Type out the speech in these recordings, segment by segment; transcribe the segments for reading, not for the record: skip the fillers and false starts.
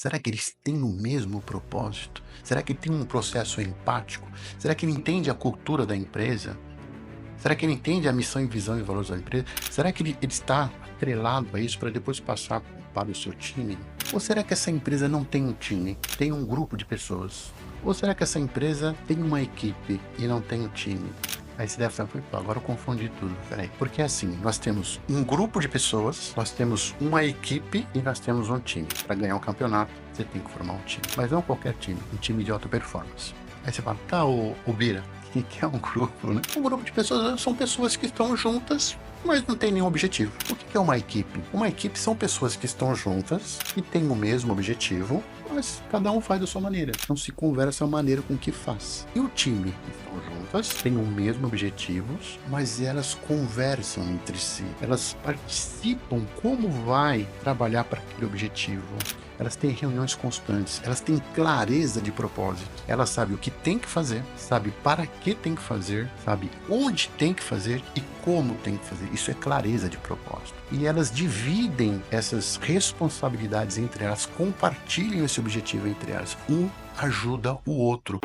Será que eles têm o mesmo propósito? Será que tem um processo empático? Será que ele entende a cultura da empresa? Será que ele entende a missão e visão e valores da empresa? Será que ele está atrelado a isso para depois passar para o seu time? Ou será que essa empresa não tem um time, tem um grupo de pessoas? Ou será que essa empresa tem uma equipe e não tem um time? Aí você deve estar, agora eu confundi tudo, peraí. Porque assim, nós temos um grupo de pessoas, nós temos uma equipe e nós temos um time. Para ganhar um campeonato, você tem que formar um time. Mas não qualquer time, um time de alta performance. Aí você fala, tá, o Bira, o que é um grupo, né? Um grupo de pessoas são pessoas que estão juntas, mas não tem nenhum objetivo. O que é uma equipe? Uma equipe são pessoas que estão juntas e têm o mesmo objetivo, mas cada um faz da sua maneira. Não se conversa a maneira com que faz. E o time? Estão juntas, têm o mesmo objetivos, mas elas conversam entre si. Elas participam como vai trabalhar para aquele objetivo. Elas têm reuniões constantes, elas têm clareza de propósito. Elas sabem o que tem que fazer, sabe para que tem que fazer, sabe onde tem que fazer e como tem que fazer. Isso é clareza de propósito. E elas dividem essas responsabilidades entre elas, compartilham esse objetivo entre elas. Um ajuda o outro.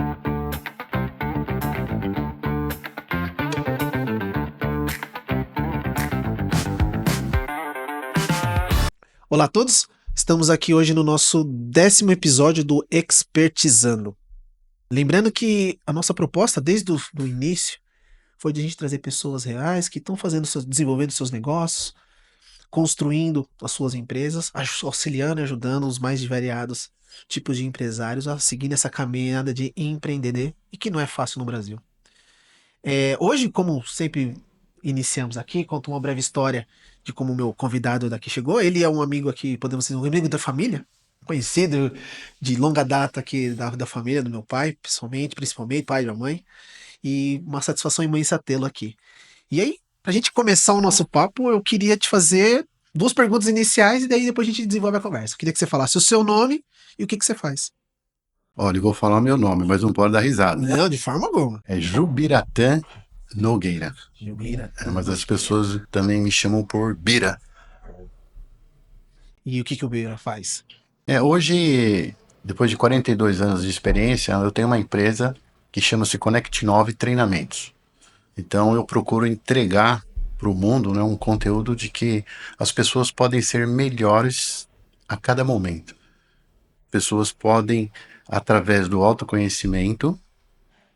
Olá a todos, estamos aqui hoje no nosso 10º episódio do Expertizando. Lembrando que a nossa proposta desde o início foi de a gente trazer pessoas reais que estão desenvolvendo seus negócios, construindo as suas empresas, auxiliando e ajudando os mais variados tipos de empresários a seguir nessa caminhada de empreender e que não é fácil no Brasil. Hoje, como sempre iniciamos aqui, conto uma breve história de como o meu convidado daqui chegou. Ele é um amigo aqui, podemos dizer, um amigo da família, conhecido de longa data aqui da família, do meu pai, pessoalmente, principalmente, pai e da mãe, e uma satisfação imensa tê-lo aqui. E aí, pra gente começar o nosso papo, eu queria te fazer 2 perguntas iniciais e daí depois a gente desenvolve a conversa. Eu queria que você falasse o seu nome e o que você faz. Olha, eu vou falar meu nome, mas não pode dar risada. Não, de forma alguma. É Jubiratã Nogueira. Jubiratã. Mas as pessoas também me chamam por Bira. E o que o Bira faz? Hoje, depois de 42 anos de experiência, eu tenho uma empresa que chama-se Connect 9 Treinamentos. Então eu procuro entregar para o mundo, né, um conteúdo de que as pessoas podem ser melhores a cada momento. Pessoas podem, através do autoconhecimento,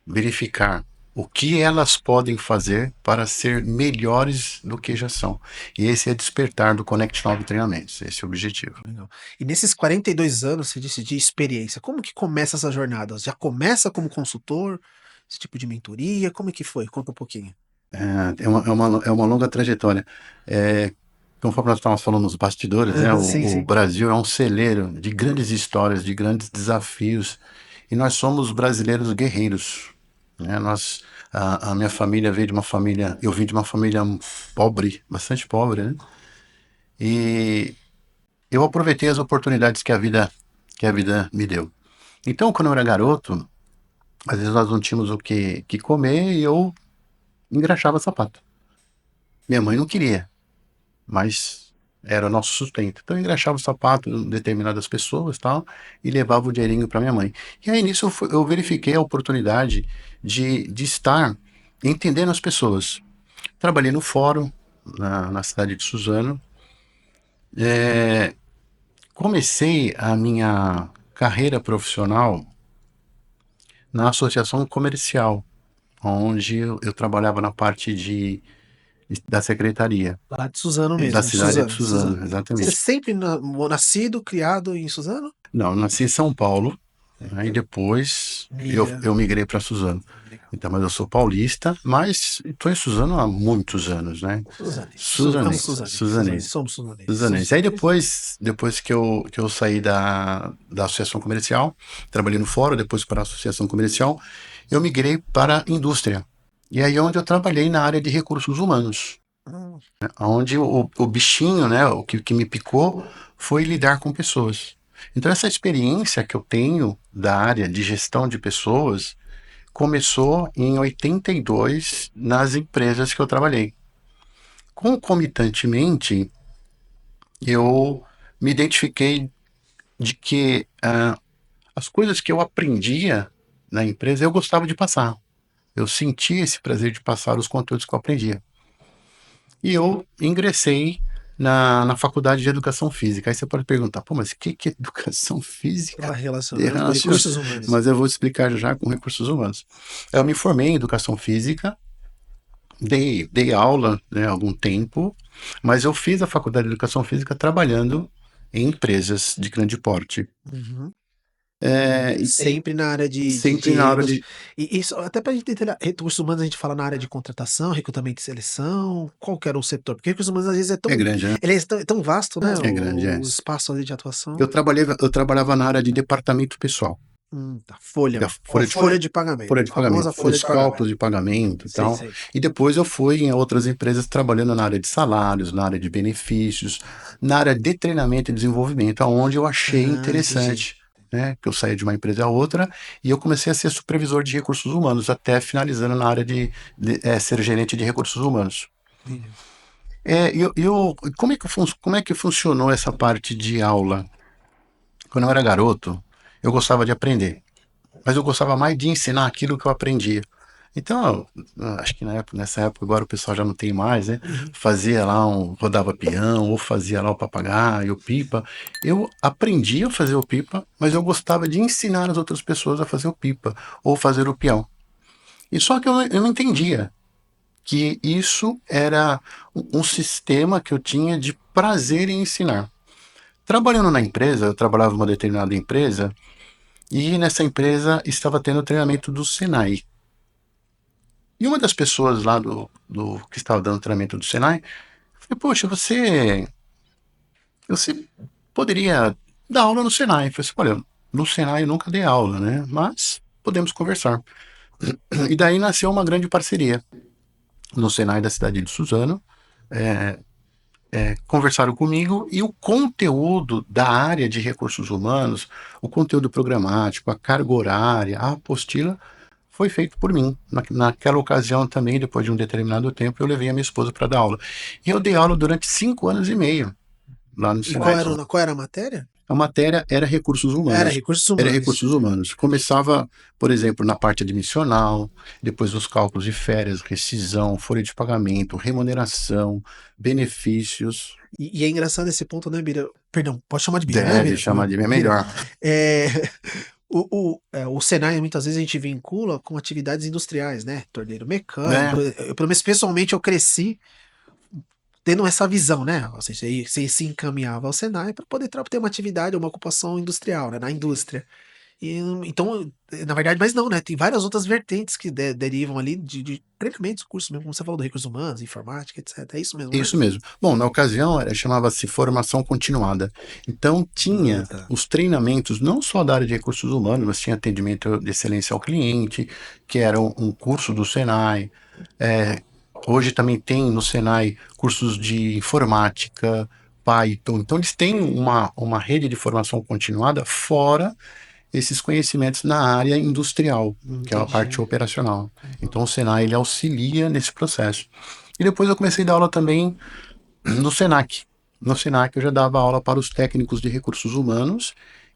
verificar o que elas podem fazer para ser melhores do que já são. E esse é despertar do Connect 9 Treinamentos, esse é o objetivo. Legal. E nesses 42 anos, você disse, de experiência, como que começa essa jornada? Já começa como consultor, esse tipo de mentoria? Como é que foi? Conta um pouquinho. É uma longa trajetória. Conforme nós estávamos falando nos bastidores, né, Sim, o sim. Brasil é um celeiro de grandes histórias, de grandes desafios, e nós somos brasileiros guerreiros, né? A minha família veio de uma família, eu vim de uma família pobre, bastante pobre, né? E eu aproveitei as oportunidades que a vida me deu. Então, quando eu era garoto, às vezes nós não tínhamos o que comer e eu engraxava sapato. Minha mãe não queria, mas era o nosso sustento. Então eu engraxava o sapato de determinadas pessoas, tal, e levava o dinheirinho para minha mãe. E aí nisso eu verifiquei a oportunidade de estar entendendo as pessoas. Trabalhei no fórum, na cidade de Suzano. Comecei a minha carreira profissional na associação comercial, onde eu trabalhava na parte da secretaria, Lá de Suzano da mesmo, cidade de Suzano, Suzano, Suzano. Você exatamente. sempre nascido, criado em Suzano? Não, eu nasci em São Paulo, aí depois eu, Migra. eu migrei para Suzano. Legal. Então, mas eu sou paulista, mas estou em Suzano há muitos anos, né? Somos Suzanense, suzanenses, suzanense, somos suzanenses. suzanense. Aí depois que eu saí da associação comercial, trabalhei no fórum, depois para a associação comercial, eu migrei para a indústria. E aí é onde eu trabalhei na área de recursos humanos, Hum, onde o bichinho, né, o que me picou foi lidar com pessoas. Então essa experiência que eu tenho da área de gestão de pessoas começou em 82 nas empresas que eu trabalhei. Concomitantemente, eu me identifiquei de que as coisas que eu aprendia na empresa eu gostava de passar. Eu sentia esse prazer de passar os conteúdos que eu aprendia. E eu ingressei na faculdade de educação física. Aí você pode perguntar, pô, mas o que é educação Tá física? relacionado com recursos humanos. Mas eu vou explicar já com recursos humanos. Eu me formei em educação física, dei aula, né, há algum tempo, mas eu fiz a faculdade de educação física trabalhando em empresas de grande porte. Uhum. E Sempre na área sempre na hora de. E isso, até pra gente entender, recursos humanos a gente fala na área de contratação, recrutamento e seleção, qual que era o setor? Porque recursos humanos às vezes É grande, né? ele é tão vasto, né, É grande, é. o espaço ali de atuação. Eu trabalhava na área de departamento pessoal. Tá. Folha. Da folha de Folha de pagamento. folha de pagamento, Famosa folha os de pagamento. cálculos de pagamento e Sei, tal. sei. E depois eu fui em outras empresas trabalhando na área de salários, na área de benefícios, na área de treinamento e desenvolvimento, aonde eu achei interessante, né? Que eu saí de uma empresa a outra e eu comecei a ser supervisor de recursos humanos, até finalizando na área de ser gerente de recursos humanos. Entendi. Como é que funcionou essa parte de aula? Quando eu era garoto, eu gostava de aprender, mas eu gostava mais de ensinar aquilo que eu aprendia. Então, acho que nessa época, agora o pessoal já não tem mais, né? Fazia lá rodava peão, ou fazia lá o papagaio, o pipa. Eu aprendia a fazer o pipa, mas eu gostava de ensinar as outras pessoas a fazer o pipa, ou fazer o peão. E só que eu não entendia que isso era um sistema que eu tinha de prazer em ensinar. Trabalhando na empresa, eu trabalhava em uma determinada empresa, e nessa empresa estava tendo treinamento do Senai. E uma das pessoas lá do que estava dando treinamento do Senai, falei, poxa, você poderia dar aula no Senai. Eu falei assim, olha, no Senai eu nunca dei aula, né? Mas podemos conversar. E daí nasceu uma grande parceria no Senai da cidade de Suzano. Conversaram comigo e o conteúdo da área de recursos humanos, o conteúdo programático, a carga horária, a apostila, foi feito por mim. Naquela ocasião também, depois de um determinado tempo, eu levei a minha esposa para dar aula. E eu dei aula durante 5 anos e meio lá no E Senai. qual era a matéria? A matéria era recursos humanos. Era recursos humanos. Era recursos humanos. Começava, por exemplo, na parte admissional, depois os cálculos de férias, rescisão, folha de pagamento, remuneração, benefícios. E é engraçado esse ponto, né, Bira? Perdão, pode chamar de Bira, né, Deve Bira? chamar de melhor. O Senai, muitas vezes, a gente vincula com atividades industriais, né? Torneiro mecânico. Pelo menos, pessoalmente, eu cresci tendo essa visão, né? Ou seja, você se encaminhava ao Senai para poder ter uma atividade, uma ocupação industrial, né? Na indústria. Então, na verdade, mas não, né? Tem várias outras vertentes que derivam ali de treinamentos, cursos mesmo, como você falou, de recursos humanos, informática, etc. É isso mesmo, né? Isso mesmo. Bom, na ocasião chamava-se formação continuada. Então tinha os treinamentos não só da área de recursos humanos, mas tinha atendimento de excelência ao cliente, que era um curso do Senai. Hoje também tem no Senai cursos de informática, Python. Então eles têm uma rede de formação continuada fora esses conhecimentos na área industrial, que é a parte operacional. Então o Senai ele auxilia nesse processo. E depois eu comecei a dar aula também no Senac. No Senac eu já dava aula para os técnicos de recursos humanos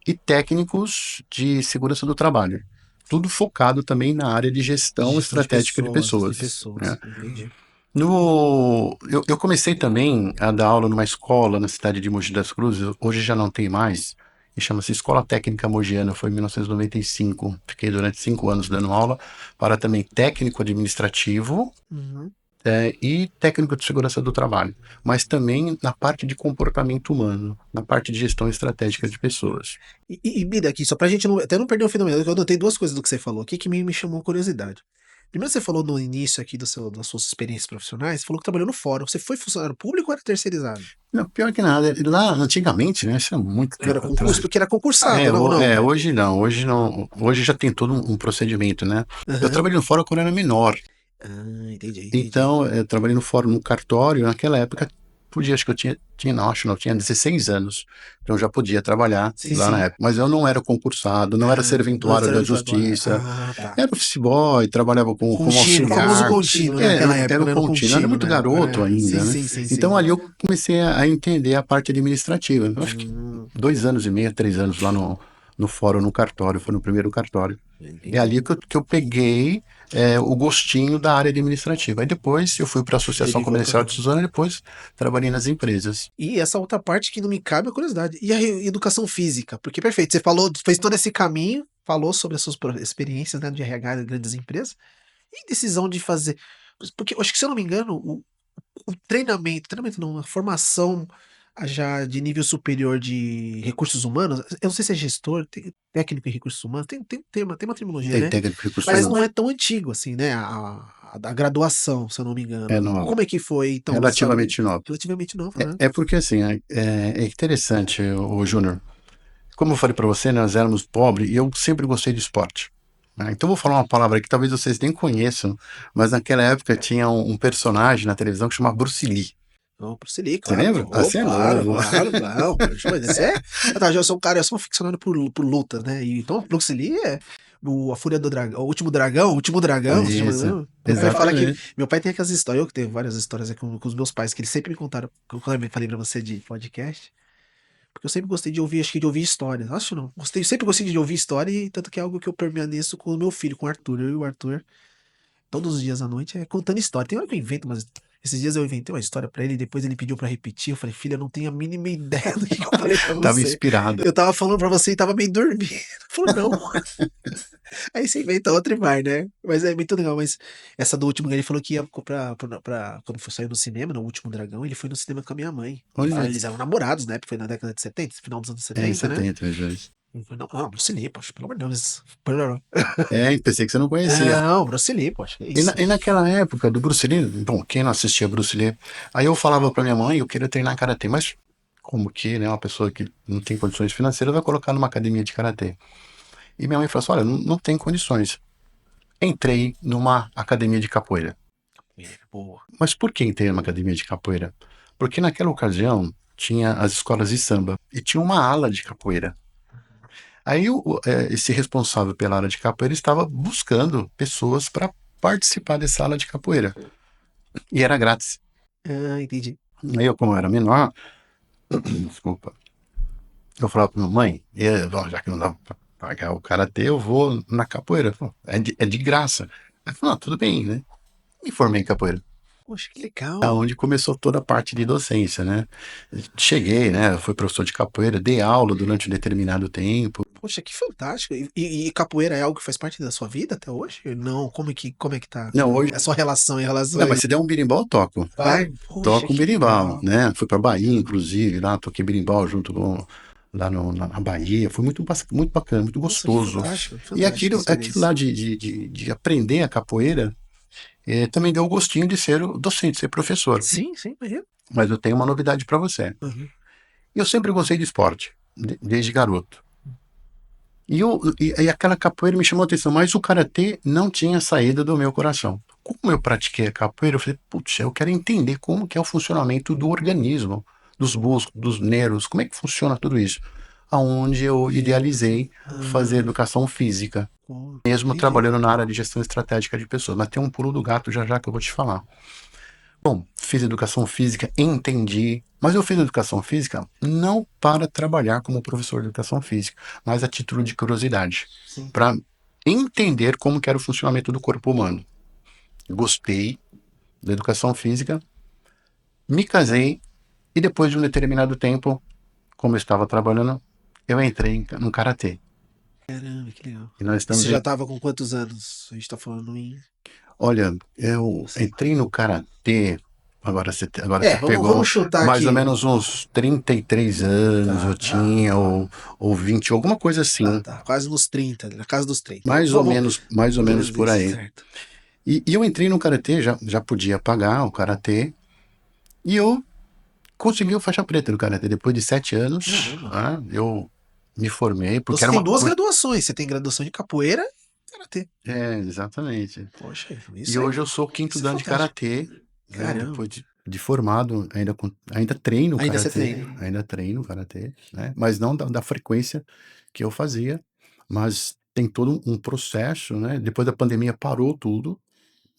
e técnicos de segurança do trabalho. Tudo focado também na área de gestão estratégica de pessoas. Né? Entendi. Eu comecei também a dar aula numa escola na cidade de Mogi das Cruzes, hoje já não tem mais, e chama-se Escola Técnica Mogiana, foi em 1995. Fiquei durante 5 anos dando aula para também técnico administrativo e técnico de segurança do trabalho, mas também na parte de comportamento humano, na parte de gestão estratégica de pessoas. E Bida, aqui, só pra gente até não perder o fenômeno, eu notei duas coisas do que você falou aqui que me chamou curiosidade. Primeiro, você falou no início aqui das suas experiências profissionais, você falou que trabalhou no fórum. Você foi funcionário público ou era terceirizado? Não, pior que nada, lá antigamente, né, isso é muito tempo Era concurso, porque era concursado, não? Hoje não, hoje já tem todo um procedimento, né? Eu trabalhei no fórum quando era menor. Entendi. Então, eu trabalhei no fórum, no cartório, naquela época podia, acho que eu tinha 16 anos, então eu já podia trabalhar Sim, lá sim. na época. Mas eu não era concursado, não era serventuário da justiça, Tá. era office boy, trabalhava como Contínuo, famoso auxiliar. contínuo, né? Naquela Era época, o né? No contínuo, era contínuo, muito né? garoto Sim, ainda, né? sim, sim, sim. Então ali eu comecei a entender a parte administrativa. Eu acho que Hum, 2 anos e meio, 3 anos lá no fórum, no cartório, foi no primeiro cartório. É entendi. ali que eu peguei o gostinho da área administrativa. Aí depois eu fui para a Associação Derivou Comercial de pra... Suzano e depois trabalhei nas empresas. E essa outra parte que não me cabe é a curiosidade. E a educação física? Porque, perfeito, você falou, fez todo esse caminho, falou sobre as suas experiências, né, de RH de grandes empresas, e decisão de fazer. Porque eu acho que, se eu não me engano, o treinamento não, a formação já de nível superior de recursos humanos, eu não sei se é gestor, técnico em recursos humanos, tem um tema, tem uma terminologia, Tem né? técnico de recursos Mas não humanos. é tão antigo assim, né? A graduação, se eu não me É engano. nova, Como é que foi, então, essa relativamente nova. relativamente nova, né? É porque assim, é interessante, o Júnior. Como eu falei para você, nós éramos pobres e eu sempre gostei de esporte. Né? Então vou falar uma palavra que talvez vocês nem conheçam, mas naquela época tinha um personagem na televisão que chamava Bruce Lee. Não, Bruce Lee, Você claro. lembra? Ah, Oh, você é claro, novo. claro, não. Mas esse é. Tá, eu sou um cara, eu sou um aficionado por lutas, né? E, então, Bruce Lee é a Fúria do Dragão, o último dragão, você chama, Isso, não? Meu pai fala que. exatamente. Meu pai tem aquelas histórias, eu tenho várias histórias aqui com os meus pais, que eles sempre me contaram, quando eu falei pra você de podcast, porque eu sempre gostei de ouvir, acho que de ouvir histórias. Acho não. Sempre gostei de ouvir história, e tanto que é algo que eu permaneço com o meu filho, com o Arthur. Eu e o Arthur, todos os dias à noite, é contando história. Tem hora que eu invento, mas esses dias eu inventei uma história pra ele e depois ele pediu pra repetir. Eu falei, filha, eu não tenho a mínima ideia do que eu falei pra Tava você. inspirado. Eu tava falando pra você e tava meio dormindo. Ele falou, não. Aí você inventa outra e vai, né? Mas é muito legal. Mas essa do último, ele falou que ia quando foi sair no cinema, no Último Dragão, ele foi no cinema com a minha mãe. Olha, Eles eram namorados, né? Porque foi na década de 70, final dos anos em 70, né? 70, Joyce. Ele falou, não, Bruce Lee, poxa, pelo amor de Deus. Pensei que você não conhecia. Não, Bruce Lee, poxa, que E, isso. naquela época do Bruce Lee, bom, quem não assistia Bruce Lee, aí eu falava pra minha mãe, eu queria treinar karatê, mas como que, né, uma pessoa que não tem condições financeiras vai colocar numa academia de karatê? E minha mãe falou assim, olha, não tem condições. Entrei numa academia de capoeira. Boa. Mas por que entrei numa academia de capoeira? Porque naquela ocasião tinha as escolas de samba e tinha uma ala de capoeira. Aí esse responsável pela ala de capoeira estava buscando pessoas para participar dessa ala de capoeira. E era grátis. Ah, entendi. Aí eu, como eu era menor, desculpa, eu falava pra minha mãe, ó, já que não dá pra pagar o karatê, eu vou na capoeira. Falou, é de graça. Aí eu falei, tudo bem, né? Me formei em capoeira. Poxa, que legal. Aonde começou toda a parte de docência, né? Cheguei, né? Fui professor de capoeira, dei aula durante um determinado tempo. Poxa, que fantástico. E capoeira é algo que faz parte da sua vida até hoje? Não, como é que tá? Não, hoje. É a sua relação em relação Não, a mas isso? se der um berimbau, eu toco. Vai? Poxa, Toco um que berimbau, legal. né? Fui pra Bahia, inclusive, lá toquei berimbau junto com lá na Bahia. Foi muito bacana, muito Nossa, que gostoso. fantástico, E fantástico aquilo experiência. lá de aprender a capoeira também deu o gostinho de ser o docente, ser professor. Sim, sim, imagina. Mas eu tenho uma novidade para você. Uhum. Eu sempre gostei de esporte, desde garoto. E aquela capoeira me chamou a atenção, mas o karatê não tinha saída do meu coração. Como eu pratiquei a capoeira, eu falei, putz, eu quero entender como que é o funcionamento do organismo, dos músculos, dos nervos, como é que funciona tudo isso. Aonde eu idealizei fazer Ah, educação física, mesmo entendi. trabalhando na área de gestão estratégica de pessoas. Mas tem um pulo do gato já já que eu vou te falar. Bom, fiz educação física, entendi, mas eu fiz educação física não para trabalhar como professor de educação física, mas a título de curiosidade, Sim. para entender como que era o funcionamento do corpo humano. Gostei da educação física, me casei e depois de um determinado tempo, como eu estava trabalhando, eu entrei no karatê. Caramba, que legal. E nós E você estamos já em, tava com quantos anos? A gente tá falando em. olha, eu entrei no karatê. Agora você Vamos pegou chutar mais ou aqui. menos uns 33 anos, Tá, eu tinha, ou 20, alguma coisa assim. tá. Quase nos 30, na casa dos 30. Mais ou menos, mais ou Mais ou menos menos por isso, aí. certo. E eu entrei no karatê, já podia pagar o karatê, e eu consegui o faixa preta no karatê. Depois de 7 anos, Caramba. eu me formei, Então porque você era tem uma. duas graduações. Você tem graduação de capoeira e karatê. Exatamente. Poxa, E isso aí. hoje eu sou quinto Isso é dan de fantástico. karatê, né? Caramba. Depois de de formado, ainda treino Ainda você karatê, treina. ainda treino karatê, né? Mas não da frequência que eu fazia, mas tem todo um processo, né? Depois da pandemia parou tudo,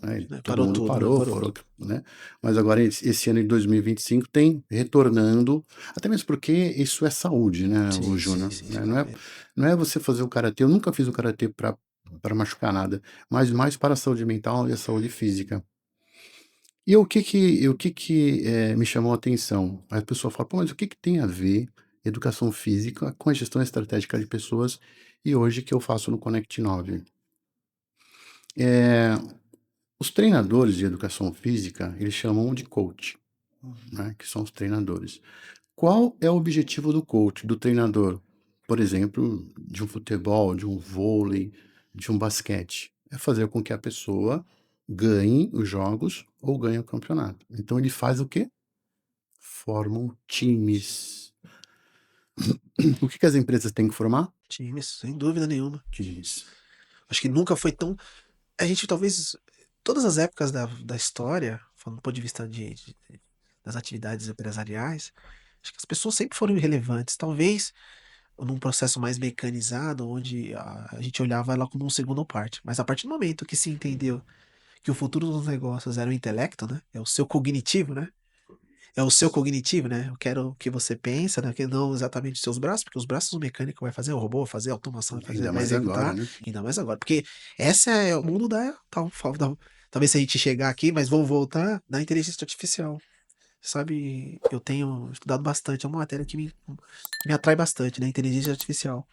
né? Né? Todo Parou mundo tudo, né? parou, Parou. foram, né? Mas agora esse ano de 2025 tem retornando, até mesmo porque isso é saúde, né, o Sim, sim, Júnior, sim, né? sim. Não é você fazer o karatê. Eu nunca fiz o karatê para machucar nada, mas mais para a saúde mental e a saúde física. E o que que me chamou a atenção? A pessoa fala: "Pô, mas o que que tem a ver educação física com a gestão estratégica de pessoas?" E hoje que eu faço no Connect 9. Eh, os treinadores de educação física, eles chamam de coach, Uhum. né, que são os treinadores. Qual é o objetivo do coach, do treinador? Por exemplo, de um futebol, de um vôlei, de um basquete. É fazer com que a pessoa ganhe os jogos ou ganhe o campeonato. Então ele faz o quê? Formam times. O que que as empresas têm que formar? Times, sem dúvida nenhuma. Times. Acho que nunca foi tão. A gente talvez. Todas as épocas da história, falando do ponto de vista das atividades empresariais, acho que as pessoas sempre foram irrelevantes. Talvez num processo mais mecanizado, onde a gente olhava ela como um segundo parte. Mas a partir do momento que se entendeu que o futuro dos negócios era o intelecto, né? É o seu cognitivo, né? É o seu cognitivo, né? Eu quero o que você pensa, né? Que não exatamente os seus braços, porque os braços o mecânico vai fazer, o robô vai fazer, a automação vai fazer, Ainda vai mais agora, executar, né? ainda mais agora. Porque esse é o mundo talvez se a gente chegar aqui, mas vamos voltar na inteligência artificial. Sabe, eu tenho estudado bastante, é uma matéria que me atrai bastante, né? Inteligência artificial.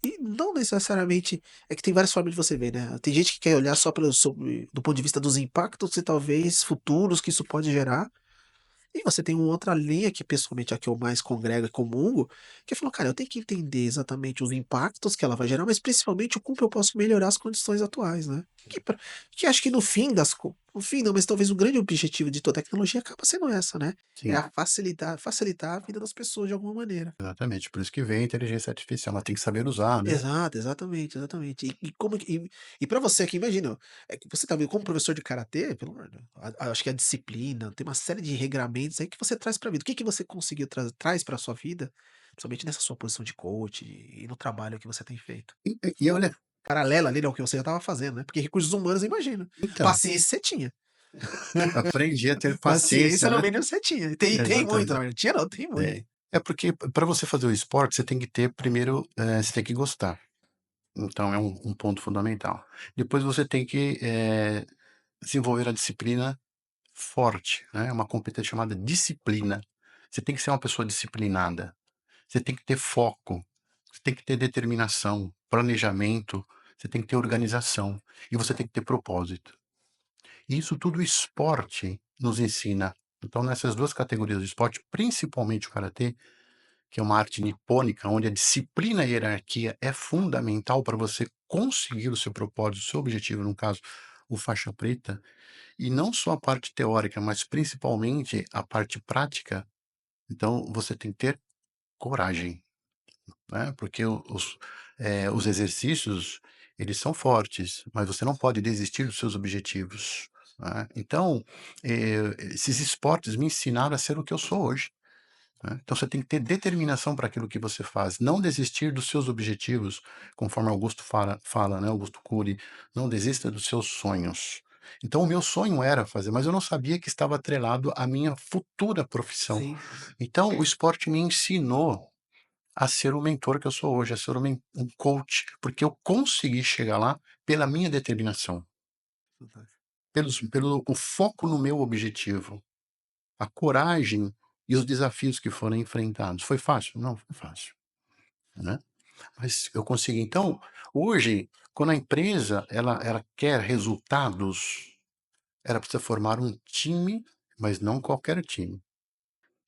E não necessariamente. É que tem várias formas de você ver, né? Tem gente que quer olhar só do ponto de vista dos impactos e talvez futuros que isso pode gerar. E você tem uma outra linha que, pessoalmente, a que eu mais congrego e comungo, que falou, cara, eu tenho que entender exatamente os impactos que ela vai gerar, mas principalmente o como eu posso melhorar as condições atuais, né? Que acho que no fim no fim não, mas talvez o grande objetivo de toda tecnologia acaba sendo essa, né? É Sim, facilitar a vida das pessoas de alguma maneira. exatamente. Por isso que vem a inteligência artificial. Ela tem que saber usar, né? Exato, exatamente, exatamente. E para você aqui, imagina, é que você tá vendo como professor de karatê, pelo amor de Deus, acho que a disciplina, tem uma série de regramentos aí que você traz para a vida. O que que você conseguiu traz para sua vida, principalmente nessa sua posição de coach e no trabalho que você tem feito? E olha, Paralela ali, né, ao que você já estava fazendo, né? Porque recursos humanos, imagina. então, Paciência você tinha. aprendi a ter paciência, Paciência no né? mínimo você tinha. Tem muito, na Exatamente. verdade. Tinha não, tem muito. É porque para você fazer o esporte, você tem que ter primeiro, você tem que gostar. Então é um ponto fundamental. Depois você tem que, desenvolver a disciplina forte, né, uma competência chamada disciplina. Você tem que ser uma pessoa disciplinada, você tem que ter foco, você tem que ter determinação, planejamento, você tem que ter organização e você tem que ter propósito. E isso tudo o esporte nos ensina. Então nessas 2 categorias do esporte, principalmente o karatê, que é uma arte nipônica, onde a disciplina e a hierarquia é fundamental para você conseguir o seu propósito, o seu objetivo, no caso, o faixa preta, e não só a parte teórica, mas principalmente a parte prática. Então você tem que ter coragem, né, porque os exercícios, eles são fortes, mas você não pode desistir dos seus objetivos, né. Então, esses esportes me ensinaram a ser o que eu sou hoje. Né. Então você tem que ter determinação para aquilo que você faz, não desistir dos seus objetivos, conforme Augusto fala, né, Augusto Cury, não desista dos seus sonhos. Então o meu sonho era fazer, mas eu não sabia que estava atrelado à minha futura profissão. Sim. Então o esporte me ensinou a ser o mentor que eu sou hoje, a ser um coach, porque eu consegui chegar lá pela minha determinação, Fantástico. pelo o foco no meu objetivo, a coragem e os desafios que foram enfrentados. Foi fácil? Não foi fácil, né, mas eu consegui. Então, hoje, quando a empresa ela quer resultados, ela precisa formar um time, mas não qualquer time.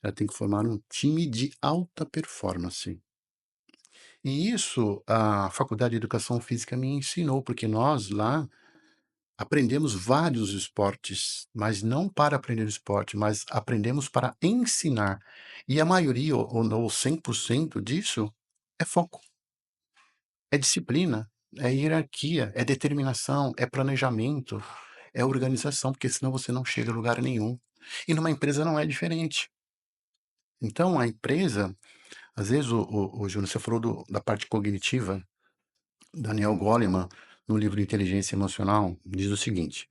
Ela tem que formar um time de alta performance. E isso a Faculdade de Educação Física me ensinou, porque nós lá aprendemos vários esportes, mas não para aprender esporte, mas aprendemos para ensinar. E a maioria, ou 100% disso, é foco, é disciplina, é hierarquia, é determinação, é planejamento, é organização, porque senão você não chega a lugar nenhum. E numa empresa não é diferente. Então, a empresa, às vezes, o Júnior, você falou da parte cognitiva, Daniel Goleman, no livro Inteligência Emocional, diz o seguinte: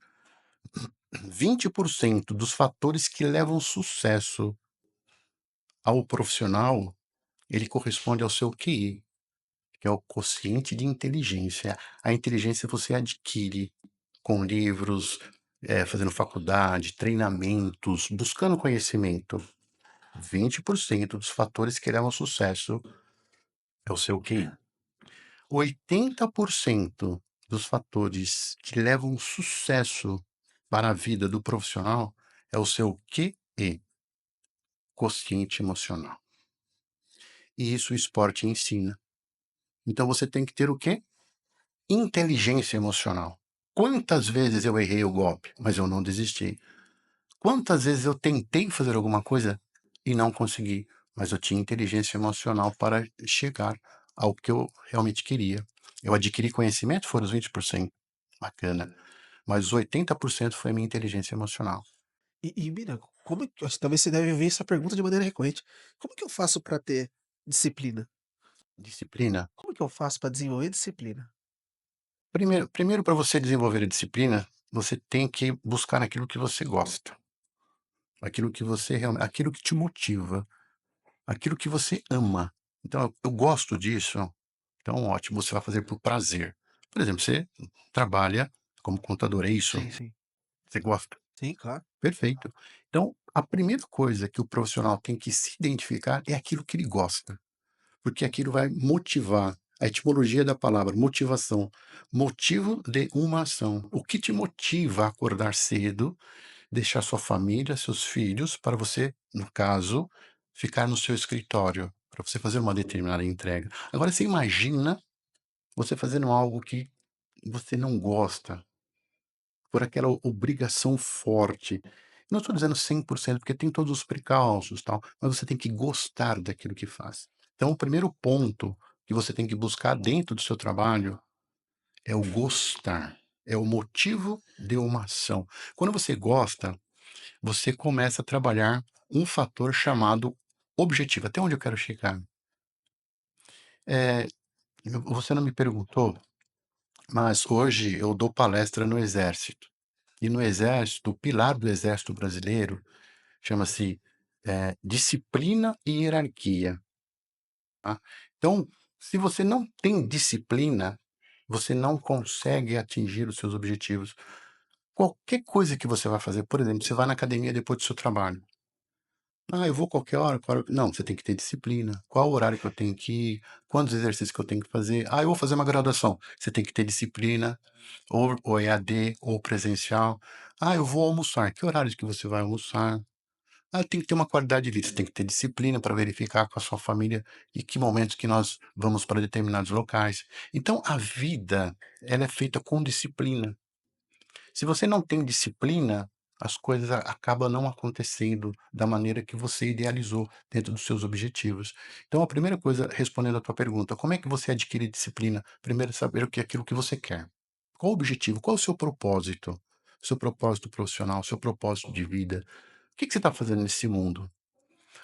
20% dos fatores que levam sucesso ao profissional, ele corresponde ao seu QI, que é o quociente de inteligência. A inteligência você adquire com livros, fazendo faculdade, treinamentos, buscando conhecimento. 20% dos fatores que levam ao sucesso é o seu QI. 80% dos fatores que levam sucesso para a vida do profissional é o seu QE, quociente emocional. E isso o esporte ensina. Então você tem que ter o quê? Inteligência emocional. Quantas vezes eu errei o golpe, mas eu não desisti? Quantas vezes eu tentei fazer alguma coisa e não consegui, mas eu tinha inteligência emocional para chegar ao que eu realmente queria. Eu adquiri conhecimento, foram os 20%. Bacana. Mas os 80% foi a minha inteligência emocional. Mira, como que, acho que talvez você deve ver essa pergunta de maneira recorrente. Como que eu faço para ter disciplina? Disciplina. Como que eu faço para desenvolver disciplina? Primeiro para você desenvolver a disciplina, você tem que buscar aquilo que você gosta, aquilo que você realmente, aquilo que te motiva, aquilo que você ama. Então, eu gosto disso, então ótimo, você vai fazer por prazer. Por exemplo, você trabalha como contador, é isso? Sim, sim. Você gosta? Sim, claro. Perfeito. Então, a primeira coisa que o profissional tem que se identificar é aquilo que ele gosta, porque aquilo vai motivar. A etimologia da palavra motivação, motivo de uma ação. O que te motiva a acordar cedo, deixar sua família, seus filhos, para você, no caso, ficar no seu escritório, para você fazer uma determinada entrega. Agora, você imagina você fazendo algo que você não gosta, por aquela obrigação forte. Não estou dizendo 100%, porque tem todos os precalços, tal, mas você tem que gostar daquilo que faz. Então, o primeiro ponto que você tem que buscar dentro do seu trabalho é o gostar, é o motivo de uma ação. Quando você gosta, você começa a trabalhar um fator chamado objetivo. Até onde eu quero chegar? Eh, você não me perguntou, mas hoje eu dou palestra no Exército. E no Exército, o pilar do Exército Brasileiro chama-se, disciplina e hierarquia, tá. Então, se você não tem disciplina, você não consegue atingir os seus objetivos. Qualquer coisa que você vai fazer, por exemplo, você vai na academia depois do seu trabalho. "Ah, eu vou qualquer hora, qual hora", não, você tem que ter disciplina. Qual o horário que eu tenho que ir? Quantos exercícios que eu tenho que fazer? "Ah, eu vou fazer uma graduação", você tem que ter disciplina, ou EAD ou presencial. "Ah, eu vou almoçar", que horários que você vai almoçar? "Ah, tem que ter uma qualidade de vida", você tem que ter disciplina para verificar com a sua família e que momentos que nós vamos para determinados locais. Então a vida, ela é feita com disciplina. Se você não tem disciplina, as coisas acabam não acontecendo da maneira que você idealizou dentro dos seus objetivos. Então, a primeira coisa, respondendo a tua pergunta, como é que você adquire disciplina? Primeiro, é saber o que é aquilo que você quer. Qual o objetivo? Qual o seu propósito? Seu propósito profissional, seu propósito de vida. O que você está fazendo nesse mundo?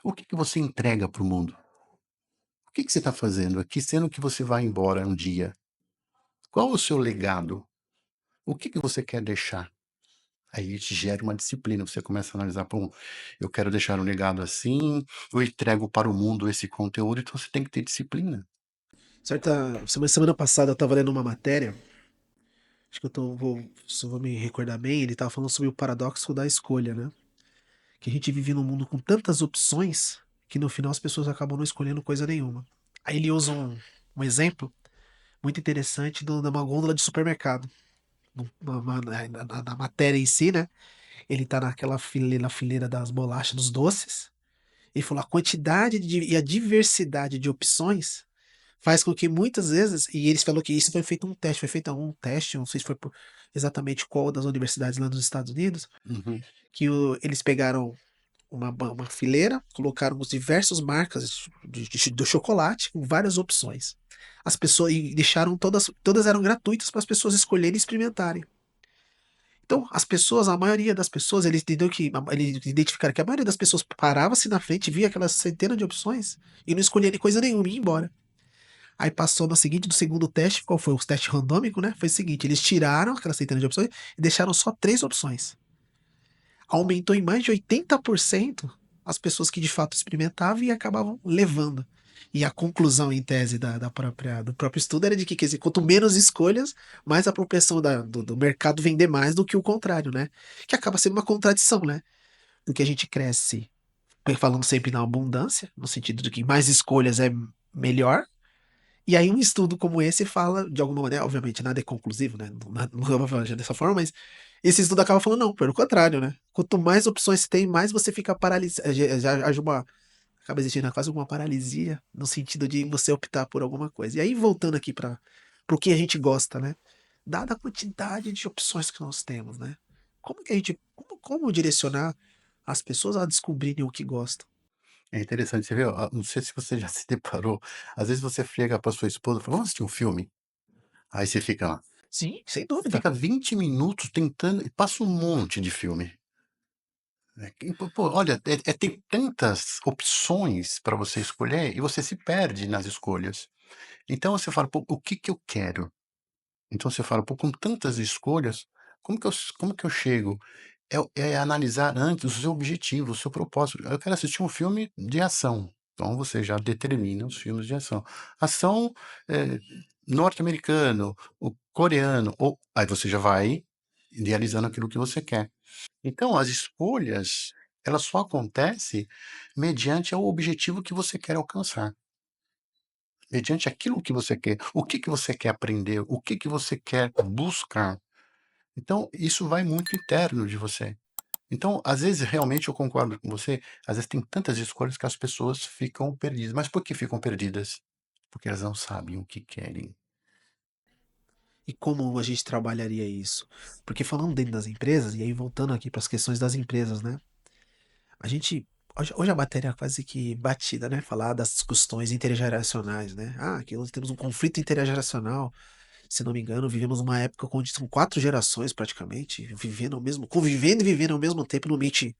O que você entrega para o mundo? O que você está fazendo aqui, sendo que você vai embora um dia? Qual o seu legado? O que você quer deixar? Aí te gera uma disciplina, você começa a analisar, pô, eu quero deixar um legado assim, eu entrego para o mundo esse conteúdo, então você tem que ter disciplina. Semana passada eu estava lendo uma matéria, acho que se eu vou me recordar bem, ele estava falando sobre o paradoxo da escolha, né? Que a gente vive num mundo com tantas opções que no final as pessoas acabam não escolhendo coisa nenhuma. Aí ele usa um exemplo muito interessante da uma gôndola de supermercado. Na matéria em si, né? Ele tá naquela fileira das bolachas, dos doces. Ele falou a quantidade e a diversidade de opções faz com que muitas vezes, e eles falou que isso foi feito um teste, foi feito um teste, não sei se foi por exatamente qual das universidades lá nos Estados Unidos, Uhum, que eles pegaram uma fileira, colocaram os diversas marcas do chocolate com várias opções. As pessoas e deixaram todas eram gratuitas para as pessoas escolherem e experimentarem. Então, as pessoas, a maioria das pessoas, eles identificaram que a maioria das pessoas parava-se na frente, via aquela centena de opções e não escolhia nem coisa nenhuma e ia embora. Aí passou no seguinte, do segundo teste, qual foi? O teste randômico, né? Foi o seguinte, eles tiraram aquela centena de opções e deixaram só 3 opções. Aumentou em mais de 80% as pessoas que de fato experimentavam e acabavam levando. E a conclusão em tese do próprio estudo era de que, quer dizer, quanto menos escolhas, mais a propensão do mercado vender mais do que o contrário, né? Que acaba sendo uma contradição, né? Porque a gente cresce falando sempre na abundância, no sentido de que mais escolhas é melhor, e aí um estudo como esse fala, de alguma maneira, obviamente nada é conclusivo, né? Não vou falar dessa forma, mas esse estudo acaba falando, não, pelo contrário, né? Quanto mais opções você tem, mais você fica paralisado. Já age acaba existindo quase uma paralisia, no sentido de você optar por alguma coisa. E aí, voltando aqui para o que a gente gosta, né? Dada a quantidade de opções que nós temos, né? Como que a gente. Como direcionar as pessoas a descobrirem o que gostam? É interessante, você viu? Não sei se você já se deparou. Às vezes você chega para sua esposa e fala, vamos assistir um filme? Aí você fica lá. Sim, sem Você dúvida. fica 20 minutos tentando e passa um monte de filme. Pô, olha, tem tantas opções para você escolher e você se perde nas escolhas. Então você fala, pô, o que que eu quero? Então você fala, pô, com tantas escolhas, como que eu chego? É analisar antes o seu objetivo, o seu propósito. Eu quero assistir um filme de ação. Então você já determina os filmes de ação. Ação eh, norte-americano, o coreano, ou aí você já vai idealizando aquilo que você quer. Então as escolhas, elas só acontecem mediante o objetivo que você quer alcançar. Mediante aquilo que você quer. O que que você quer aprender? O que que você quer buscar? Então, isso vai muito interno de você. Então, às vezes, realmente eu concordo com você, às vezes tem tantas escolhas que as pessoas ficam perdidas. Mas por que ficam perdidas? Porque elas não sabem o que querem. E como a gente trabalharia isso? Porque falando dentro das empresas, e aí voltando aqui para as questões das empresas, né? A gente. Hoje a matéria é quase que batida, né? Falar das questões intergeracionais, né? Ah, aqui nós temos um conflito intergeracional. Se não me engano, vivemos uma época onde são 4 gerações praticamente, vivendo ao mesmo, convivendo e vivendo ao mesmo tempo no ambiente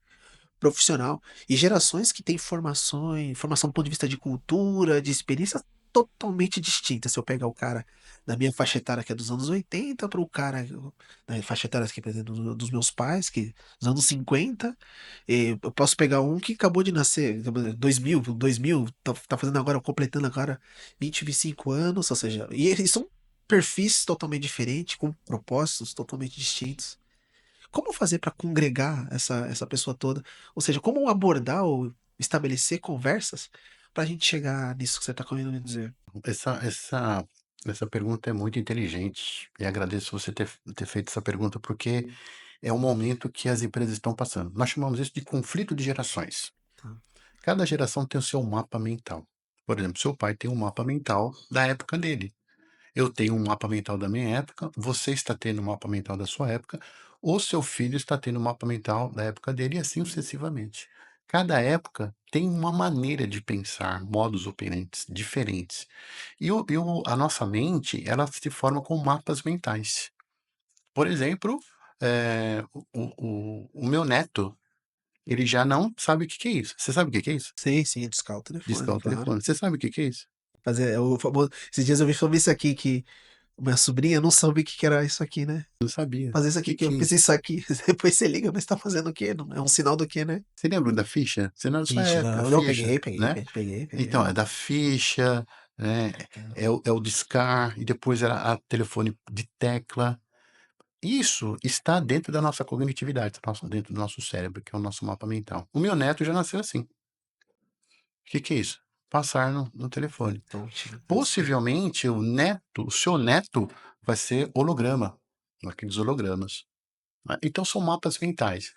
profissional. E gerações que têm formação do ponto de vista de cultura, de experiência totalmente distinta. Se eu pegar o cara da minha faixa etária, que é dos anos 80, para o cara da faixa etária que, por exemplo, dos meus pais, que dos anos 50, eu posso pegar um que acabou de nascer, 2000, tá fazendo agora, completando agora 25 anos, ou seja, e eles são perfis totalmente diferentes, com propósitos totalmente distintos. Como fazer para congregar essa pessoa toda? Ou seja, como abordar ou estabelecer conversas para a gente chegar nisso que você está querendo me dizer? Essa, essa, essa pergunta é muito inteligente e agradeço você ter feito essa pergunta, porque é o momento que as empresas estão passando. Nós chamamos isso de conflito de gerações. Tá. Cada geração tem o seu mapa mental. Por exemplo, seu pai tem um mapa mental da época dele. Eu tenho um mapa mental da minha época, você está tendo um mapa mental da sua época, o seu filho está tendo um mapa mental da época dele, e assim sucessivamente. Cada época tem uma maneira de pensar, modus operandi diferentes. A nossa mente, ela se forma com mapas mentais. Por exemplo, o meu neto, ele já não sabe o que que é isso. Você sabe o que que é isso? Sim, sim, discar o Discar telefone, o claro. telefone. Você sabe o que que é isso? Fazer o famoso. Esses dias eu vi sobre isso aqui, que minha sobrinha não soube o que que era isso aqui, né? Não sabia. Fazer O isso aqui, que que eu que é fiz isso? isso aqui. Depois você liga, mas tá fazendo o quê? É um sinal do quê, né? Você lembra da ficha? Você não é da sua Ixi, época, a não, não, ficha, peguei, né? Então, peguei. é da ficha, né, é o discar, e depois era a telefone de tecla. Isso está dentro da nossa cognitividade, dentro do nosso cérebro, que é o nosso mapa mental. O meu neto já nasceu assim. O que que é isso? Passar no telefone. Então, tira. Possivelmente, o seu neto vai ser holograma, aqueles hologramas, né. Então são mapas mentais.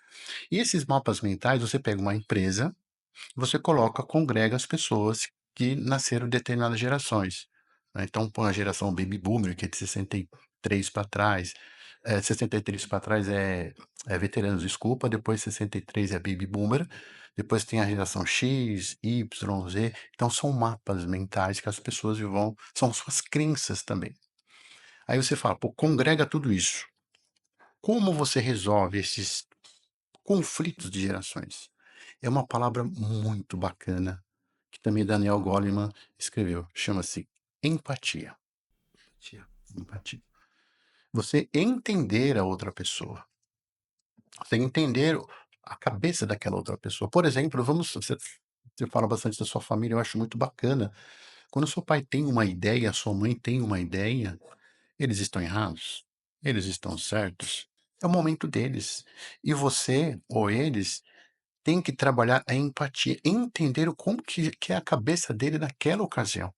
E esses mapas mentais, você pega uma empresa, você coloca, congrega as pessoas que nasceram em determinadas gerações, né. Então põe a geração baby boomer, que é de 63 para trás, 63 para trás é veteranos, desculpa, depois 63 é baby boomer, depois tem a geração X, Y, Z, então são mapas mentais que as pessoas vão são suas crenças também. Aí você fala: "Pô, congrega tudo isso". Como você resolve esses conflitos de gerações? É uma palavra muito bacana, que também Daniel Goleman escreveu, chama-se empatia. Tia. Empatia. Você entender a outra pessoa, você entender a cabeça daquela outra pessoa. Por exemplo, você fala bastante da sua família, eu acho muito bacana. Quando seu pai tem uma ideia, sua mãe tem uma ideia, eles estão errados? Eles estão certos? É o momento deles. E você ou eles têm que trabalhar a empatia, entender o como que é a cabeça dele naquela ocasião.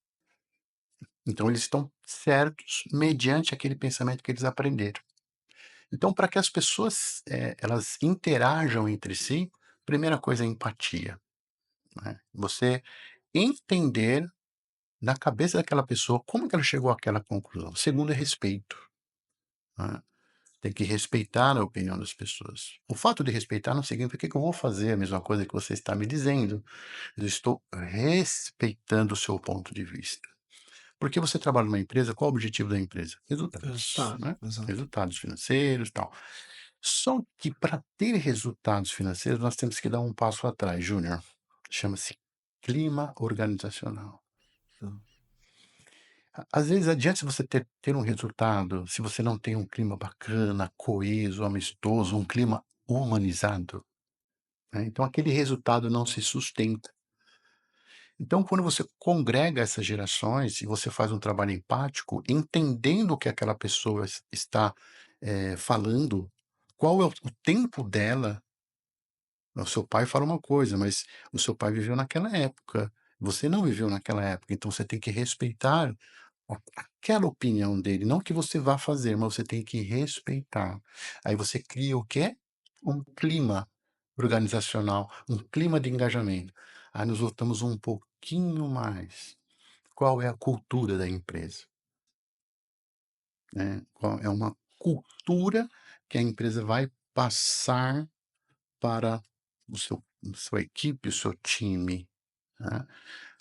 Então eles estão certos mediante aquele pensamento que eles aprenderam. Então, para que as pessoas, elas interajam entre si, primeira coisa é empatia, né. Você entender na cabeça daquela pessoa como que ela chegou àquela conclusão. Segundo é respeito, né. Tem que respeitar a opinião das pessoas. O fato de respeitar não significa que eu vou fazer a mesma coisa que você está me dizendo. Eu estou respeitando o seu ponto de vista. Porque você trabalha numa empresa, qual o objetivo da empresa? Resultados, Resultado, né? exato. Resultados financeiros, tal. Só que para ter resultados financeiros, nós temos que dar um passo atrás, Júnior. Chama-se clima organizacional. Então, Às vezes adianta você ter um resultado, se você não tem um clima bacana, coeso, amistoso, um clima humanizado, né? Então aquele resultado não se sustenta. Então, quando você congrega essas gerações e você faz um trabalho empático, entendendo o que aquela pessoa está falando, qual é o tempo dela. O seu pai fala uma coisa, mas o seu pai viveu naquela época, você não viveu naquela época, então você tem que respeitar aquela opinião dele, não que você vá fazer, mas você tem que respeitar. Aí você cria o quê? Um clima organizacional, um clima de engajamento. Aí nós voltamos um pouquinho mais. Qual é a cultura da empresa, né? Qual é uma cultura que a empresa vai passar para a sua equipe, o seu time, né?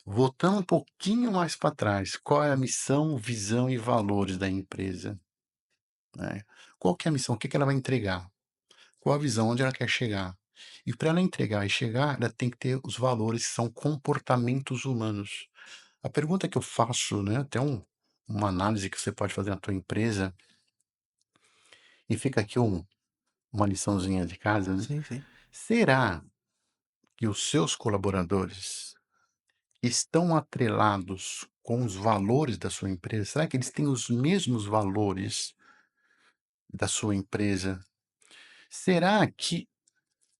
Voltando um pouquinho mais para trás, qual é a missão, visão e valores da empresa, né? Qual que é a missão? O que que ela vai entregar? Qual a visão? Onde ela quer chegar? E para ela entregar e chegar, ela tem que ter os valores que são comportamentos humanos. A pergunta que eu faço, né, até uma análise que você pode fazer na tua empresa, e fica aqui uma liçãozinha de casa, né? sim, sim. Será que os seus colaboradores estão atrelados com os valores da sua empresa? Será que eles têm os mesmos valores da sua empresa? Será que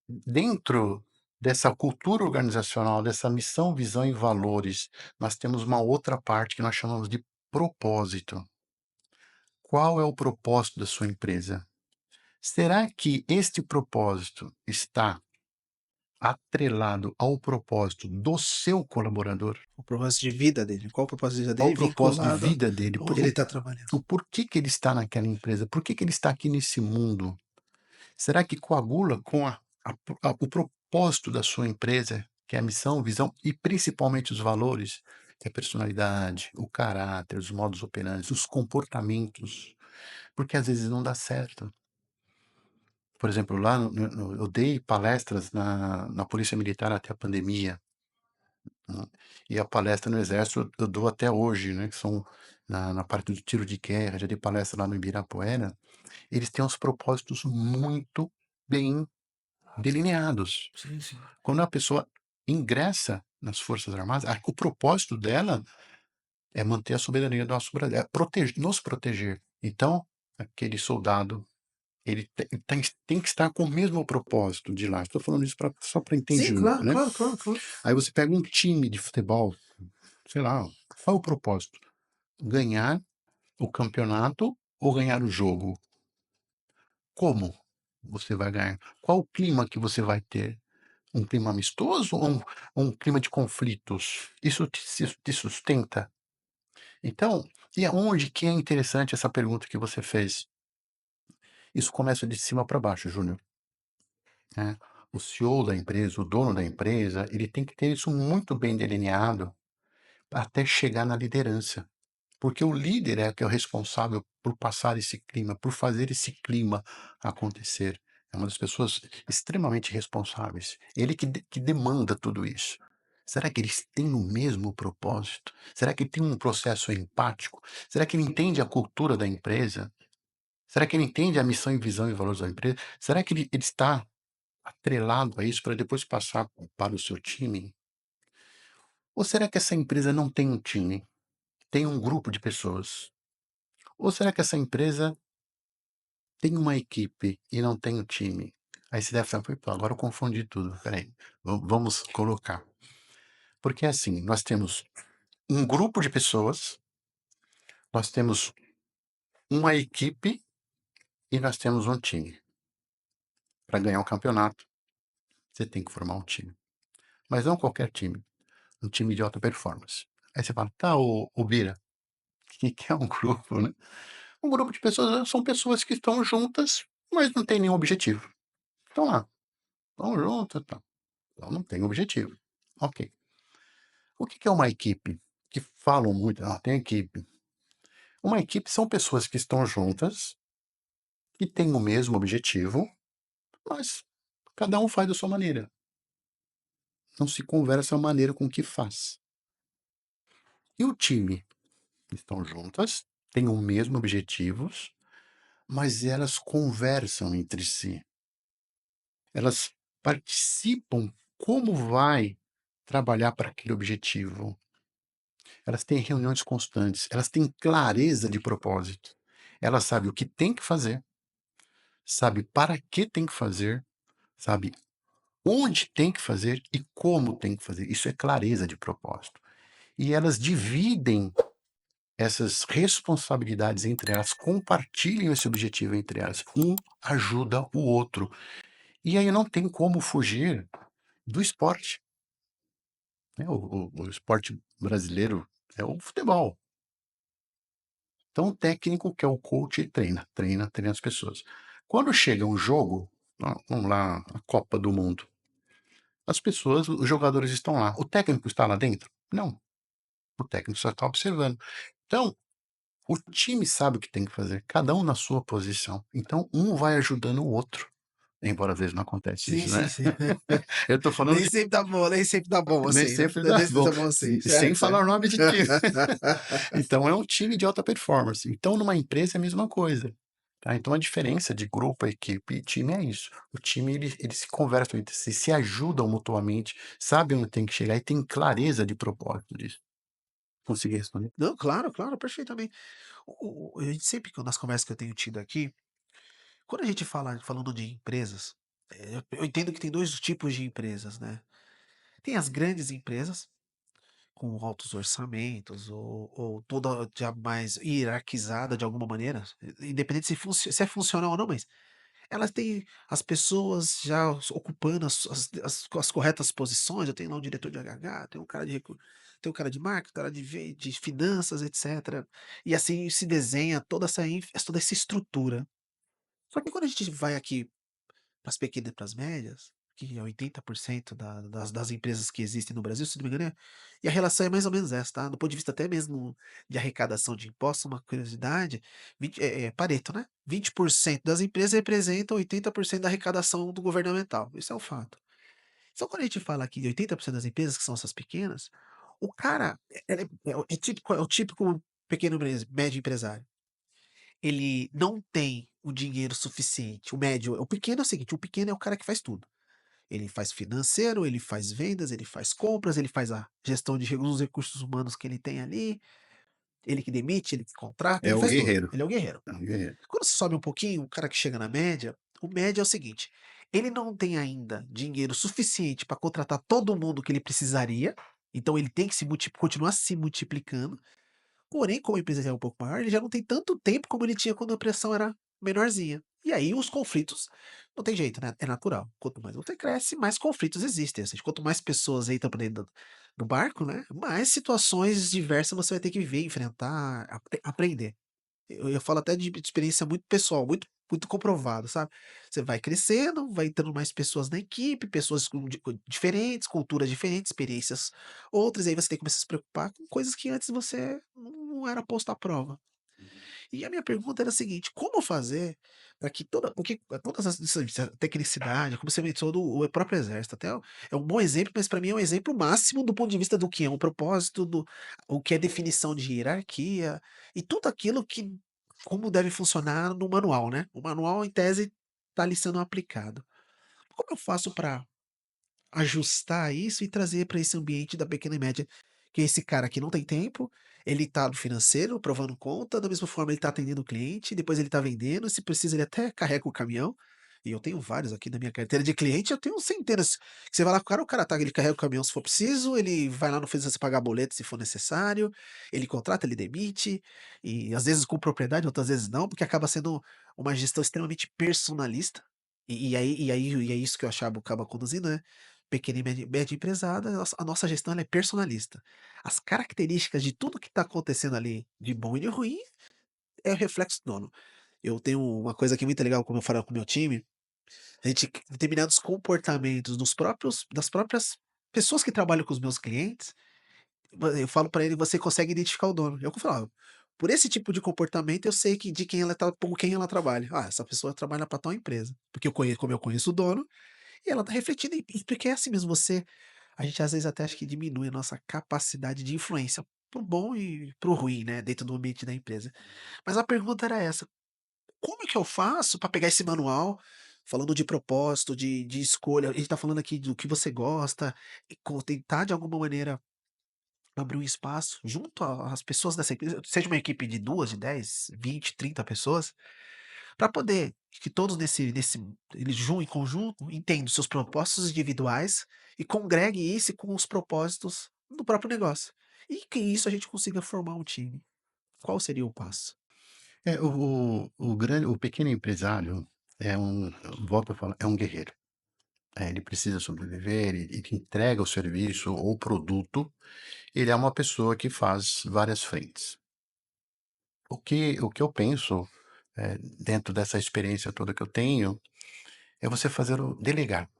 dentro dessa cultura organizacional, dessa missão, visão e valores, nós temos uma outra parte que nós chamamos de propósito? Qual é o propósito da sua empresa? Será que este propósito está atrelado ao propósito do seu colaborador? O propósito de vida dele. Qual o propósito de vida Qual o dele propósito de vinculado vida dele? onde ele está trabalhando? O porquê que ele está naquela empresa? Por que que ele está aqui nesse mundo? Será que coagula com o propósito da sua empresa, que é a missão, visão e principalmente os valores, que é a personalidade, o caráter, os modos operantes, os comportamentos? Porque às vezes não dá certo. Por exemplo, lá eu dei palestras na Polícia Militar até a pandemia, né, e a palestra no Exército eu dou até hoje, né, que são na parte do tiro de guerra, já dei palestra lá no Ibirapuera. Eles têm os propósitos muito bem delineados. Sim, sim. Quando a pessoa ingressa nas Forças Armadas, o propósito dela é manter a soberania do nosso Brasil, é nos proteger. Então, aquele soldado, ele tem que estar com o mesmo propósito de lá. Estou falando isso só para Sim, entendimento, claro, né? claro, claro, claro. Aí você pega um time de futebol, sei lá, qual é o propósito? Ganhar o campeonato ou ganhar o jogo? Como você vai ganhar? Qual o clima que você vai ter? Um clima amistoso ou um clima de conflitos? Isso te sustenta? Então, e aonde que é interessante essa pergunta que você fez? Isso começa de cima para baixo, Júnior, né? O CEO da empresa, o dono da empresa, ele tem que ter isso muito bem delineado até chegar na liderança. Porque o líder é que é o responsável por passar esse clima, por fazer esse clima acontecer. É uma das pessoas extremamente responsáveis. Ele que demanda tudo isso. Será que eles têm o mesmo propósito? Será que tem um processo empático? Será que ele entende a cultura da empresa? Será que ele entende a missão e visão e valores da empresa? Será que ele está atrelado a isso para depois passar para o seu time? Ou será que essa empresa não tem um time? Tem um grupo de pessoas? Ou será que essa empresa tem uma equipe e não tem um time? Aí você deve falar: "Pô, agora eu confundi tudo, espera aí, vamos colocar". Porque assim, nós temos um grupo de pessoas, nós temos uma equipe e nós temos um time. Para ganhar um campeonato, você tem que formar um time, mas não qualquer time, um time de alta performance. Aí você fala: "Tá, ô Bira, o que é um grupo, né?". Um grupo de pessoas são pessoas que estão juntas, mas não tem nenhum objetivo. Estão lá, estão juntas, tá, então não tem objetivo. Ok. O que é uma equipe? Que falam muito: "Ah, tem equipe". Uma equipe são pessoas que estão juntas, que têm o mesmo objetivo, mas cada um faz da sua maneira. Não se conversa a maneira com que faz. E o time? Estão juntas, têm o mesmo objetivos, mas elas conversam entre si. Elas participam como vai trabalhar para aquele objetivo. Elas têm reuniões constantes, elas têm clareza de propósito. Elas sabem o que tem que fazer, sabe para que tem que fazer, sabe onde tem que fazer e como tem que fazer. Isso é clareza de propósito. E elas dividem essas responsabilidades entre elas, compartilham esse objetivo entre elas. Um ajuda o outro. E aí não tem como fugir do esporte, né? O esporte brasileiro é o futebol. Então, o técnico, que é o coach, treina as pessoas. Quando chega um jogo, vamos lá, a Copa do Mundo, as pessoas, os jogadores estão lá. O técnico está lá dentro? Não, o técnico só está observando. Então, o time sabe o que tem que fazer, cada um na sua posição. Então, um vai ajudando o outro, embora às vezes não acontece Sim, isso, sim, né. sim. Eu tô falando Nem de sempre dá bom, nem sempre dá bom nem assim, né? sempre dá Nem sempre bom, dá bom assim. sem Certo, falar certo. o nome de time. Então é um time de alta performance. Então numa empresa é a mesma coisa, tá. Então a diferença de grupo, equipe e time é isso. O time eles se conversam entre si, se ajudam mutuamente, sabem onde tem que chegar e tem clareza de propósito disso. Consegui responder? Não, claro, claro, perfeitamente. A gente sempre que nas conversas que eu tenho tido aqui, quando a gente falando de empresas, eu entendo que tem 2 tipos de empresas, né. Tem as grandes empresas, com altos orçamentos ou toda já mais hierarquizada de alguma maneira, independente se é funcional ou não, mas elas têm as pessoas já ocupando as corretas posições. Eu tenho lá um diretor de RH, tem um cara de tem um cara de marketing, cara de finanças, etcétera. E assim se desenha toda essa estrutura. Só que quando a gente vai aqui para as pequenas e para as médias, que é 80% das empresas que existem no Brasil, se não me engano, e a relação é mais ou menos essa, tá? Do ponto de vista até mesmo de arrecadação de impostos, uma curiosidade, Pareto, né? 20% das empresas representam 80% da arrecadação do governamental. Isso é um fato. Então, quando a gente fala aqui de 80% das empresas, que são essas pequenas, o cara é o típico pequeno médio empresário. Ele não tem o dinheiro suficiente. O pequeno é o seguinte, o pequeno é o cara que faz tudo. Ele faz financeiro, ele faz vendas, ele faz compras, ele faz a gestão de os recursos humanos que ele tem ali, ele que demite, ele que contrata, É ele o faz tudo. guerreiro, Ele é o guerreiro. é o guerreiro. Quando você sobe um pouquinho, o cara que chega na média, o médio é o seguinte: ele não tem ainda dinheiro suficiente para contratar todo mundo que ele precisaria, então ele tem que continuar se multiplicando. Porém, como a empresa já é um pouco maior, ele já não tem tanto tempo como ele tinha quando a pressão era menorzinha. E aí os conflitos não tem jeito, né? É natural. Quanto mais você cresce, mais conflitos existem. Ou seja, quanto mais pessoas entram pra dentro do barco, né? Mais situações diversas você vai ter que viver, enfrentar, aprender. Eu falo até de experiência muito pessoal, muito muito comprovado, sabe. Você vai crescendo, vai entrando mais pessoas na equipe, pessoas com diferentes, culturas diferentes, experiências outras, e aí você tem que começar a se preocupar com coisas que antes você não era posto à prova. E a minha pergunta era a seguinte: como fazer para que porque todas essa tecnicidade, como você mencionou o próprio exército, até é um bom exemplo, mas para mim é um exemplo máximo do ponto de vista do que é um propósito, do o que é definição de hierarquia e tudo aquilo que como deve funcionar no manual, né. O manual, em tese, está ali sendo aplicado. Como eu faço para ajustar isso e trazer para esse ambiente da pequena e média, que é esse cara que não tem tempo, ele tá no financeiro provando conta, da mesma forma ele tá atendendo o cliente, depois ele tá vendendo, se precisa ele até carrega o caminhão, e eu tenho vários aqui na minha carteira de cliente, eu tenho centenas, que você vai lá com o cara tá, ele carrega o caminhão se for preciso, ele vai lá no Finanças pagar boleto se for necessário, ele contrata, ele demite, e às vezes com propriedade, outras vezes não, porque acaba sendo uma gestão extremamente personalista, e é isso que eu acaba conduzindo, né, pequena e média empresada, a nossa gestão ela é personalista. As características de tudo que está acontecendo ali, de bom e de ruim, é o reflexo do dono. Eu tenho uma coisa aqui muito legal, como eu falo com o meu time, a gente determinados comportamentos das próprias pessoas que trabalham com os meus clientes, eu falo para ele: "Você consegue identificar o dono". Eu falo: "Por esse tipo de comportamento eu sei que de quem ela tá com quem ela trabalha. Ah, essa pessoa trabalha para tal empresa, porque como eu conheço o dono, e ela tá refletindo porque é assim mesmo, a gente às vezes até acha que diminui a nossa capacidade de influência, para o bom e para o ruim, né, dentro do ambiente da empresa. Mas a pergunta era essa: como é que eu faço para pegar esse manual, falando de propósito, de escolha, a gente tá falando aqui do que você gosta, e tentar de alguma maneira abrir um espaço junto às pessoas dessa empresa, seja uma equipe de 2, de 10, 20, 30 pessoas, para poder que todos nesse eles em conjunto, entendam seus propósitos individuais e congregue isso com os propósitos do próprio negócio. E que isso a gente consiga formar um time. Qual seria o passo? O pequeno empresário é um volto a falar, é um guerreiro. Ele precisa sobreviver, ele entrega o serviço ou o produto, ele é uma pessoa que faz várias frentes. O que eu penso, dentro dessa experiência toda que eu tenho, é você fazer o delegar,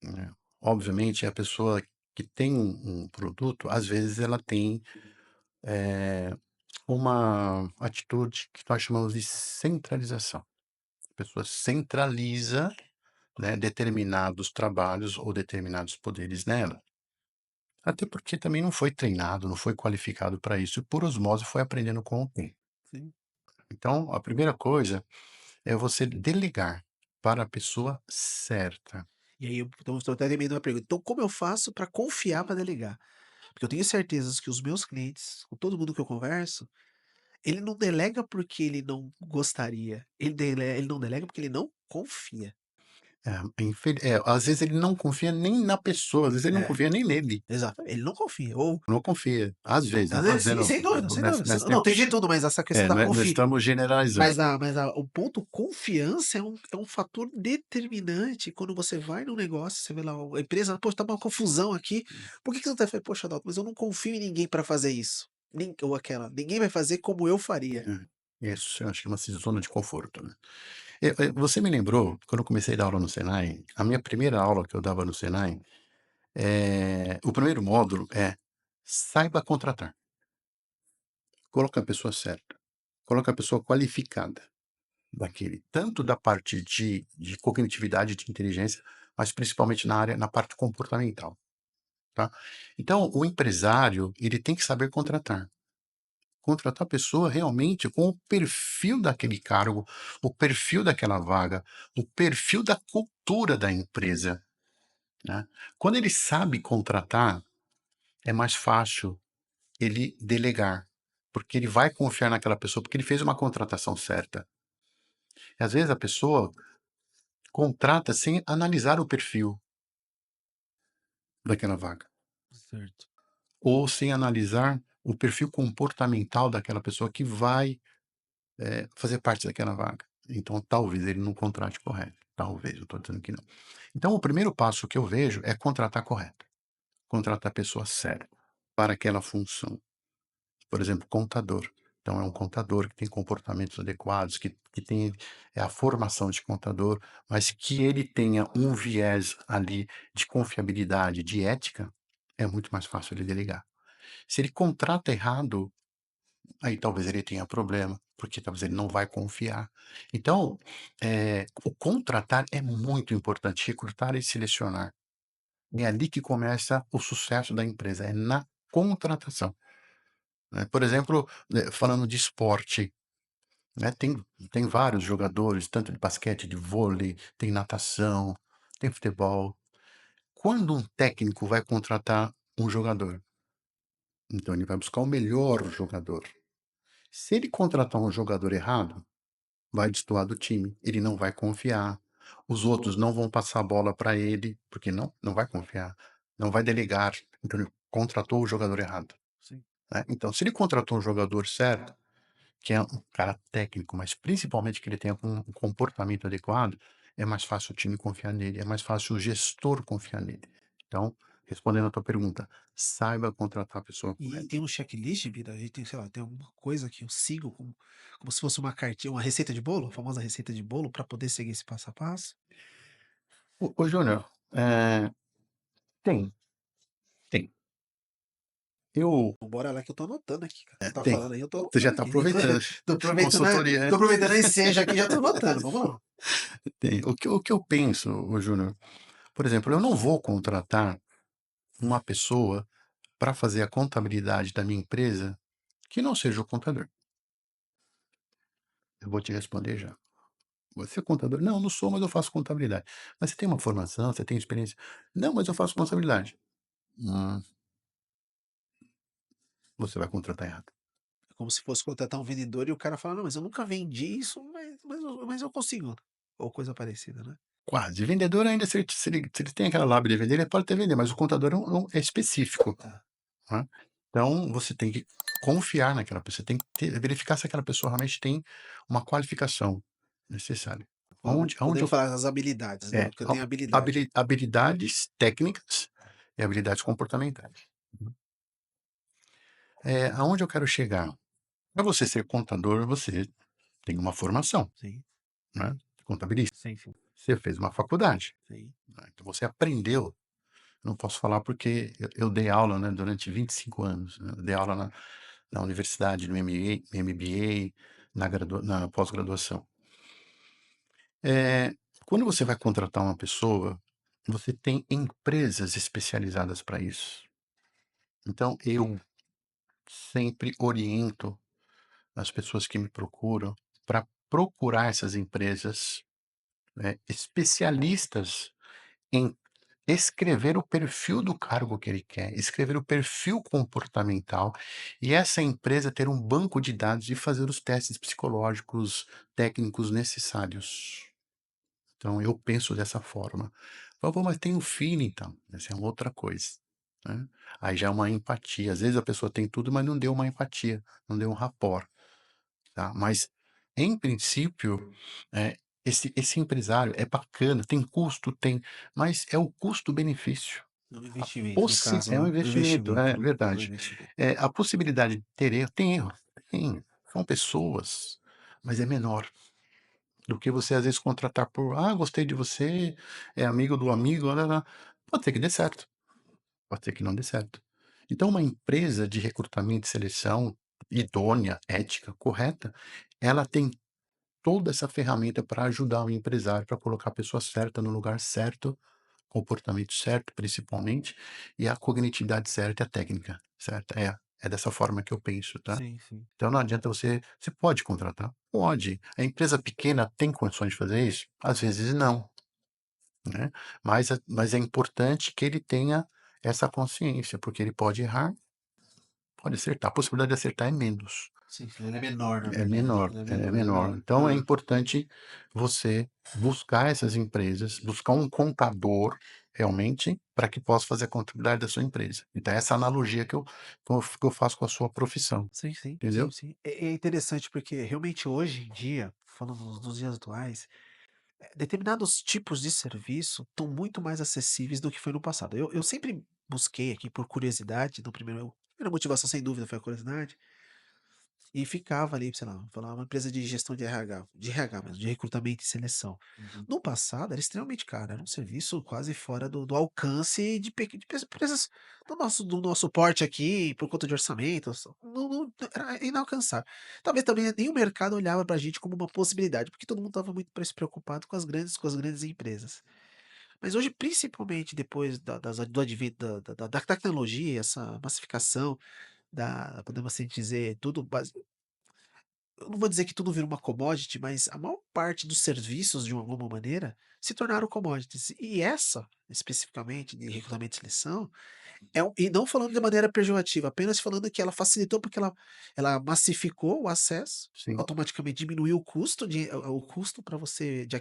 né. Obviamente a pessoa que tem um produto, às vezes ela tem, eh, uma atitude que nós chamamos de centralização. A pessoa centraliza, né, determinados trabalhos ou determinados poderes nela. Até porque também não foi treinado, não foi qualificado para isso, e por osmose foi aprendendo com o tempo. Sim. Então, a primeira coisa é você delegar para a pessoa certa. E aí eu estou até terminando a pergunta. Então como eu faço para confiar para delegar? Porque eu tenho certezas que os meus clientes, com todo mundo que eu converso, ele não delega porque ele não gostaria, ele não delega porque ele não confia. Às vezes ele não confia nem na pessoa, às vezes ele não É. confia nem nele, Exato, ele não confia, ou não confia. Às vezes, não às estou vezes sim, dizendo sem dúvida, sem dúvida. nessa Não, tem de tudo, mas essa questão da não confi estamos generalizando. mas o ponto confiança é um fator determinante quando você vai num negócio, você vê lá a empresa: "Poxa, tá uma confusão aqui, por que que você não tá", falei: "Poxa, Adalto, mas eu não confio em ninguém para fazer isso", ou aquela: "Ninguém vai fazer como eu faria". Isso, eu acho que é uma zona de conforto, né. Você me lembrou, quando eu comecei a dar aula no Senai, a minha primeira aula que eu dava no Senai, o primeiro módulo é: saiba contratar. Coloca a pessoa certa, coloca a pessoa qualificada daquele, tanto da parte de cognitividade, de inteligência, mas principalmente na parte comportamental, tá. Então o empresário, ele tem que saber contratar. Contratar a pessoa realmente com o perfil daquele cargo, o perfil daquela vaga, o perfil da cultura da empresa, né. Quando ele sabe contratar, é mais fácil ele delegar, porque ele vai confiar naquela pessoa, porque ele fez uma contratação certa. E às vezes a pessoa contrata sem analisar o perfil daquela vaga, Certo. ou sem analisar o perfil comportamental daquela pessoa que vai, fazer parte daquela vaga. Então talvez ele não contrate correto, talvez, eu estou dizendo que não. Então o primeiro passo que eu vejo é contratar correto, contratar a pessoa certa para aquela função. Por exemplo, contador. Então é um contador que tem comportamentos adequados, que tem a formação de contador, mas que ele tenha um viés ali de confiabilidade, de ética, é muito mais fácil ele delegar. Se ele contrata errado, aí talvez ele tenha problema, porque talvez ele não vai confiar. Então, o contratar é muito importante, recrutar e selecionar. É ali que começa o sucesso da empresa, é na contratação, né. Por exemplo, falando de esporte, né, tem vários jogadores, tanto de basquete, de vôlei, tem natação, tem futebol. Quando um técnico vai contratar um jogador, então ele vai buscar o melhor jogador. Se ele contratar um jogador errado, vai destoar do time, ele não vai confiar, os outros não vão passar a bola para ele, porque não vai confiar, não vai delegar, então ele contratou o jogador errado, Sim. né. Então se ele contratou um jogador certo, que é um cara técnico, mas principalmente que ele tenha um comportamento adequado, é mais fácil o time confiar nele, é mais fácil o gestor confiar nele. Então, respondendo a tua pergunta, saiba contratar a pessoa E correta. tem um checklist, vida? A gente tem, sei lá, tem alguma coisa que eu sigo como se fosse uma cartinha, uma receita de bolo, a famosa receita de bolo, para poder seguir esse passo a passo? Ô Júnior, tem, tem. Eu Bora lá que eu tô anotando aqui, cara. Você tá tem. falando aí, eu tô Você já anotando está aqui. aproveitando Tô aproveitando, consultoria, tô né? aproveitando a enseja aqui, já tô anotando. Vamos lá. Tem. O que eu penso, ô Júnior, por exemplo, eu não vou contratar uma pessoa para fazer a contabilidade da minha empresa que não seja o contador. Eu vou te responder já. Você é contador? Não, não sou, mas eu faço contabilidade. Mas você tem uma formação, você tem experiência? Não, mas eu faço contabilidade. Hum, você vai contratar errado. É como se fosse contratar um vendedor e o cara fala: "Não, mas eu nunca vendi isso, mas eu consigo", ou coisa parecida, né. Quase. Vendedor ainda, se ele tem aquela lábia de vender, ele pode até vender, mas o contador é específico, Tá. né. Então você tem que confiar naquela pessoa, você tem que verificar se aquela pessoa realmente tem uma qualificação necessária. Aonde Podemos eu falar as habilidades, né, é, o que eu tenho habilidade. habilidades técnicas e habilidades comportamentais. Aonde eu quero chegar? Para você ser contador, você tem uma formação, Sim, né, contabilista. sim, sim, Você fez uma faculdade, sim. né, então você aprendeu. Não posso falar porque eu dei aula, né, durante 25 anos, né, eu dei aula na universidade, no MBA, na pós-graduação. Quando você vai contratar uma pessoa, você tem empresas especializadas para isso. Então eu sempre oriento as pessoas que me procuram para procurar essas empresas, especialistas em escrever o perfil do cargo que ele quer, escrever o perfil comportamental e essa empresa ter um banco de dados e fazer os testes psicológicos, técnicos necessários. Então eu penso dessa forma. Fala: "Pô, mas tem o feeling então", essa é outra coisa, né. Aí já é uma empatia, às vezes a pessoa tem tudo, mas não deu uma empatia, não deu um rapport. Tá, mas em princípio, esse empresário é bacana, tem custo, tem, mas é o custo-benefício. É um A investimento no possi caso, É um né, um investimento, é investimento, né, é um verdade. investimento. A possibilidade de ter erro, tem erro, tem, são pessoas, mas é menor do que você às vezes contratar por: "Ah, gostei de você, é amigo do amigo, pode ser que dê certo, pode ser que não dê certo. Então uma empresa de recrutamento e seleção idônea, ética, correta, ela tem toda essa ferramenta para ajudar o empresário, para colocar a pessoa certa no lugar certo, comportamento certo, principalmente, e a cognitividade certa e a técnica certa. É dessa forma que eu penso, tá. Sim, sim. Então não adianta você pode contratar? Pode. A empresa pequena tem condições de fazer isso? Às vezes não, né, mas é importante que ele tenha essa consciência, porque ele pode errar, pode acertar, a possibilidade de acertar é menos. Sim, sim, ele é menor na É verdade, menor, ele é é menor, é menor. menor. Então é importante você buscar essas empresas, buscar um contador realmente para que possa fazer a contabilidade da sua empresa. Então essa analogia que eu faço com a sua profissão, Sim, sim, sim, entendeu? sim. É interessante porque realmente hoje em dia, falando nos dias atuais, determinados tipos de serviço estão muito mais acessíveis do que foi no passado. Eu sempre busquei aqui por curiosidade, no primeiro a primeira motivação sem dúvida foi a curiosidade, e ficava ali, sei lá, vou falar uma empresa de gestão de RH mesmo, de recrutamento e seleção. Uhum. No passado era extremamente caro, era um serviço quase fora do alcance de empresas do nosso porte aqui, por conta de orçamento, não era inalcançável. Talvez também nem o mercado olhava pra gente como uma possibilidade, porque todo mundo estava muito mais preocupado com as grandes empresas. Mas hoje, principalmente depois do advento da tecnologia, essa massificação podemos assim dizer, tudo base eu não vou dizer que tudo vira uma commodity, mas a maior parte dos serviços, de alguma maneira, se tornaram commodities. E essa, especificamente, de recrutamento e seleção, e não falando de maneira pejorativa, apenas falando que ela facilitou, porque ela massificou o acesso, Sim. automaticamente diminuiu o custo para você de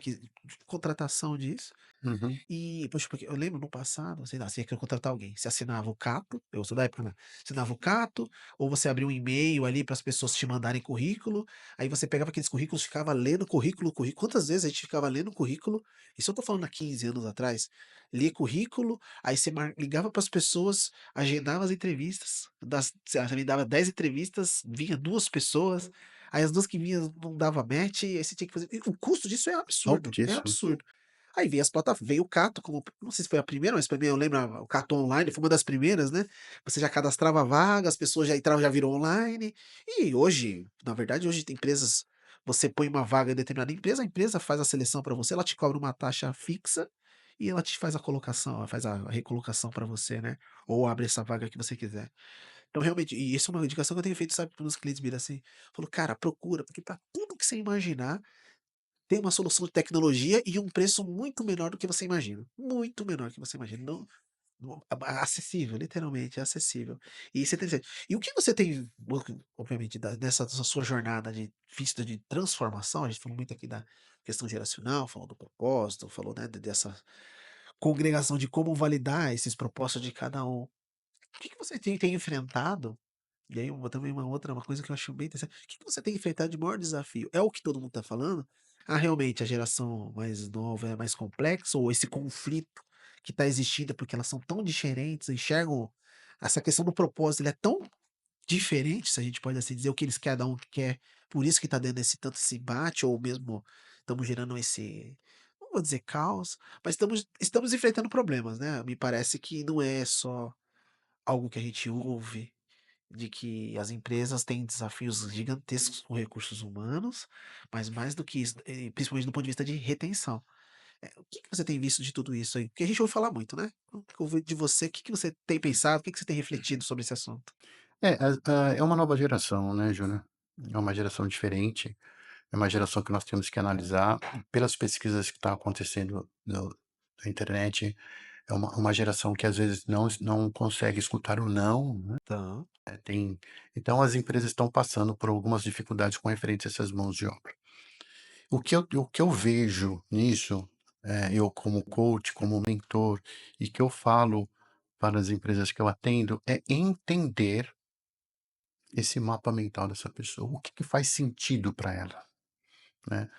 contratação disso. Uhum. E, poxa, porque eu lembro no passado, sei lá, você quer contratar alguém, você assinava o Cato, eu sou da época, né, assinava o Cato, ou você abria um e-mail ali para as pessoas te mandarem currículo, aí você pegava aqueles currículos, ficava lendo currículo, quantas vezes a gente ficava lendo currículo, isso eu tô falando há 15 anos atrás, lia currículo, aí você ligava para as pessoas, agendava as entrevistas, sei lá, você me dava 10 entrevistas, vinha 2 pessoas, aí as 2 que vinham não dava match, aí você tinha que fazer, e o custo disso é Altíssimo. absurdo. Aí veio o Cato como não sei se foi a primeira, mas pra mim eu lembro o Cato Online foi uma das primeiras, né, você já cadastrava vaga, as pessoas já entravam, já virou online, e hoje, na verdade, hoje tem empresas você põe uma vaga em determinada empresa, a empresa faz a seleção pra você, ela te cobra uma taxa fixa, e ela te faz a colocação, ela faz a recolocação pra você, né, ou abre essa vaga que você quiser. Então realmente e isso é uma indicação que eu tenho feito, sabe, para os clientes virem assim, falou: "Cara, procura, porque pra tudo que você imaginar, tem uma solução de tecnologia e um preço muito menor do que você imagina, muito menor do que você imagina, acessível, literalmente é acessível. E isso é interessante. E o que você tem, obviamente, nessa sua jornada de vista de transformação, a gente falou muito aqui da questão geracional, falou do propósito, falou, né, dessa congregação de como validar esses propósitos de cada um. O que você tem enfrentado e aí também uma coisa que eu acho bem interessante, o que que você tem enfrentado de maior desafio? É o que todo mundo está falando? Ah, realmente a geração mais nova é mais complexa ou esse conflito que está existindo é porque elas são tão diferentes, enxergam essa questão do propósito, ele é tão diferente, se a gente pode assim dizer, o que eles cada um quer, por isso que está dando esse embate ou mesmo estamos gerando não vou dizer caos, mas estamos enfrentando problemas, né, me parece que não é só algo que a gente ouve de que as empresas têm desafios gigantescos com recursos humanos, mas mais do que isso, principalmente do ponto de vista de retenção. O que que você tem visto de tudo isso aí? Porque a gente ouve falar muito, né? Eu quero ouvir de você, o que que você tem pensado, o que que você tem refletido sobre esse assunto? É uma nova geração, né, Júnior? É uma geração diferente, é uma geração que nós temos que analisar pelas pesquisas que estão acontecendo na internet, é uma geração que às vezes não consegue escutar o não, né, Tá, tem então as empresas estão passando por algumas dificuldades com referente a essas mãos de obra. O que eu vejo nisso, eu como coach, como mentor, e que eu falo para as empresas que eu atendo, é entender esse mapa mental dessa pessoa, o que que faz sentido para ela, né.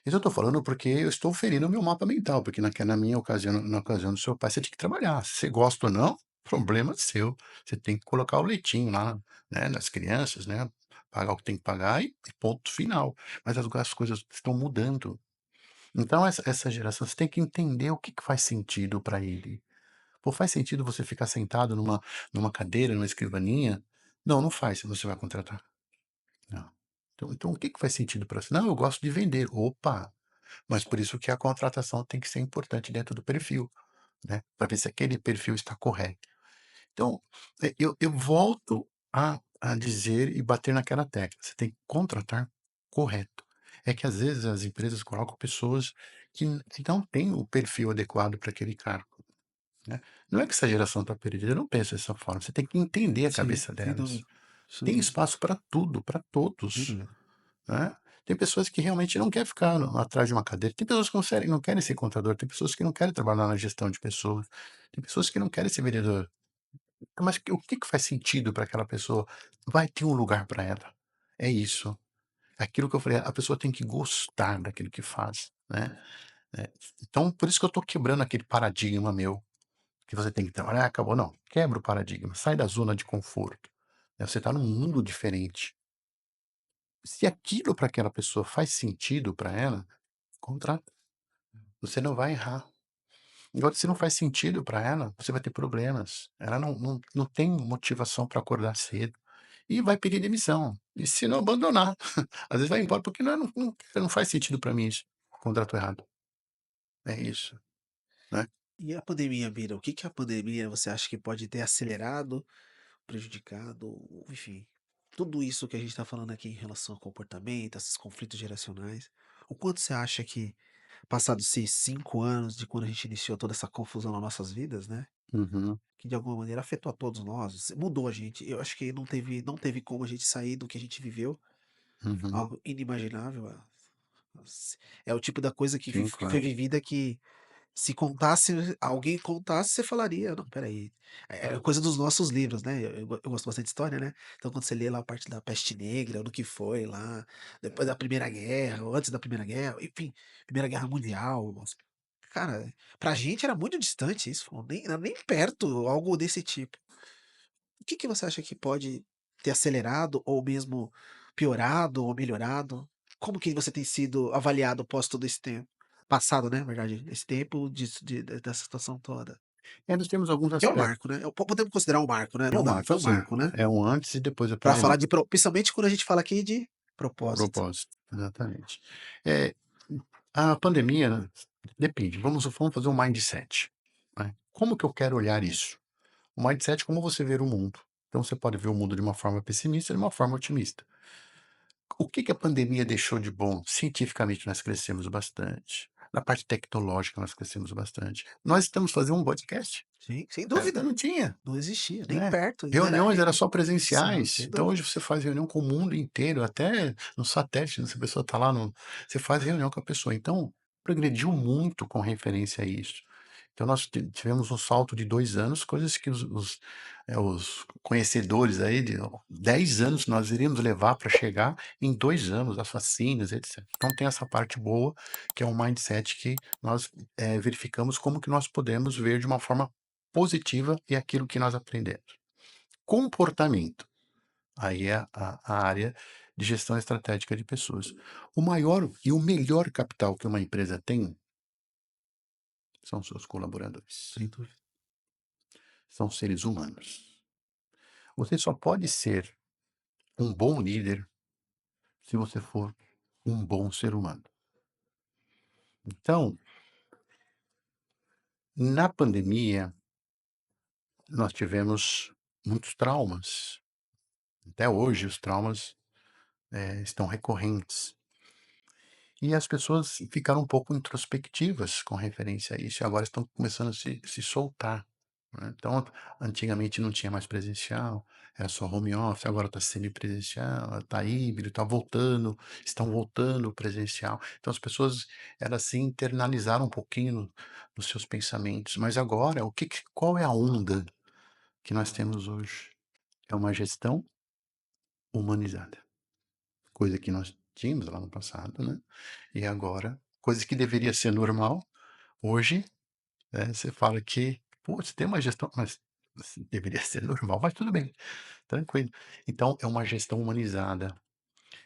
Isso eu estou falando porque eu estou ferindo o meu mapa mental, porque na minha ocasião na ocasião do seu pai, você tinha que trabalhar, se você gosta ou não, problema seu, você tem que colocar o leitinho lá, né, das crianças, né, pagar o que tem que pagar e ponto final. Mas as coisas estão mudando. Então essa geração, você tem que entender o que que faz sentido para ele. Pô, faz sentido você ficar sentado numa cadeira, numa escrivaninha? Não, não faz se você vai contratar. Não. Então o que que faz sentido para você? "Não, eu gosto de vender". Opa, mas por isso que a contratação tem que ser importante dentro do perfil, né, para ver se aquele perfil está correto. Então, eu volto a dizer e bater naquela tecla, você tem que contratar correto. É que às vezes as empresas colocam pessoas que não têm o perfil adequado para aquele cargo, né. Não é que essa geração está perdida, eu não penso dessa forma, você tem que entender a sim, cabeça sem delas. dúvida, sem Tem dúvida, espaço para tudo, para sem todos, dúvida. né. Tem pessoas que realmente não quer ficar atrás de uma cadeira, tem pessoas que não querem ser contador, tem pessoas que não querem trabalhar na gestão de pessoas, tem pessoas que não querem ser vendedor. Mas o que que faz sentido para aquela pessoa? Vai ter um lugar para ela. É isso. Aquilo que eu falei, a pessoa tem que gostar daquilo que faz, né. Então, por isso que eu estou quebrando aquele paradigma meu, que você tem que trabalhar, acabou. Não, quebra o paradigma, sai da zona de conforto, né, você está num mundo diferente. Se aquilo para aquela pessoa faz sentido para ela, contrata. Você não vai errar. Agora, se não faz sentido para ela, você vai ter problemas. Ela não tem motivação para acordar cedo e vai pedir demissão. E se não abandonar, às vezes vai embora porque não faz sentido para mim isso. Contrato errado. É isso, né. E a pandemia, Mira, o que que a pandemia você acha que pode ter acelerado, prejudicado, ou enfim, tudo isso que a gente está falando aqui em relação ao comportamento, esses conflitos geracionais, o quanto você acha que, passados esses 5 anos de quando a gente iniciou toda essa confusão nas nossas vidas, né, Uhum, que de alguma maneira afetou a todos nós, mudou a gente. Eu acho que não teve como a gente sair do que a gente viveu, uhum. algo inimaginável. É o tipo da coisa que Sim, foi claro. vivida que se contasse, alguém contasse, você falaria: "Não, espera aí". É coisa dos nossos livros, né, eu gosto bastante de história, né, então quando você lê lá a parte da peste negra, do que foi lá, depois da Primeira Guerra, ou antes da Primeira Guerra, enfim, Primeira Guerra Mundial, nossa, cara, pra gente era muito distante isso, pô, nem era nem perto algo desse tipo. O que que você acha que pode ter acelerado ou mesmo piorado ou melhorado? Como que você tem sido avaliado após todo esse tempo? Passado, né, na verdade, esse tempo dessa situação toda. Nós temos alguns Que é um aspectos. marco, né, podemos considerar um marco, né, É não um dá, marco, foi um assim, marco, né. é um antes e depois da Pra falar pandemia. principalmente quando a gente fala aqui de propósito. Propósito, exatamente. Eh, a pandemia, né, depende, vamos fazer um mindset, né. Como que eu quero olhar isso? O mindset é como você ver o mundo. Então você pode ver o mundo de uma forma pessimista e de uma forma otimista. O que que a pandemia deixou de bom? Cientificamente, nós crescemos bastante. Na parte tecnológica, nós crescemos bastante. Nós estamos fazendo um podcast. Sim, sem Essa dúvida, não tinha. não existia, nem Né. perto, ainda era Reuniões era só remissão, presenciais, sem então hoje dúvida. você faz reunião com o mundo inteiro, até no satélite, né, se a pessoa está lá no você faz reunião com a pessoa, então progrediu muito com referência a isso. Então nós tivemos um salto de 2 anos, coisas que os conhecedores aí de 10 anos nós iríamos levar para chegar em 2 anos, as vacinas, etcétera. Então tem essa parte boa, que é um mindset que nós, verificamos como que nós podemos ver de uma forma positiva e aquilo que nós aprendemos. Comportamento, aí é a área de gestão estratégica de pessoas. O maior e o melhor capital que uma empresa tem são seus colaboradores, Sem dúvida. são seres humanos. Você só pode ser um bom líder se você for um bom ser humano. Então, na pandemia, nós tivemos muitos traumas. Até hoje, os traumas, estão recorrentes. E as pessoas ficaram um pouco introspectivas com referência a isso e agora estão começando a se soltar, né. Então, antigamente não tinha mais presencial, era só home office, agora está semipresencial, está híbrido, está voltando, estão voltando o presencial. Então as pessoas, elas se internalizaram um pouquinho nos seus pensamentos, mas agora qual é a onda que nós temos hoje? É uma gestão humanizada, coisa que nós tínhamos lá no passado, né, e agora, coisa que deveria ser normal, hoje, você fala que: "Putz, tem uma gestão", mas assim, deveria ser normal, mas tudo bem, tranquilo. Então é uma gestão humanizada,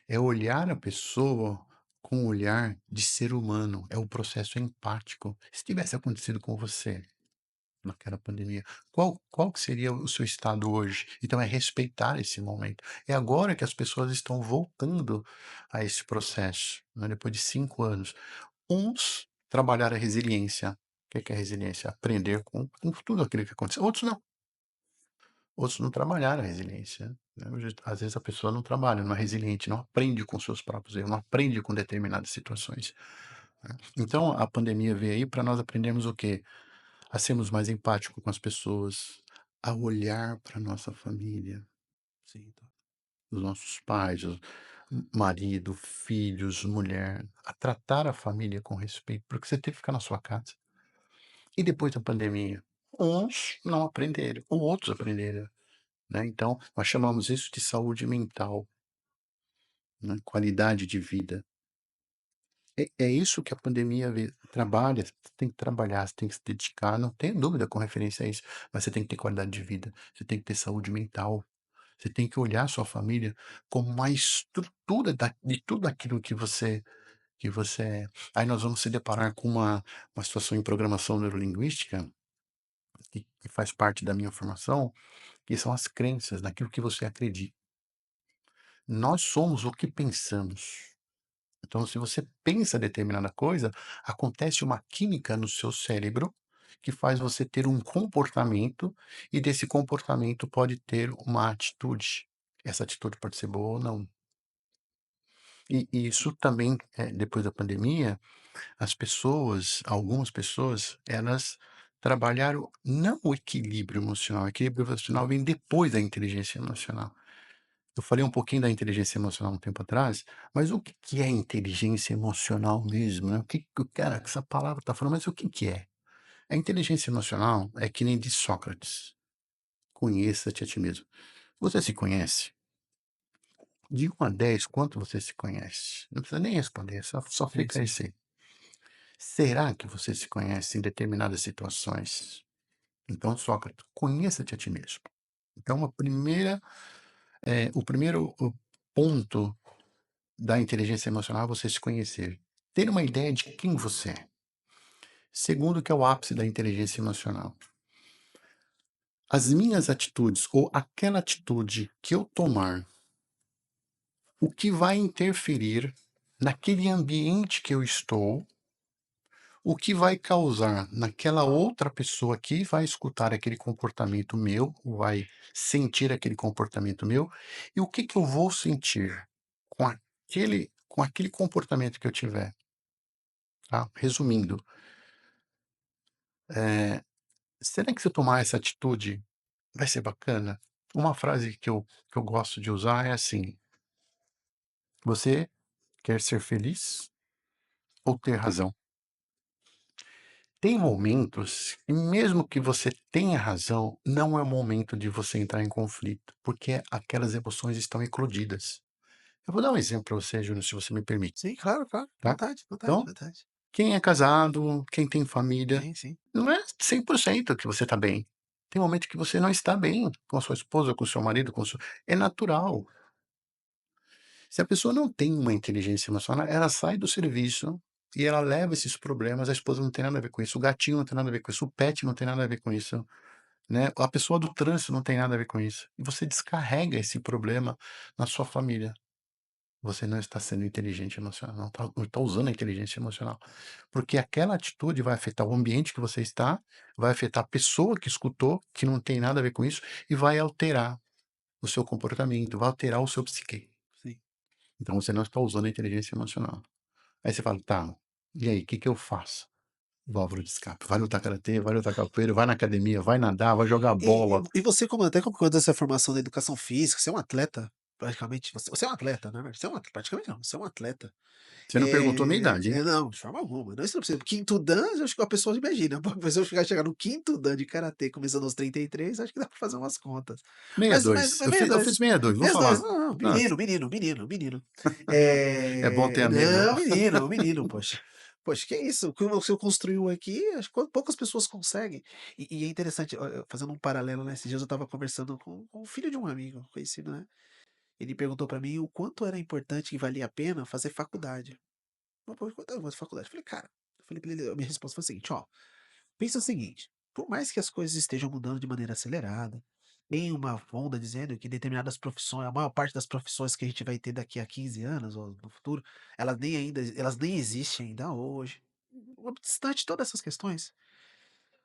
é olhar a pessoa com um olhar de ser humano, é o processo empático. Se tivesse acontecido com você naquela pandemia, qual que seria o seu estado hoje? Então é respeitar esse momento. É agora que as pessoas estão voltando a esse processo, né, depois de 5 anos. Uns trabalhar a resiliência. O que é resiliência? Aprender com tudo aquilo que aconteceu. Outros não trabalharam a resiliência, né. Hoje, às vezes a pessoa não trabalha, não é resiliente, não aprende com seus próprios erros, não aprende com determinadas situações, né. Então a pandemia veio aí para nós aprendermos o quê? A sermos mais empáticos com as pessoas, a olhar para nossa família, Sim, então. os nossos pais, marido, filhos, mulher, a tratar a família com respeito, porque você teve que ficar na sua casa. E depois da pandemia? Uns não aprenderam, outros aprenderam, né. Então, nós chamamos isso de saúde mental, né, qualidade de vida. É isso que a pandemia trabalha, você tem que trabalhar, você tem que se dedicar, não tenha dúvida com referência a isso, mas você tem que ter qualidade de vida, você tem que ter saúde mental, Você tem que olhar a sua família como uma estrutura de tudo aquilo que você é. Aí nós vamos se deparar com uma situação em programação neurolinguística, que faz parte da minha formação, que são as crenças, naquilo que você acredita. Nós somos o que pensamos. Então, se você pensa determinada coisa, acontece uma química no seu cérebro que faz você ter um comportamento, e desse comportamento pode ter uma atitude. Essa atitude pode ser boa ou não. E isso também, depois da pandemia, as pessoas, algumas pessoas, elas trabalharam não o equilíbrio emocional vem depois da inteligência emocional. Eu falei um pouquinho da inteligência emocional um tempo atrás, mas o que que é inteligência emocional mesmo, né? O que que cara, essa palavra tá falando, mas o que que é? A inteligência emocional é que nem diz Sócrates: "Conheça-te a ti mesmo". Você se conhece? De 1 a 10, quanto você se conhece? Não precisa nem responder, só Sim, fica sim. esse. Será que você se conhece em determinadas situações? Então, Sócrates, conheça-te a ti mesmo. Então, o primeiro ponto da inteligência emocional é você se conhecer. Ter uma ideia de quem você é. Segundo, que é o ápice da inteligência emocional. As minhas atitudes, ou aquela atitude que eu tomar, o que vai interferir naquele ambiente que eu estou, o que vai causar naquela outra pessoa que vai escutar aquele comportamento meu, vai sentir aquele comportamento meu, e o que que eu vou sentir com aquele comportamento que eu tiver, tá? Resumindo, eh, será que se eu tomar essa atitude vai ser bacana? Uma frase que eu gosto de usar é assim: "Você quer ser feliz ou ter razão?". Tem momentos que mesmo que você tenha razão, não é o momento de você entrar em conflito, porque aquelas emoções estão eclodidas. Eu vou dar um exemplo para você, Júnior, se você me permite, Sim, claro, claro. tá? Vontade, vontade, Então, vontade. quem é casado, quem tem família, Sim, sim. não é 100% que você está bem. Tem momento que você não está bem com a sua esposa, com o seu marido, com o seu é natural. Se a pessoa não tem uma inteligência emocional, ela sai do serviço e ela leva esses problemas, a esposa não tem nada a ver com isso, o gatinho não tem nada a ver com isso, o pet não tem nada a ver com isso, né, a pessoa do trânsito não tem nada a ver com isso. E você descarrega esse problema na sua família. Você não está sendo inteligente emocional, não está usando a inteligência emocional. Porque aquela atitude vai afetar o ambiente que você está, vai afetar a pessoa que escutou, que não tem nada a ver com isso, e vai alterar o seu comportamento, vai alterar o seu psique. Sim. Então você não está usando a inteligência emocional. Aí você fala: "Tá, e aí, o que que eu faço?". Válvula de escape. Vai lutar karatê, vai lutar capoeira, vai na academia, vai nadar, vai jogar bola. E você como até como quando essa formação da educação física, você é um atleta, praticamente, você é um atleta, né, você é um atleta, praticamente não, você é um atleta. Você não perguntou a minha idade, hein. Não, de forma alguma, não, isso não precisa, quinto dan, eu acho que a pessoa imagina, pra pessoa chegar no quinto dan de karatê começando aos 33, acho que dá pra fazer umas contas. Mas 62. Eu fiz 62, 62, vou 62, falar. não, não, Hã. menino, menino, menino, menino. É bom ter amigo, viu. Não, menino, menino, poxa. Poxa, que isso, o que você construiu aqui, acho que poucas pessoas conseguem. E é interessante, fazendo um paralelo, né, esses dias eu estava conversando com o filho de um amigo conhecido, né, ele perguntou pra mim o quanto era importante e valia a pena fazer faculdade. Mas, pô, quanto eu vou fazer faculdade? Eu falei: "Cara", eu falei pra ele, a minha resposta foi a seguinte: "Ó, pensa o seguinte, por mais que as coisas estejam mudando de maneira acelerada, tem uma onda dizendo que determinadas profissões, a maior parte das profissões que a gente vai ter daqui a 15 anos ou no futuro, elas nem existem ainda hoje. Obstante todas essas questões,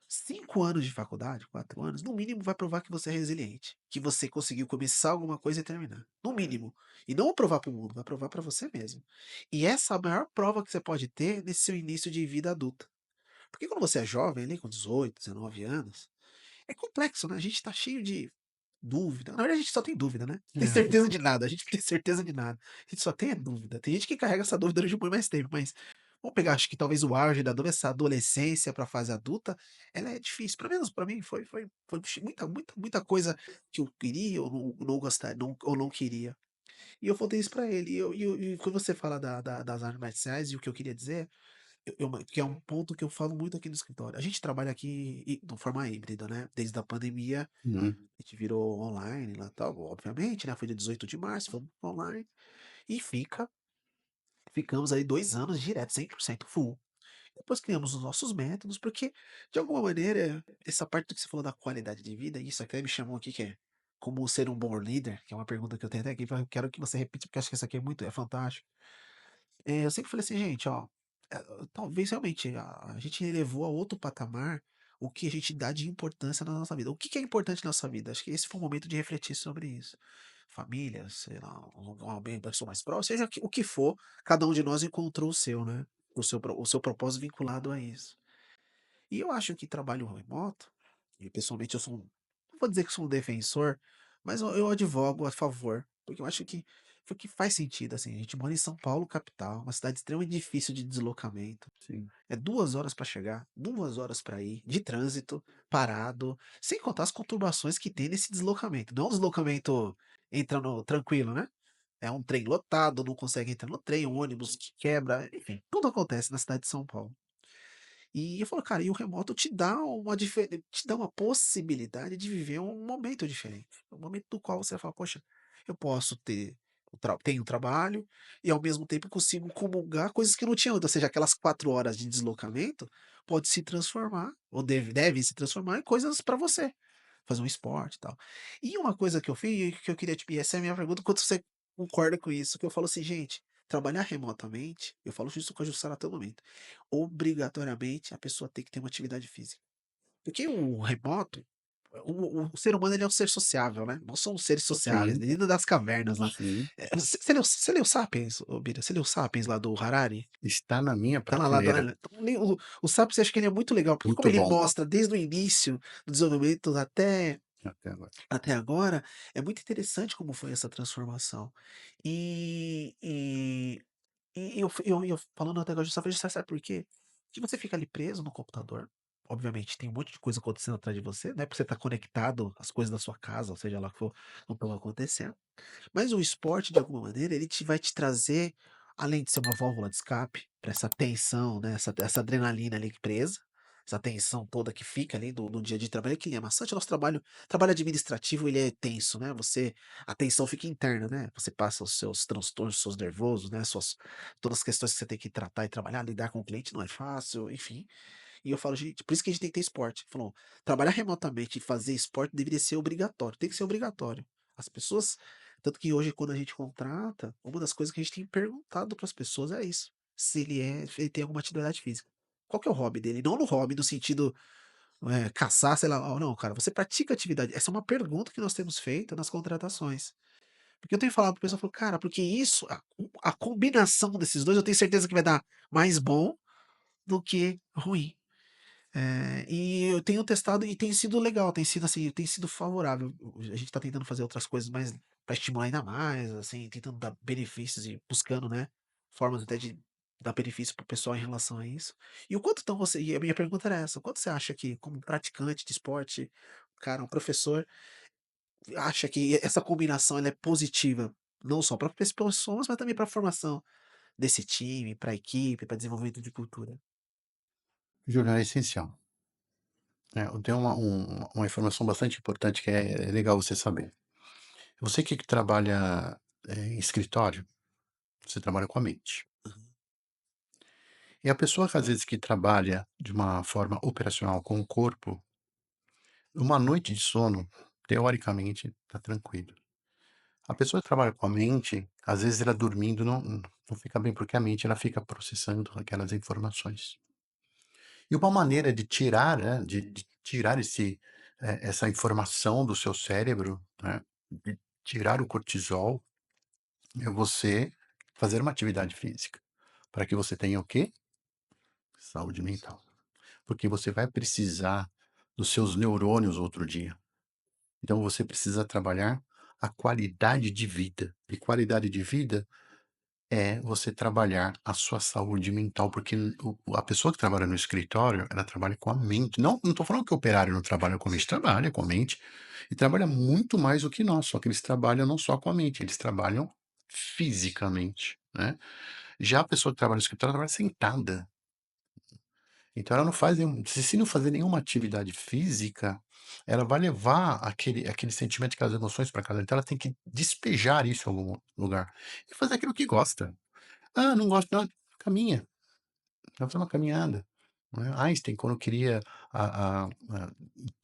5 anos de faculdade, 4 anos, no mínimo vai provar que você é resiliente, que você conseguiu começar alguma coisa e terminar, no mínimo. E não provar para o mundo, vai provar para você mesmo. E essa é a maior prova que você pode ter nesse seu início de vida adulta. Porque quando você é jovem, ali com 18, 19 anos, é complexo, né? A gente tá cheio de dúvida. Na verdade, a gente só tem dúvida, né? Tem É. certeza de nada. A gente não tem certeza de nada. A gente só tem é dúvida. Tem gente que carrega essa dúvida durante muito mais tempo, mas vamos pegar, acho que talvez o auge essa adolescência para a fase adulta, ela é difícil. Pelo menos para mim foi muita coisa que eu queria ou não gostar, ou não queria. E eu falei isso para ele. E quando você fala das artes marciais e o que eu queria dizer, que é um ponto que eu falo muito aqui no escritório. A gente trabalha aqui de forma híbrida, né? Desde a pandemia, Uhum. a gente virou online lá tal, obviamente, né? Foi dia 18 de março, foi online. E ficamos aí 2 anos direto, 100% full. Depois criamos os nossos métodos, porque, de alguma maneira, essa parte do que você falou da qualidade de vida, isso até me chamou aqui, que é como ser um bom líder, que é uma pergunta que eu tenho até aqui, eu quero que você repita, porque eu acho que isso aqui é fantástico. Eu sempre falei assim: "Gente, ó, talvez realmente a gente elevou a outro patamar o que a gente dá de importância na nossa vida. O que que é importante na nossa vida?" Acho que esse foi o momento de refletir sobre isso. Família, sei lá, alguém, pessoa mais próxima, seja o que for, cada um de nós encontrou o seu, né, o seu propósito vinculado a isso. E eu acho que trabalho remoto, e pessoalmente eu sou não vou dizer que sou um defensor, mas eu advogo a favor, porque eu acho que faz sentido, assim, a gente mora em São Paulo capital, uma cidade extremamente difícil de deslocamento, Sim. é 2 horas para chegar, 2 horas para ir, de trânsito, parado, sem contar as conturbações que tem nesse deslocamento, não é um deslocamento entrando tranquilo, né, é um trem lotado, não consegue entrar no trem, um ônibus que quebra, enfim, tudo acontece na cidade de São Paulo. E eu falo: "Cara, e o remoto te dá uma possibilidade de viver um momento diferente, um momento do qual você fala: 'Poxa, eu posso tenho trabalho e ao mesmo tempo consigo comungar coisas que não tinha antes', ou seja, aquelas 4 horas de deslocamento pode se transformar, ou deve se transformar em coisas para você, fazer um esporte e tal". E uma coisa que eu fiz, que eu queria te e essa é a minha pergunta, quanto você concorda com isso, que eu falo assim: "Gente, trabalhar remotamente", eu falo isso com a Jussara a todo momento, obrigatoriamente a pessoa tem que ter uma atividade física. Porque o remoto, o ser humano ele é um ser sociável, né, nós somos seres sociáveis, Sim, desde das cavernas lá. sim. Você leu Sapiens, ô Bira? Você leu Sapiens lá do Harari? Está na minha Tá lá, prateleira. né. Então o Sapiens eu acho que ele é muito legal, porque como Muito ele bom. mostra desde o início do desenvolvimento Até agora. até agora, é muito interessante como foi essa transformação. E e eu falando até agora justamente sabe por quê? Que você fica ali preso no computador, obviamente tem um monte de coisa acontecendo atrás de você, né, porque você tá conectado, as coisas da sua casa, ou seja lá o que for, não estão acontecendo. Mas o esporte, de alguma maneira, ele vai te trazer, além de ser uma válvula de escape para essa tensão, né, essa adrenalina ali presa, essa tensão toda que fica ali no dia a dia de trabalho, que é maçante. O nosso trabalho administrativo, ele é tenso, né, a tensão fica interna, né, você passa os seus transtornos, os seus nervosos, né, todas as questões que você tem que tratar e trabalhar, lidar com o cliente não é fácil, enfim. E eu falo: "Gente, por isso que a gente tem que ter esporte". Falou: "Trabalhar remotamente e fazer esporte deveria ser obrigatório, tem que ser obrigatório". As pessoas tanto que hoje quando a gente contrata, uma das coisas que a gente tem perguntado para as pessoas é isso, se ele tem alguma atividade física. Qual que é o hobby dele? Não no hobby no sentido, caçar, sei lá, não, cara, você pratica atividade? Essa é uma pergunta que nós temos feito nas contratações. Porque eu tenho falado para o pessoal, falo: "Cara, porque isso a combinação desses 2 eu tenho certeza que vai dar mais bom do que ruim". E eu tenho testado e tem sido legal, tem sido assim, tem sido favorável. A gente tá tentando fazer outras coisas mais para estimular ainda mais, assim, tentando dar benefícios e buscando, né, formas até de dar benefício para o pessoal em relação a isso. E o quanto então você e a minha pergunta era essa, o quanto você acha que como praticante de esporte, cara, um professor, acha que essa combinação ela é positiva, não só para as pessoas, mas também para a formação desse time, para a equipe, para desenvolvimento de cultura? Jornal é essencial. Eu tenho uma informação bastante importante que é legal você saber. Você que trabalha, em escritório, você trabalha com a mente. E a pessoa que às vezes que trabalha de uma forma operacional com o corpo, uma noite de sono, teoricamente, tá tranquilo. A pessoa que trabalha com a mente, às vezes ela dormindo não fica bem, porque a mente ela fica processando aquelas informações. E uma maneira de tirar, né, de tirar essa informação do seu cérebro, né, de tirar o cortisol, é você fazer uma atividade física, para que você tenha o quê? Saúde mental. Porque você vai precisar dos seus neurônios outro dia. Então você precisa trabalhar a qualidade de vida. E qualidade de vida é você trabalhar a sua saúde mental, porque a pessoa que trabalha no escritório, ela trabalha com a mente. Não estou falando que o operário não trabalha com a mente, trabalha com a mente e trabalha muito mais do que nós, só que eles trabalham não só com a mente, eles trabalham fisicamente, né. Já a pessoa que trabalha no escritório trabalha sentada. Então ela não faz se não fazer nenhuma atividade física, ela vai levar aquele sentimento, aquelas emoções para casa, então ela tem que despejar isso em algum lugar e fazer aquilo que gosta. "Ah, não gosto não", caminha, vai fazer uma caminhada, né. Einstein quando queria a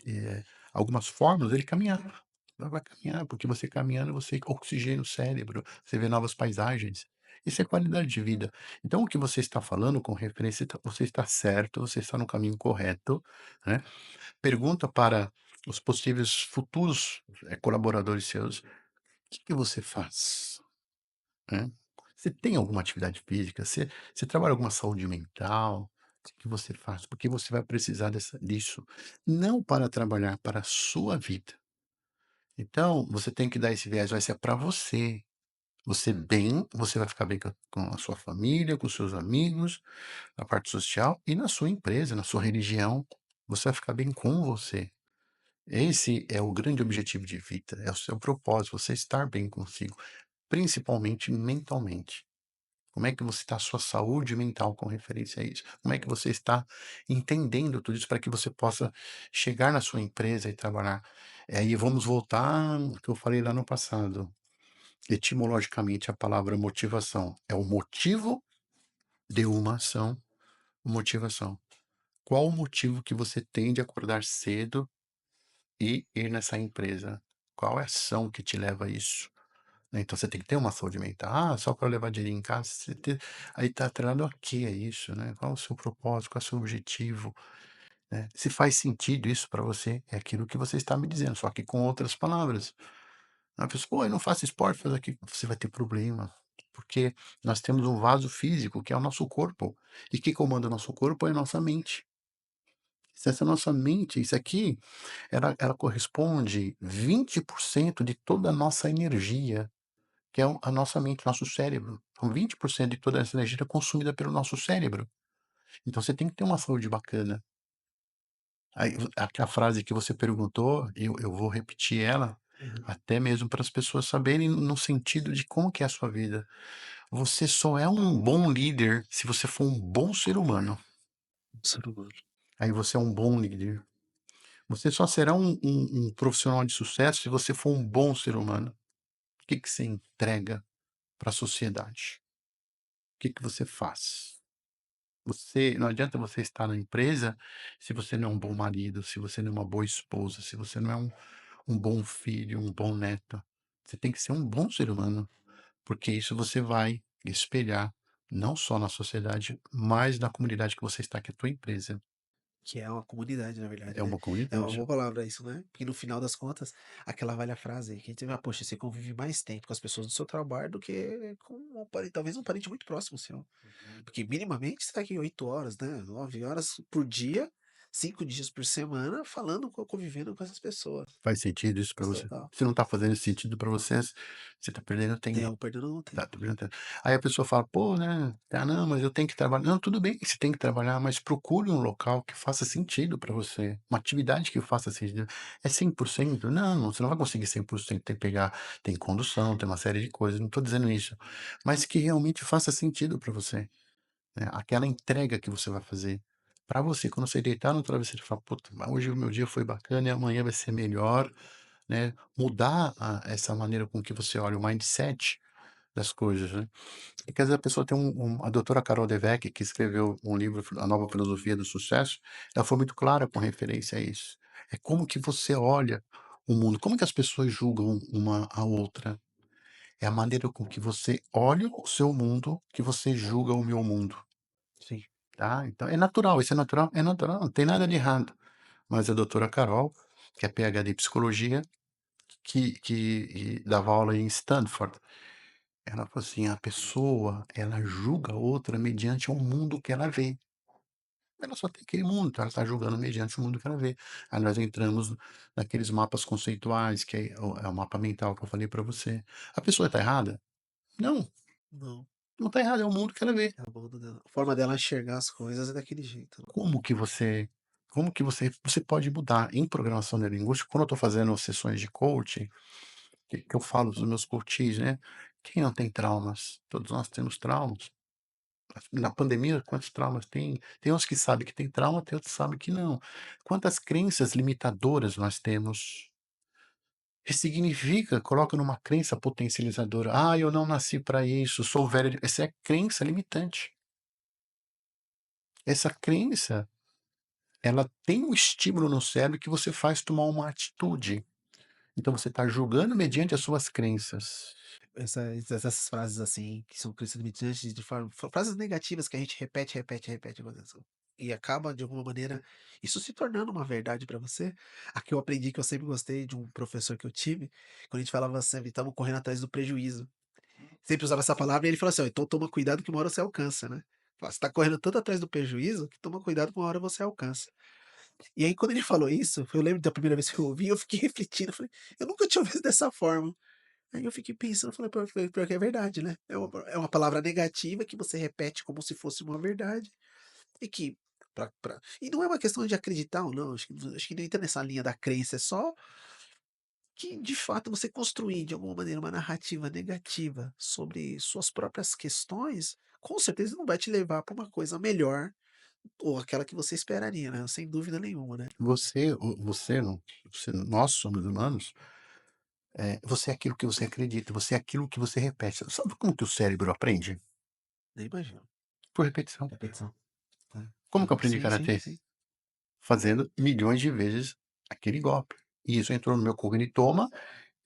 eh, algumas fórmulas, ele caminhava. Vai caminhar, porque você caminhando, você oxigena o cérebro, você vê novas paisagens. Isso é qualidade de vida. Então o que você está falando com referência você está certo, você está no caminho correto, né. Pergunta para os possíveis futuros, colaboradores seus: "O que que você faz?", né. Você tem alguma atividade física? Você trabalha alguma saúde mental? O que que você faz? Porque você vai precisar disso, não para trabalhar, para a sua vida. Então, você tem que dar esse viés, vai ser para você. Você bem, você vai ficar bem com a sua família, com os seus amigos, na parte social e na sua empresa, na sua religião. Você vai ficar bem com você. Esse é o grande objetivo de vida, é o seu propósito, você estar bem consigo, principalmente mentalmente. Como é que você está a sua saúde mental com referência a isso? Como é que você está entendendo tudo isso para que você possa chegar na sua empresa e trabalhar? Aí vamos voltar ao que eu falei lá no passado. Etimologicamente, a palavra motivação é o motivo de uma ação, motivação. Qual o motivo que você tem de acordar cedo e ir nessa empresa? Qual é a ação que te leva a isso? Né, então você tem que ter uma saúde mental. "Ah, só para levar dinheiro em casa", aí tá atrelado a quê é isso, né? Qual o seu propósito, qual é o seu objetivo, né? Se faz sentido isso para você, é aquilo que você está me dizendo, só que com outras palavras. A pessoa: "Pô, eu não faço esporte, faz aqui", você vai ter problema, porque nós temos um vaso físico que é o nosso corpo, e quem comanda o nosso corpo é a nossa mente. Se essa nossa mente isso aqui, ela corresponde 20% de toda a nossa energia. Que é a nossa mente, nosso cérebro. Então 20% de toda essa energia é consumida pelo nosso cérebro. Então você tem que ter uma saúde bacana. Aí a frase que você perguntou, eu vou repetir ela, Aham. até mesmo para as pessoas saberem no sentido de como que é a sua vida. Você só é um bom líder se você for um bom ser humano. Um ser humano. Aí você é um bom líder. Você só será um profissional de sucesso se você for um bom ser humano. O que que você entrega para a sociedade? O que que você faz? Você não adianta você estar na empresa se você não é um bom marido, se você não é uma boa esposa, se você não é um bom filho, um bom neto. Você tem que ser um bom ser humano, porque isso você vai espelhar não só na sociedade, mas na comunidade que você está, que é a tua empresa. Que é uma comunidade, na verdade, É né. uma É uma comunidade. boa palavra isso, né, porque no final das contas, aquela velha frase que a gente vai: "Poxa, você convive mais tempo com as pessoas do seu trabalho do que com um parente talvez um parente muito próximo seu". Porque minimamente você tá aqui 8 horas, né, 9 horas por dia, 5 dias por semana falando convivendo com essas pessoas. Faz sentido isso para você? Total. Se não está fazendo sentido para você, você está perdendo tempo. Tempo, perdendo o Tá, tempo. tô perguntando. Aí a pessoa fala: "Pô, né, ah, não, mas eu tenho que trabalhar". Não, tudo bem que você tem que trabalhar, mas procure um local que faça sentido para você, uma atividade que faça sentido. É 100%? Não, você não vai conseguir 100%, tem que pegar tem condução, tem uma série de coisas, não estou dizendo isso, mas que realmente faça sentido para você, né, aquela entrega que você vai fazer para você, quando você deitar no travesseiro e falar: "Puta, mas hoje o meu dia foi bacana e amanhã vai ser melhor", né, mudar essa maneira com que você olha, o mindset das coisas, né. E que às vezes a pessoa tem a doutora Carol Dweck, que escreveu um livro, A Nova Filosofia do Sucesso, ela foi muito clara com referência a isso. É como que você olha o mundo, como que as pessoas julgam uma a outra. É a maneira com que você olha o seu mundo que você julga o meu mundo, Sim. tá. Então é natural, isso é natural, não tem nada de errado. Mas a doutora Carol, que é PhD em psicologia, que dava aula em Stanford, ela falou assim: "A pessoa, ela julga a outra mediante o mundo que ela vê. Ela só tem aquele mundo, então ela está julgando mediante o mundo que ela vê". Aí nós entramos naqueles mapas conceituais, que é o mapa mental que eu falei para você. A pessoa está errada? Não, Não, não está errada, é o mundo que ela vê. é a moda dela. A forma dela enxergar as coisas é daquele jeito, né. Como que você pode mudar em programação neurolinguística, quando eu estou fazendo sessões de coaching, que eu falo dos meus coaches, né, quem não tem traumas? Todos nós temos traumas. Na pandemia, quantos traumas tem? Tem uns que sabem que tem trauma, tem outros que sabem que não. Quantas crenças limitadoras nós temos? Ressignifica, coloca numa crença potencializadora. "Ah, eu não nasci para isso, sou velho de", essa é crença limitante. Essa crença, ela tem um estímulo no cérebro que você faz tomar uma atitude. Então você está julgando mediante as suas crenças. Essas frases assim, que são crenças limitantes de forma frases negativas que a gente repete, repete, repete, e acaba de alguma maneira isso se tornando uma verdade para você. A que eu aprendi, que eu sempre gostei de um professor que eu tive, quando a gente falava sempre: "Estamos correndo atrás do prejuízo". Sempre usava essa palavra e ele falou assim: "Ó, então toma cuidado que uma hora você alcança, né. Fala, você tá correndo tanto atrás do prejuízo que toma cuidado que uma hora você alcança". E aí quando ele falou isso, eu lembro da primeira vez que eu ouvi, eu fiquei refletindo, eu falei: "Eu nunca tinha ouvido dessa forma". Aí eu fiquei pensando, falei: Pior que é verdade, né". É uma palavra negativa que você repete como se fosse uma verdade, e que e não é uma questão de acreditar ou não, acho que não entra nessa linha da crença, é só que, de fato, você construir de alguma maneira uma narrativa negativa sobre suas próprias questões, com certeza não vai te levar para uma coisa melhor, ou aquela que você esperaria, né, sem dúvida nenhuma, né. Você não, nós somos humanos, você é aquilo que você acredita, você é aquilo que você repete. Sabe como que o cérebro aprende? Nem imagino. Por repetição. Repetição. É. Como que eu aprendi Sim, sim, karatê? sim. Fazendo milhões de vezes aquele golpe. E isso entrou no meu cognitoma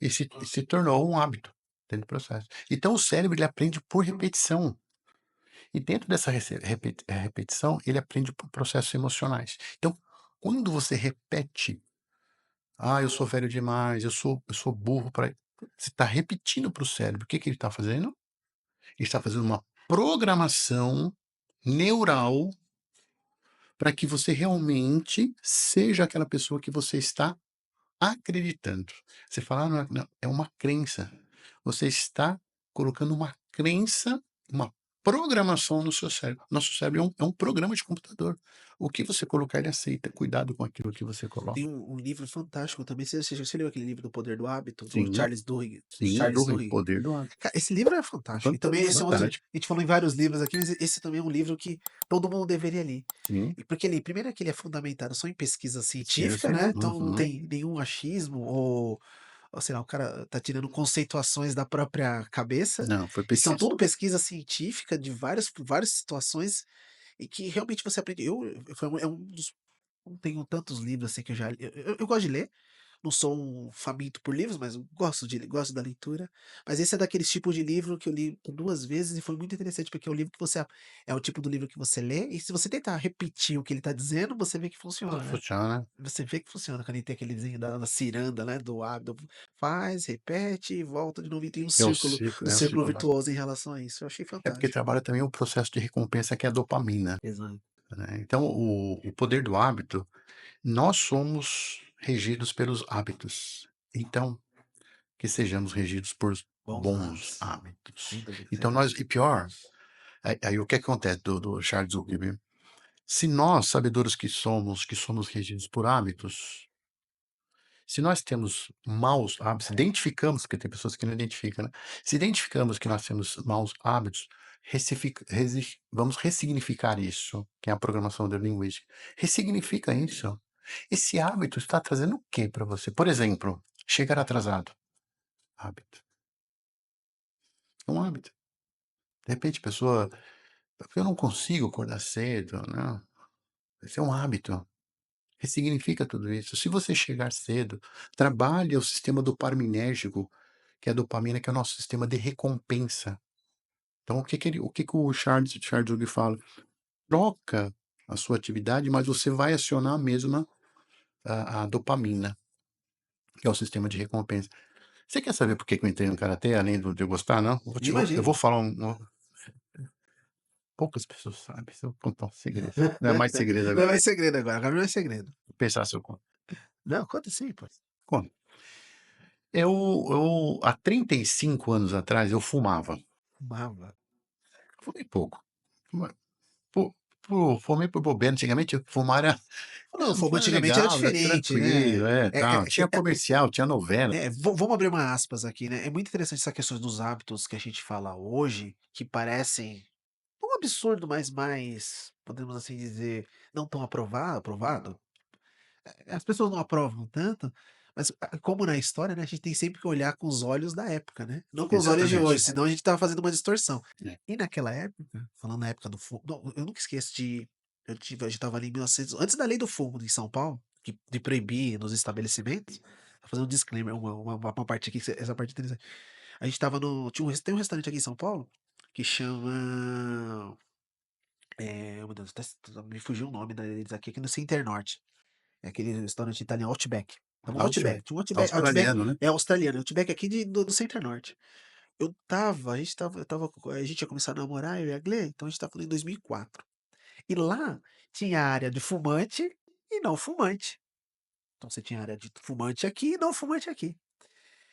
e se tornou um hábito dentro do processo. Então o cérebro ele aprende por repetição. E dentro dessa repetição, ele aprende por processos emocionais. Então, quando você repete: "Ah, eu sou velho demais, eu sou burro para", você está repetindo para o cérebro. O que que ele está fazendo? Ele está fazendo uma programação neural para que você realmente seja aquela pessoa que você está acreditando. Você fala: "Ah, não, é uma crença". Você está colocando uma crença, uma programação no seu cérebro. Nosso cérebro é um programa de computador. O que você colocar, ele aceita. Cuidado com aquilo que você Tem coloca. um livro fantástico também, você leu aquele livro do Poder do Hábito, do Sim, Charles Duhigg? sim, Charles do Duhigg. poder do hábito. Cara, esse livro é fantástico. E também esse é um outro, Fantástico. a gente falou em vários livros aqui, mas esse também é um livro que todo mundo deveria ler. Sim, E porque ele, primeiro, é que ele é fundamentado só em pesquisa pesquisa científica, né, científica. então não Uhum. tem nenhum achismo ou sei lá, o cara tá tirando conceituações da própria cabeça, Não, foi e são pesquisa. tudo pesquisa científica de várias situações, e que realmente você aprende. É um dos, não tenho tantos livros assim que eu já li, eu gosto de ler, não sou um faminto por livros, mas eu gosto da leitura, mas esse é daqueles tipos de livro que eu li por 2 vezes e foi muito interessante, porque é o livro que você, é o tipo do livro que você lê e se você tentar repetir o que ele está dizendo, você vê que funciona, né. Funciona. Você vê que funciona, quando ele tem aquele desenho da ciranda, né, do hábito, faz, repete e volta de novo, e tem um É um círculo ciclo. virtuoso em relação a isso, eu achei É porque fantástico. trabalha também o processo de recompensa que é a dopamina, Exato. né. Então o poder do hábito, nós somos regidos pelos hábitos. Então, que sejamos regidos por Bons bons hábitos, sem hábitos. dúvida, sem Então nós dúvida. e pior, aí o que acontece do Charles Zuckerberg, se nós, sabedores que somos regidos por hábitos, se nós temos maus hábitos, identificamos, porque tem pessoas que não identificam, né. Se identificamos que nós temos maus hábitos, vamos ressignificar isso, que é a programação neurolinguística. Ressignifica isso. Esse hábito está trazendo o quê para você? Por exemplo, chegar atrasado, hábito. É um hábito. De repente a pessoa: "Eu não consigo acordar cedo", né. Esse é um hábito. Ressignifica tudo isso. Se você chegar cedo, trabalhe o sistema dopaminérgico, que é a dopamina, que é o nosso sistema de recompensa. Então o que que o Charles Duhigg fala? Troca a sua atividade, mas você vai acionar a mesma a dopamina, que é o sistema de recompensa. Você quer saber por que que eu entrei no karatê, além de eu gostar, não? Eu vou Imagino. falar poucas pessoas sabem, se eu contar um segredo. Não é mais segredo Não é agora. mais segredo agora não é segredo. Vou pensar se eu conto. Não, conta sim, pô. Conto. Eu há 35 anos atrás, eu fumava. Fumava. Fumei pouco. Fuma fumei por bobeira. Antigamente fumar Não, fumar era antigamente era legal, era diferente, né. tranquilo, tal. Tinha comercial, tinha novela. Vamos abrir uma aspas aqui, né, é muito interessante essa questão dos hábitos que a gente fala hoje, que parecem um absurdo, mas mais, podemos assim dizer, não tão aprovado. As pessoas não aprovam tanto, mas como na história, né, a gente tem sempre que olhar com os olhos da época, né? Não com os olhos de hoje, Exatamente. senão a gente tava fazendo uma distorção. É. E naquela época, falando na época do fumo, eu nunca esqueço de, a gente tava ali em 1900, antes da lei do fumo em São Paulo, de proibir nos estabelecimentos. Vou fazer um disclaimer, uma parte aqui, essa parte é interessante. A gente tava no, tem um restaurante aqui em São Paulo que chama, meu Deus, me fugiu o nome deles aqui no Center Norte. É aquele restaurante italiano, Outback. Tava no Outback. Outback. Tinha um Outback Australiano, né? é australiano, Outback aqui do Center Norte. A gente ia começar a namorar, eu e a Glê, então a gente tava falando em 2004. E lá tinha a área de fumante e não fumante. Então você tinha área de fumante aqui e não fumante aqui.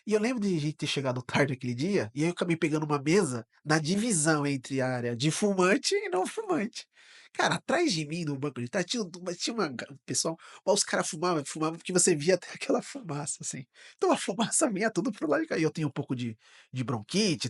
E eu lembro de a gente ter chegado tarde aquele dia, e aí eu acabei pegando uma mesa na divisão entre a área de fumante e não fumante. Cara, atrás de mim, no banco de trás, um pessoal, mas os caras fumavam porque você via até aquela fumaça, assim. Então a fumaça vinha tudo pro lado de cá. E eu tenho um pouco de bronquite,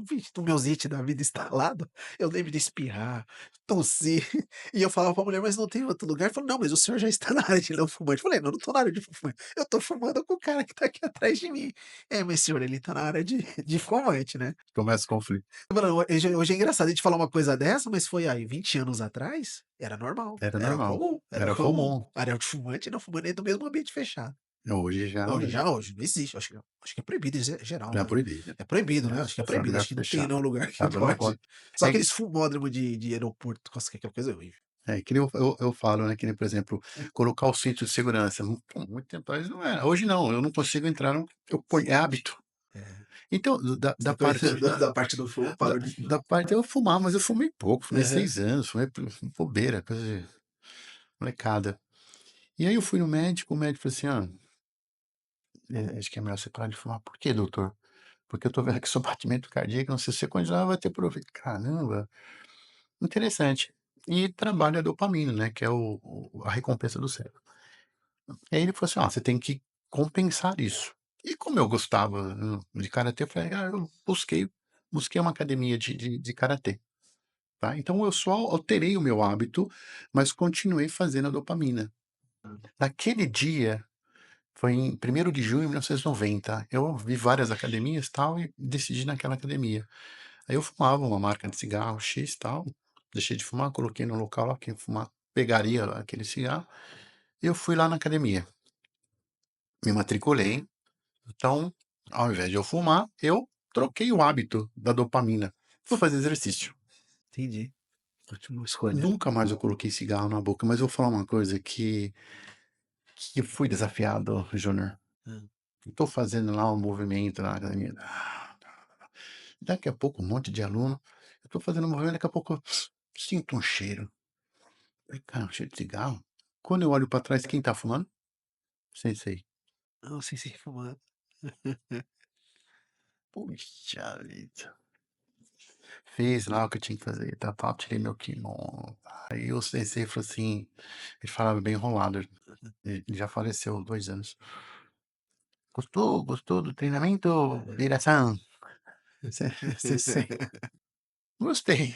vixe, do meus it da vida instalado. Eu lembro de espirrar, tossir. E eu falava pra mulher, mas não tem outro lugar? Ele falou, não, mas o senhor já está na área de não fumante. Eu falei, não, não tô na área de fumante. Eu tô fumando com o cara que tá aqui atrás de mim. É, mas senhor, ele tá na área de fumante, né? Começa o conflito. Mano, hoje é engraçado a gente falar uma coisa dessa, mas foi aí 20 anos atrás, era normal, Era era normal. comum, era Era comum. comum. Área de fumante e não fumante dentro do mesmo ambiente fechado. Hoje já Hoje já, hoje não existe, acho que é proibido em geral, é né? proibido. É proibido, né? É, Acho que é essa proibido, lugar acho que não tem fechado. nenhum lugar que Sabe, não pode. pode. Só É, aqueles fumódromos de aeroporto, nossa, que aquela coisa é horrível. que nem eu falo, né? Que nem, por exemplo, colocar o cinto de segurança. Pô, muito tempo atrás não era. Hoje não, eu não consigo entrar. Eu ponho, é hábito. É. Então, da Essa parte. coisa da parte do fumo, Da, parou de fumar. da parte eu fumava, mas eu fumei pouco, fumei Aham. 6 anos, fumei bobeira, coisa de molecada. E aí eu fui no médico, o médico falou assim: acho que é melhor você parar de fumar. Por quê, doutor? Porque eu tô vendo que seu batimento cardíaco, não sei se você continuar, vai ter problema. Caramba, interessante. E trabalha a dopamina, né? Que é a recompensa do cérebro. E aí ele falou assim: você tem que compensar isso. E como eu gostava de karatê, eu falei: eu busquei uma academia de karatê. Tá? Então eu só alterei o meu hábito, mas continuei fazendo a dopamina. Naquele dia, foi em 1º de junho de 1990, eu vi várias academias tal e decidi naquela academia. Aí eu fumava uma marca de cigarro X tal, deixei de fumar, coloquei no local lá, quem fumar pegaria aquele cigarro, e eu fui lá na academia, me matriculei, então, ao invés de eu fumar, eu troquei o hábito da dopamina, fui fazer exercício. Entendi. Ótima escolha. Nunca mais eu coloquei cigarro na boca, mas eu vou falar uma coisa que eu fui desafiado, Júnior. Ah, Estou fazendo lá um movimento na academia. Daqui a pouco, um monte de aluno. Eu estou fazendo um movimento, daqui a pouco eu sinto um cheiro. Falei, cara, um cheiro de cigarro. Quando eu olho para trás, quem tá fumando? Sensei. não, sem fumar. Puxa vida. Fiz lá o que eu tinha que fazer, tá, tá, tirei meu kimono. Aí o sensei falou assim, ele falava bem enrolado, ele já faleceu há 2 anos. Gostou? Gostou do treinamento, Irasan? Sensei. Gostei.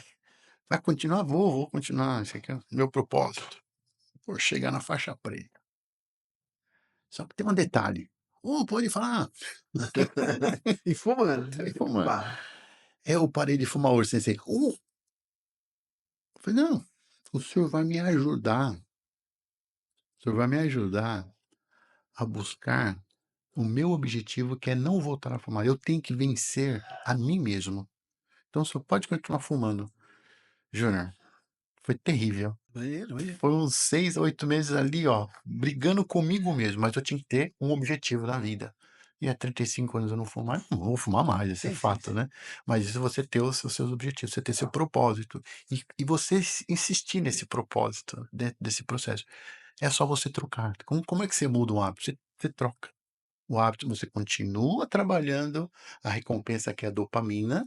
Vai continuar? Vou continuar. Esse aqui é o meu propósito. Vou chegar na faixa preta. Só que tem um detalhe. Pode falar. E fumando. Tá fumando. Pá. Eu parei de fumar hoje, sensei. Eu falei, não, o senhor vai me ajudar. O senhor vai me ajudar a buscar o meu objetivo, que é não voltar a fumar. Eu tenho que vencer a mim mesmo. Então, o senhor pode continuar fumando. Júnior, foi terrível. Imagina, imagina. Foi uns 6 a 8 meses ali, ó, brigando comigo mesmo, mas eu tinha que ter um objetivo na vida. E há 35 anos eu não fumo mais, não vou fumar mais, esse é Sim, sim, fato, sim. né? Mas isso é você ter os seus objetivos, você ter seu propósito. E você insistir nesse propósito, dentro desse processo. É só você trocar. Como é que você muda um hábito? Você troca. O hábito, você continua trabalhando a recompensa que é a dopamina,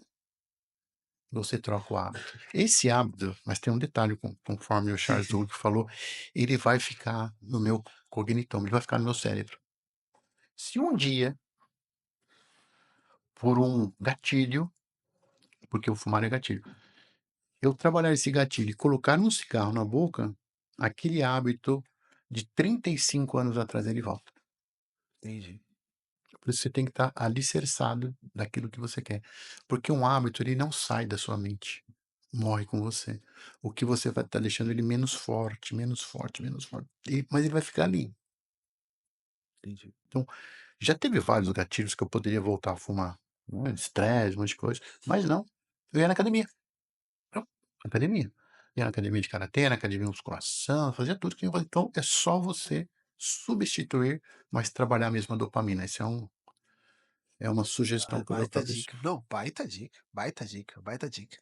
você troca o hábito. Esse hábito, mas tem um detalhe, conforme o Sim, Charles sim. Duhigg falou, ele vai ficar no meu cognitome, ele vai ficar no meu cérebro. Se um dia, por um gatilho, porque o fumar é gatilho, eu trabalhar esse gatilho e colocar um cigarro na boca, aquele hábito de 35 anos atrás ele volta. Entendi. Por isso você tem que estar alicerçado daquilo que você quer, porque um hábito ele não sai da sua mente, morre com você. O que você vai estar deixando ele menos forte, menos forte, menos forte, mas ele vai ficar ali. Entendi. Então, já teve vários gatilhos que eu poderia voltar a fumar, né, estresse, um monte de coisa, mas não, eu ia na academia. Então, academia. Ia na academia de karatê, na academia de musculação, fazia tudo que eu fazia. Então é só você substituir, mas trabalhar mesmo a dopamina. Esse é uma sugestão Ah, que eu dou baita para você. dica. Não, baita dica, baita dica, baita dica.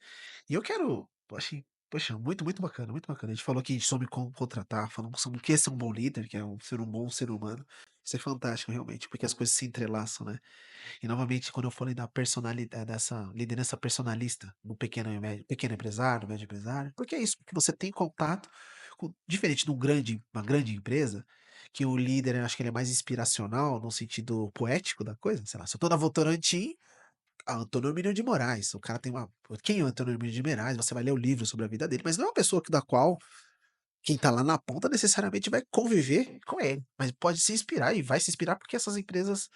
E eu quero, achei, poxa, muito, muito bacana, muito bacana. A gente falou aqui sobre como contratar, falamos sobre o que é ser um bom líder, que é um bom ser humano. Isso é fantástico, realmente, porque as coisas se entrelaçam, né? E novamente, quando eu falei da personalidade, dessa liderança personalista no pequeno e médio, pequeno empresário, médio empresário, porque é isso, porque você tem contato diferente de uma grande empresa, que o líder, eu acho que ele é mais inspiracional no sentido poético da coisa, sei lá, se eu tô na Votorantim, Antônio Hermínio de Moraes, o cara tem uma, quem é o Antônio Hermínio de Moraes? Você vai ler o livro sobre a vida dele, mas não é uma pessoa da qual quem tá lá na ponta necessariamente vai conviver com ele, mas pode se inspirar e vai se inspirar porque essas empresas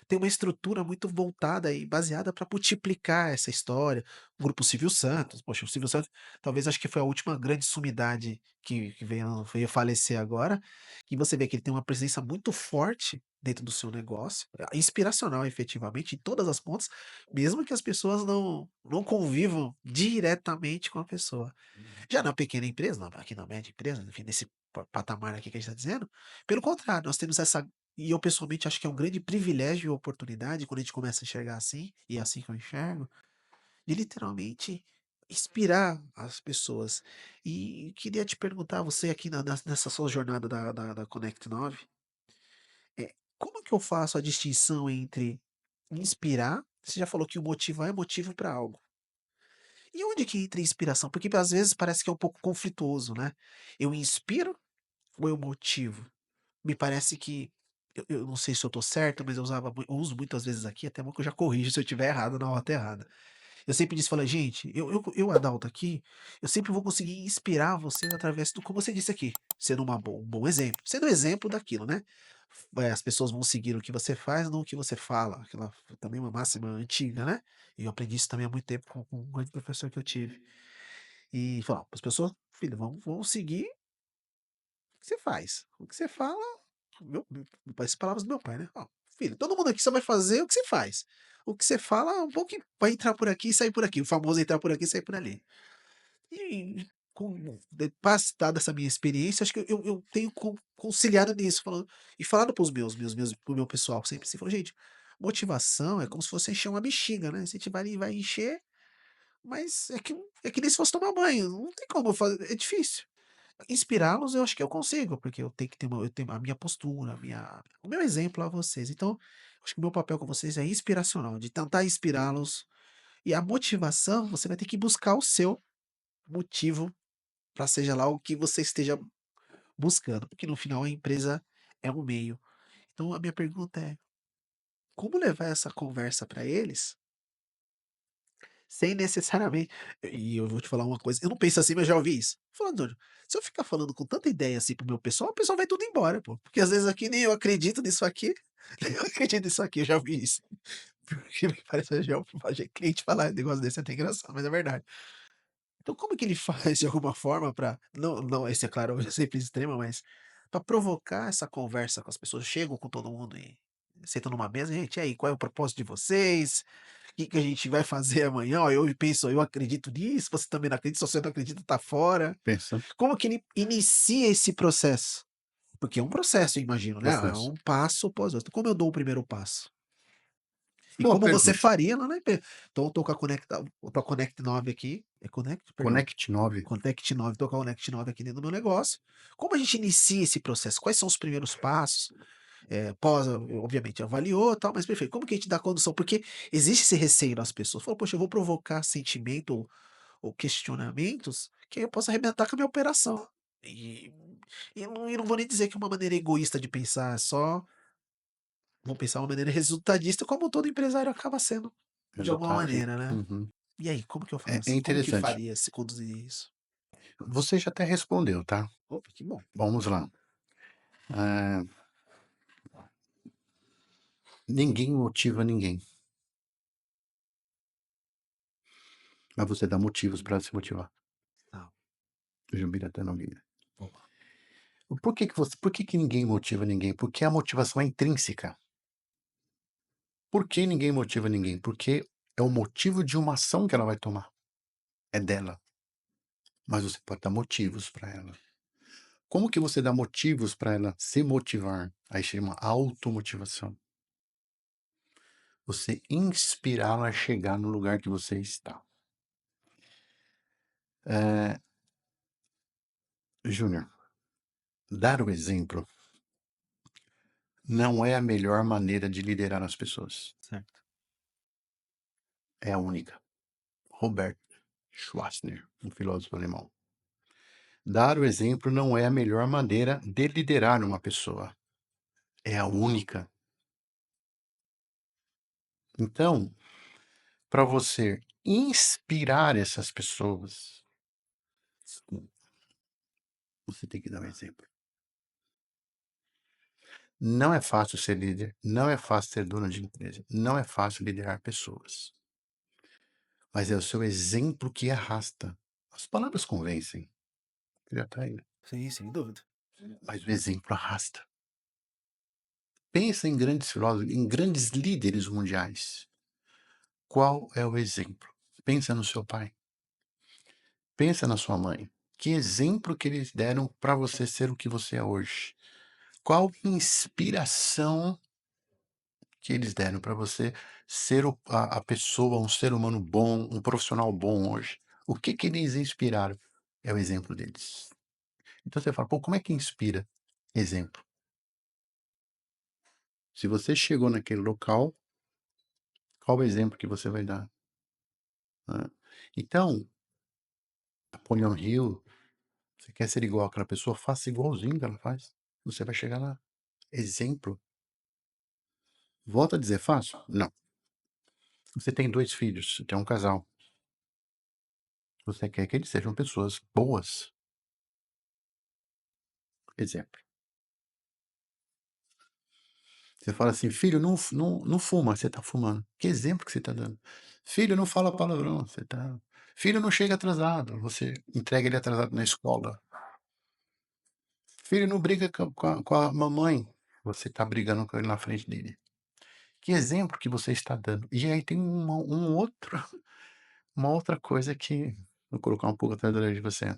tem uma estrutura muito voltada e baseada para multiplicar essa história. O Grupo Silvio Santos, poxa, o Silvio Santos talvez acho que foi a última grande sumidade que veio falecer agora, e você vê que ele tem uma presença muito forte dentro do seu negócio, inspiracional efetivamente em todas as pontas, mesmo que as pessoas não convivam diretamente com a pessoa. Já na pequena empresa, aqui na média empresa, enfim, nesse patamar aqui que a gente está dizendo, pelo contrário, nós temos essa. E eu pessoalmente acho que é um grande privilégio e oportunidade quando a gente começa a enxergar assim, e é assim que eu enxergo, de literalmente inspirar as pessoas. E queria te perguntar, você aqui nessa sua jornada da Connect 9, como que eu faço a distinção entre inspirar? Você já falou que o motivar é motivo para algo. E onde que entra a inspiração? Porque às vezes parece que é um pouco conflituoso, né? Eu inspiro ou eu motivo? Me parece que eu não sei se eu tô certo, mas eu uso muitas vezes aqui, até bom que eu já corrijo se eu estiver errado na rota errada. Eu sempre disse, falei: "Gente, eu Adalto aqui, eu sempre vou conseguir inspirar vocês através do como você disse aqui, sendo um bom exemplo, sendo exemplo daquilo, né. As pessoas vão seguir o que você faz, não o que você fala", aquela também uma máxima antiga, né. E eu aprendi isso também há muito tempo com um grande professor que eu tive. E falar para as pessoas: "Filho, vamos seguir o que você faz, o que você fala". As palavras do meu pai, né: "Ó, filho, todo mundo aqui só vai fazer o que você faz. O que você fala, um pouco vai entrar por aqui e sair por aqui", o famoso entrar por aqui e sair por ali. E dada essa minha experiência, acho que eu tenho conciliado nisso, falando para os para o meu pessoal sempre assim, falou: "Gente, motivação é como se fosse encher uma bexiga, né, você vai ali e vai encher, mas é que nem se fosse tomar banho, não tem como eu fazer, é difícil". Inspirá-los eu acho que eu consigo, porque eu tenho a minha postura, o meu exemplo a vocês. Então, acho que o meu papel com vocês é inspiracional, de tentar inspirá-los. E a motivação, você vai ter que buscar o seu motivo para seja lá o que você esteja buscando, porque no final a empresa é um meio. Então a minha pergunta é: como levar essa conversa para eles sem necessariamente, e eu vou te falar uma coisa, eu não penso assim, mas já ouvi isso. Falando, Antônio, se eu ficar falando com tanta ideia assim pro meu pessoal, o pessoal vai tudo embora, pô. Porque às vezes aqui nem eu acredito nisso aqui, nem eu acredito nisso aqui, eu já ouvi isso. Porque me parece já ouvi cliente falar um negócio desse, é até engraçado, mas é verdade. Então como que ele faz de alguma forma para não esse é claro, é sempre extremo, mas para provocar essa conversa com as pessoas, chegam com todo mundo e sentam numa mesa: "Gente, e aí, qual é o propósito de vocês? Que a gente vai fazer amanhã? Ó, eu penso, eu acredito nisso, você também não acredita, se você não acredita, tá fora". Pensa, Como que ele inicia esse processo? Porque é um processo, eu imagino, né, é processo. um passo após outro. Como eu dou o primeiro passo? E Boa como você pergunta. faria lá na empresa? Então eu tô com a Connect 9 aqui, é Connect? Perdão, Connect 9. Connect 9, tô com a Connect 9 aqui dentro do meu negócio. Como a gente inicia esse processo? Quais são os primeiros passos? Obviamente avaliou, tal, mas perfeito. Como que a gente dá condução? Porque existe esse receio nas pessoas. Fala, poxa, eu vou provocar sentimento ou questionamentos que eu possa arrebentar com a minha operação. E, e não vou nem dizer que é uma maneira egoísta de pensar, é só vou pensar uma maneira resultadista, como todo empresário acaba sendo, de alguma Resultado. maneira, né? Uhum. E aí, como que eu É, é faço? Como que interessante. faria se conduzir isso? Você já até respondeu, tá? Opa, que bom. Vamos lá. Ah, ninguém motiva ninguém, mas você dá motivos para se motivar. Tá, Jubila Nogueira. boa. Por que que ninguém motiva ninguém? Porque a motivação é intrínseca. Por que ninguém motiva ninguém? Porque é o motivo de uma ação que ela vai tomar. É dela. Mas você pode dar motivos para ela. Como que você dá motivos para ela se motivar? Aí chama automotivação. Você inspirá-la a chegar no lugar que você está. Júnior, dar o exemplo não é a melhor maneira de liderar as pessoas. Certo. É a única. Robert Schwarzner, um filósofo alemão. Dar o exemplo não é a melhor maneira de liderar uma pessoa. É a única. Então, para você inspirar essas pessoas, você tem que dar um exemplo. Não é fácil ser líder, não é fácil ser dono de empresa, não é fácil liderar pessoas. Mas é o seu exemplo que arrasta. As palavras convencem, já tá aí, Sim, sem dúvida. mas o exemplo arrasta. Pensa em grandes filósofos, em grandes líderes mundiais. Qual é o exemplo? Pensa no seu pai. Pensa na sua mãe. Que exemplo que eles deram para você ser o que você é hoje? Qual inspiração que eles deram para você ser a pessoa, um ser humano bom, um profissional bom hoje? O que que eles inspiraram? É o exemplo deles. Então você fala, pô, como é que inspira? Exemplo. Se você chegou naquele local, qual o exemplo que você vai dar? Né? Então, Napoleon Hill, você quer ser igual àquela pessoa, faça igualzinho que ela faz. Você vai chegar lá. Exemplo. Volto a dizer, fácil? Não. Você tem 2 filhos, você tem um casal. Você quer que eles sejam pessoas boas. Exemplo. Você fala assim: "Filho, não fuma", você tá fumando. Que exemplo que você tá dando? "Filho, não fala palavrão", você tá "Filho, não chega atrasado", você entrega ele atrasado na escola. "Filho, não briga com a mamãe", você tá brigando com ele na frente dele. Que exemplo que você está dando? E aí tem uma outra coisa que vou colocar um pouco atrás da orelha de você.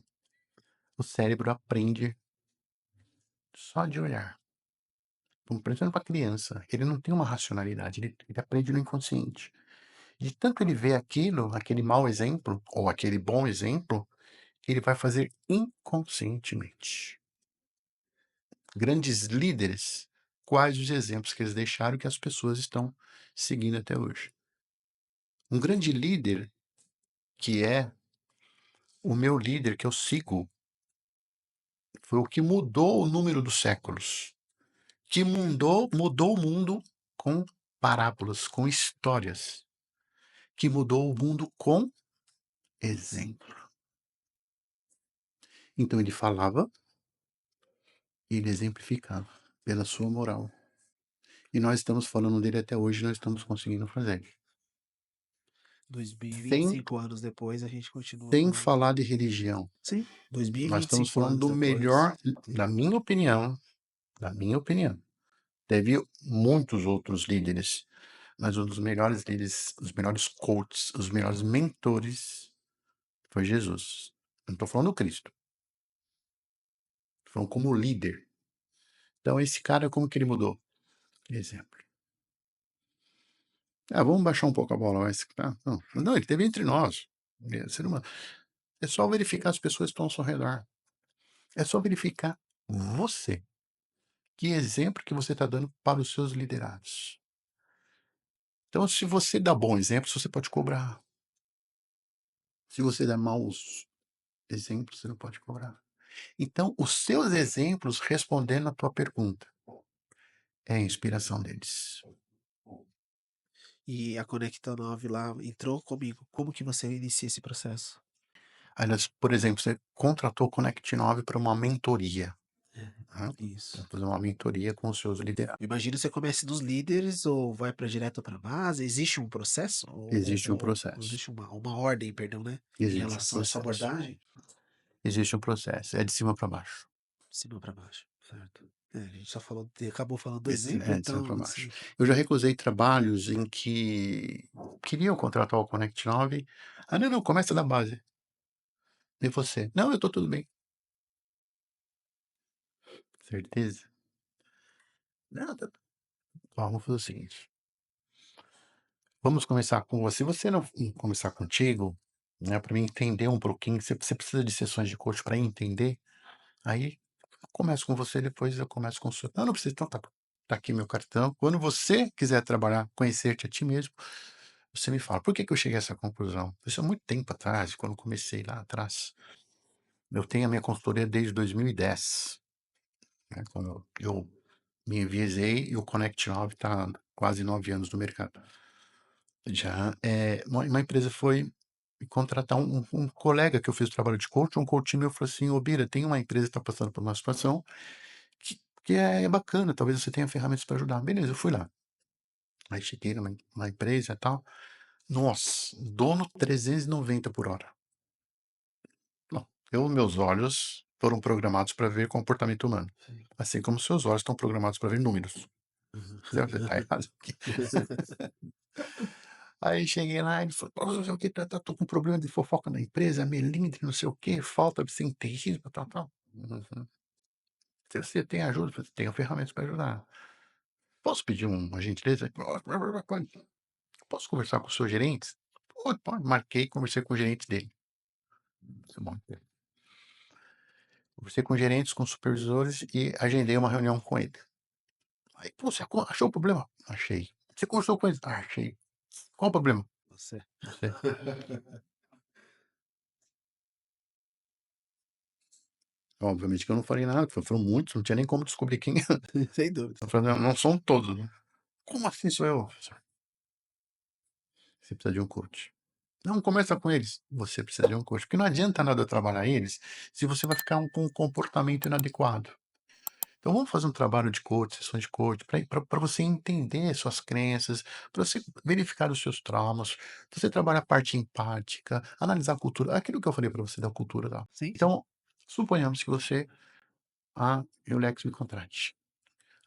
O cérebro aprende só de olhar. Então, principalmente para criança, ele não tem uma racionalidade, ele aprende no inconsciente. De tanto ele vê aquilo, aquele mau exemplo, ou aquele bom exemplo, ele vai fazer inconscientemente. Grandes líderes, quais os exemplos que eles deixaram que as pessoas estão seguindo até hoje? Um grande líder, que é o meu líder que eu sigo, foi o que mudou o número dos séculos, que mudou o mundo com parábolas, com histórias, que mudou o mundo com exemplo. Então ele falava e ele exemplificava pela sua moral. E nós estamos falando dele até hoje, nós estamos conseguindo fazer. Sem, 2025 anos depois, a gente continua sem falando. falar de religião. Sim, Nós estamos 2025 falando anos do depois. melhor, na minha opinião. Teve muitos outros líderes, mas um dos melhores líderes, os melhores coaches, os melhores mentores foi Jesus. Eu não estou falando do Cristo, estou falando como líder. Então, esse cara, como que ele mudou? Exemplo. Ah, vamos baixar um pouco a bola. Tá? Não, ele esteve entre nós. Ele é ser humano. É só verificar as pessoas que estão ao seu redor. É só verificar você. Que exemplo que você está dando para os seus liderados. Então, se você dá bons exemplos, você pode cobrar. Se você dá maus exemplos, você não pode cobrar. Então, os seus exemplos, respondendo à tua pergunta, é a inspiração deles. E a Conecta 9 lá entrou comigo. Como que você inicia esse processo? Aliás, por exemplo, você contratou o Connect 9 para uma mentoria, É, né, isso. pra fazer uma mentoria com os seus liderados. Imagino você comece dos líderes ou vai para direto para base? Existe um processo? Existe um Ou processo, existe uma ordem, perdão, né? Em existe um relação a essa processo, abordagem? existe um processo, é de cima para baixo. De cima para baixo, certo. É, a gente só falou, acabou falando do Esse exemplo, é de cima então, para baixo. assim. Eu já recusei trabalhos em que queriam contratar o Connect 9. "Ah, não, não, começa da base. E você?" "Não, eu tô tudo bem." "Certeza?" "Não, ó, vamos fazer o seguinte, vamos começar com você. Se você não começar contigo, né, para mim entender um pouquinho, você precisa de sessões de coach para entender, aí eu começo com você, depois eu começo com o seu." "Não, não precisa, então tá aqui meu cartão. Quando você quiser trabalhar, conhecer-te a ti mesmo, você me fala." Por que que eu cheguei a essa conclusão? Isso há muito tempo atrás, quando eu comecei lá atrás. Eu tenho a minha consultoria desde 2010, né, quando eu me enviesei e o Connect 9 está quase 9 anos no mercado. Já, uma empresa foi me contratar um colega que eu fiz o trabalho de coach, um coach meu falou assim: "Ô Bira, tem uma empresa que está passando por uma situação que é bacana, talvez você tenha ferramentas para ajudar." Beleza, eu fui lá. Aí cheguei na empresa e tal. Nossa, dono 390 por hora. Não, meus olhos foram programados para ver comportamento humano, Sim. assim como seus olhos estão programados para ver números. Você tá errado aqui. Aí cheguei lá, ele falou: "Pô, não sei o que, tô com problema de fofoca na empresa, melindre, não sei o quê, falta absenteísmo, tal, tal." "Uhum. Se você tem ajuda?" Eu falei: "Tenho ferramentas para ajudar. Posso pedir uma gentileza?" "Pode." "Posso conversar com os seus gerentes?" "Pode, pode." Marquei, conversei com o gerente dele. Isso é bom. Conversei com gerentes, com supervisores e agendei uma reunião com ele. Aí: "Pô, você achou o problema?" "Achei." "Você conversou com eles?" "Ah, achei." "Qual o problema?" Você. "Não sei." Obviamente que eu não falei nada, porque foram muitos, não tinha nem como descobrir quem era. Sem dúvida. Eu falei: "Não, não são todos, né." "Como assim sou eu?" "Você precisa de um coach." "Não, começa com eles." "Você precisa de um coach." Porque não adianta nada eu trabalhar eles, se você vai ficar com um comportamento inadequado. Então vamos fazer um trabalho de coach, sessões de coach, para você entender suas crenças, para você verificar os seus traumas, você trabalhar a parte empática, analisar a cultura, aquilo que eu falei para você da cultura lá. Sim, sim. Então, suponhamos que você, e o Lex me contrate.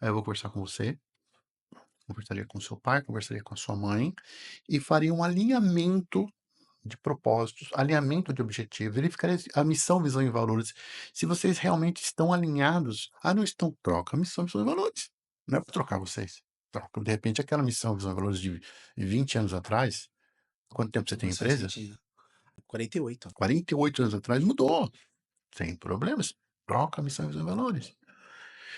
Aí eu vou conversar com você, conversaria com seu pai, conversaria com a sua mãe e faria um alinhamento de propósitos, alinhamento de objetivos, verificar a missão, visão e valores. Se vocês realmente estão alinhados, não estão, troca a missão, visão e valores. Não é para trocar vocês. Troca, de repente, aquela missão, visão e valores de 20 anos atrás, quanto tempo você Não tem em mais faz empresa? sentido. 48. 48 anos atrás mudou, sem problemas. Troca a missão, visão e valores.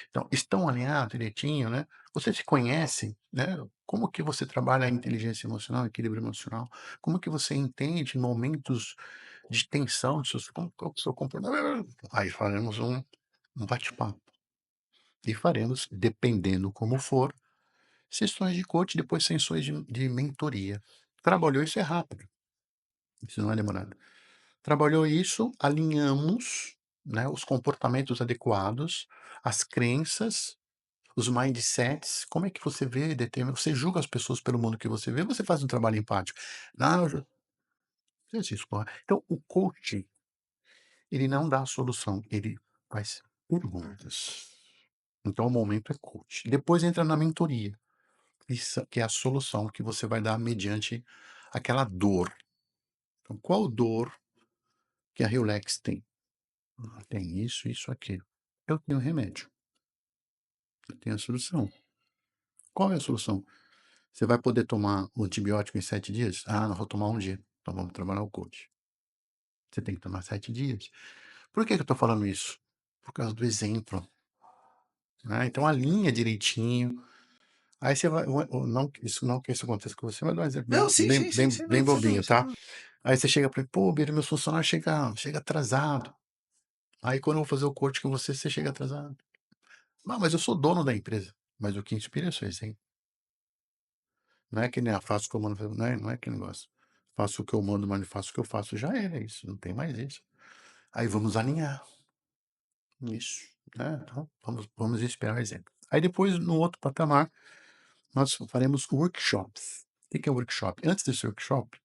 Então, estão alinhados direitinho, né? Você se conhece, né? Como que você trabalha a inteligência emocional, equilíbrio emocional? Como que você entende momentos de tensão, qual que é o seu comportamento? Aí faremos um bate-papo. E faremos, dependendo como for, sessões de coach, depois sessões de mentoria. Trabalhou isso é rápido, isso não é demorado. Trabalhou isso, alinhamos, né, os comportamentos adequados, as crenças, os mindsets, como é que você vê, determina, você julga as pessoas pelo mundo que você vê, você faz um trabalho empático. Não, exercício, correto. Então, o coach, ele não dá a solução, ele faz perguntas. Então, o momento é coach. Depois entra na mentoria, isso que é a solução que você vai dar mediante aquela dor. Então, qual dor que a Relax tem? Tem isso, isso, aquilo. Eu tenho remédio, eu tenho a solução. Qual é a solução? Você vai poder tomar o antibiótico em 7 dias? Não vou tomar um dia. Então vamos trabalhar o coach. Você tem que tomar 7 dias. Por que que eu estou falando isso? Por causa do exemplo, né? Então alinha direitinho. Aí você vai, não, não que isso aconteça com você, mas dá um exemplo Não, sim, sim, sim, sem bem dúvida, sem bobinho, dúvida, sem tá? dúvida. Aí você chega para ele: "Pô, Bira, meus funcionários chega atrasado." Aí quando eu vou fazer o coach com você, você chega atrasado. "Não, mas eu sou dono da empresa." Mas o que inspira é o seu exemplo. Não é que nem faço o que eu mando, não é aquele negócio. Faço o que eu mando, mas não faço o que eu faço. Já era isso, não tem mais isso. Aí vamos alinhar isso, né? Então, vamos esperar o exemplo. Aí depois, no outro patamar, nós faremos workshops. O que é workshop? Antes desse workshop,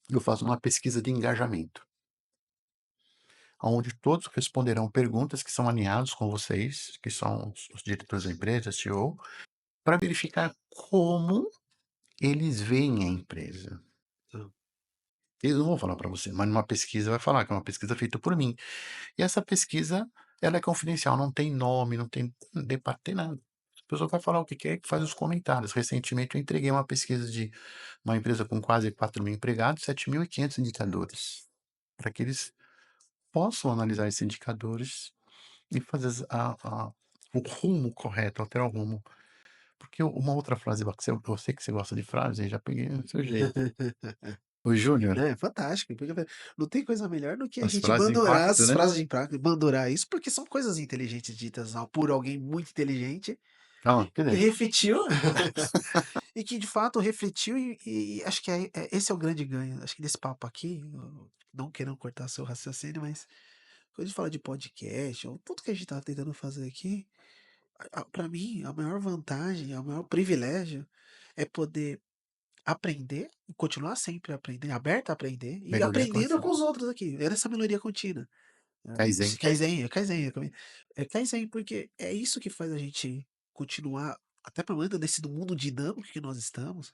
eu faço uma pesquisa de engajamento, onde todos responderão perguntas que são alinhados com vocês, que são os diretores da empresa, CEO, para verificar como eles veem a empresa. Hã. Eles não vão falar para você, mas numa pesquisa vai falar que é uma pesquisa feita por mim. E essa pesquisa, ela é confidencial, não tem nome, não tem nada. A pessoa vai falar o que quer, que faz os comentários. Recentemente eu entreguei uma pesquisa de uma empresa com quase 4.000 empregados, 7.500 indicadores, para que eles possam analisar esses indicadores e fazer o rumo correto, alterar o rumo. Porque uma outra frase, eu sei que você gosta de frases, aí já peguei o seu jeito. O Júnior, É fantástico, porque não tem coisa melhor do que a as gente frases de bandorar impacto, as né? frases de impacto, bandorar isso, porque são coisas inteligentes ditas por alguém muito inteligente, Calma, que beleza. refletiu e que de fato refletiu e acho que esse é o grande ganho. Acho que desse papo aqui, não querendo cortar seu raciocínio, mas quando a gente fala de podcast, ou tudo que a gente tá tentando fazer aqui, para mim, a maior vantagem, o maior privilégio é poder aprender e continuar sempre aprendendo, aberto a aprender e Melhoria aprendendo contínua. com os outros aqui. É essa melhoria contínua. Kaizen. Kaizen, é Kaizen, é Kaizen, porque é isso que faz a gente continuar, até para nesse mundo dinâmico que nós estamos,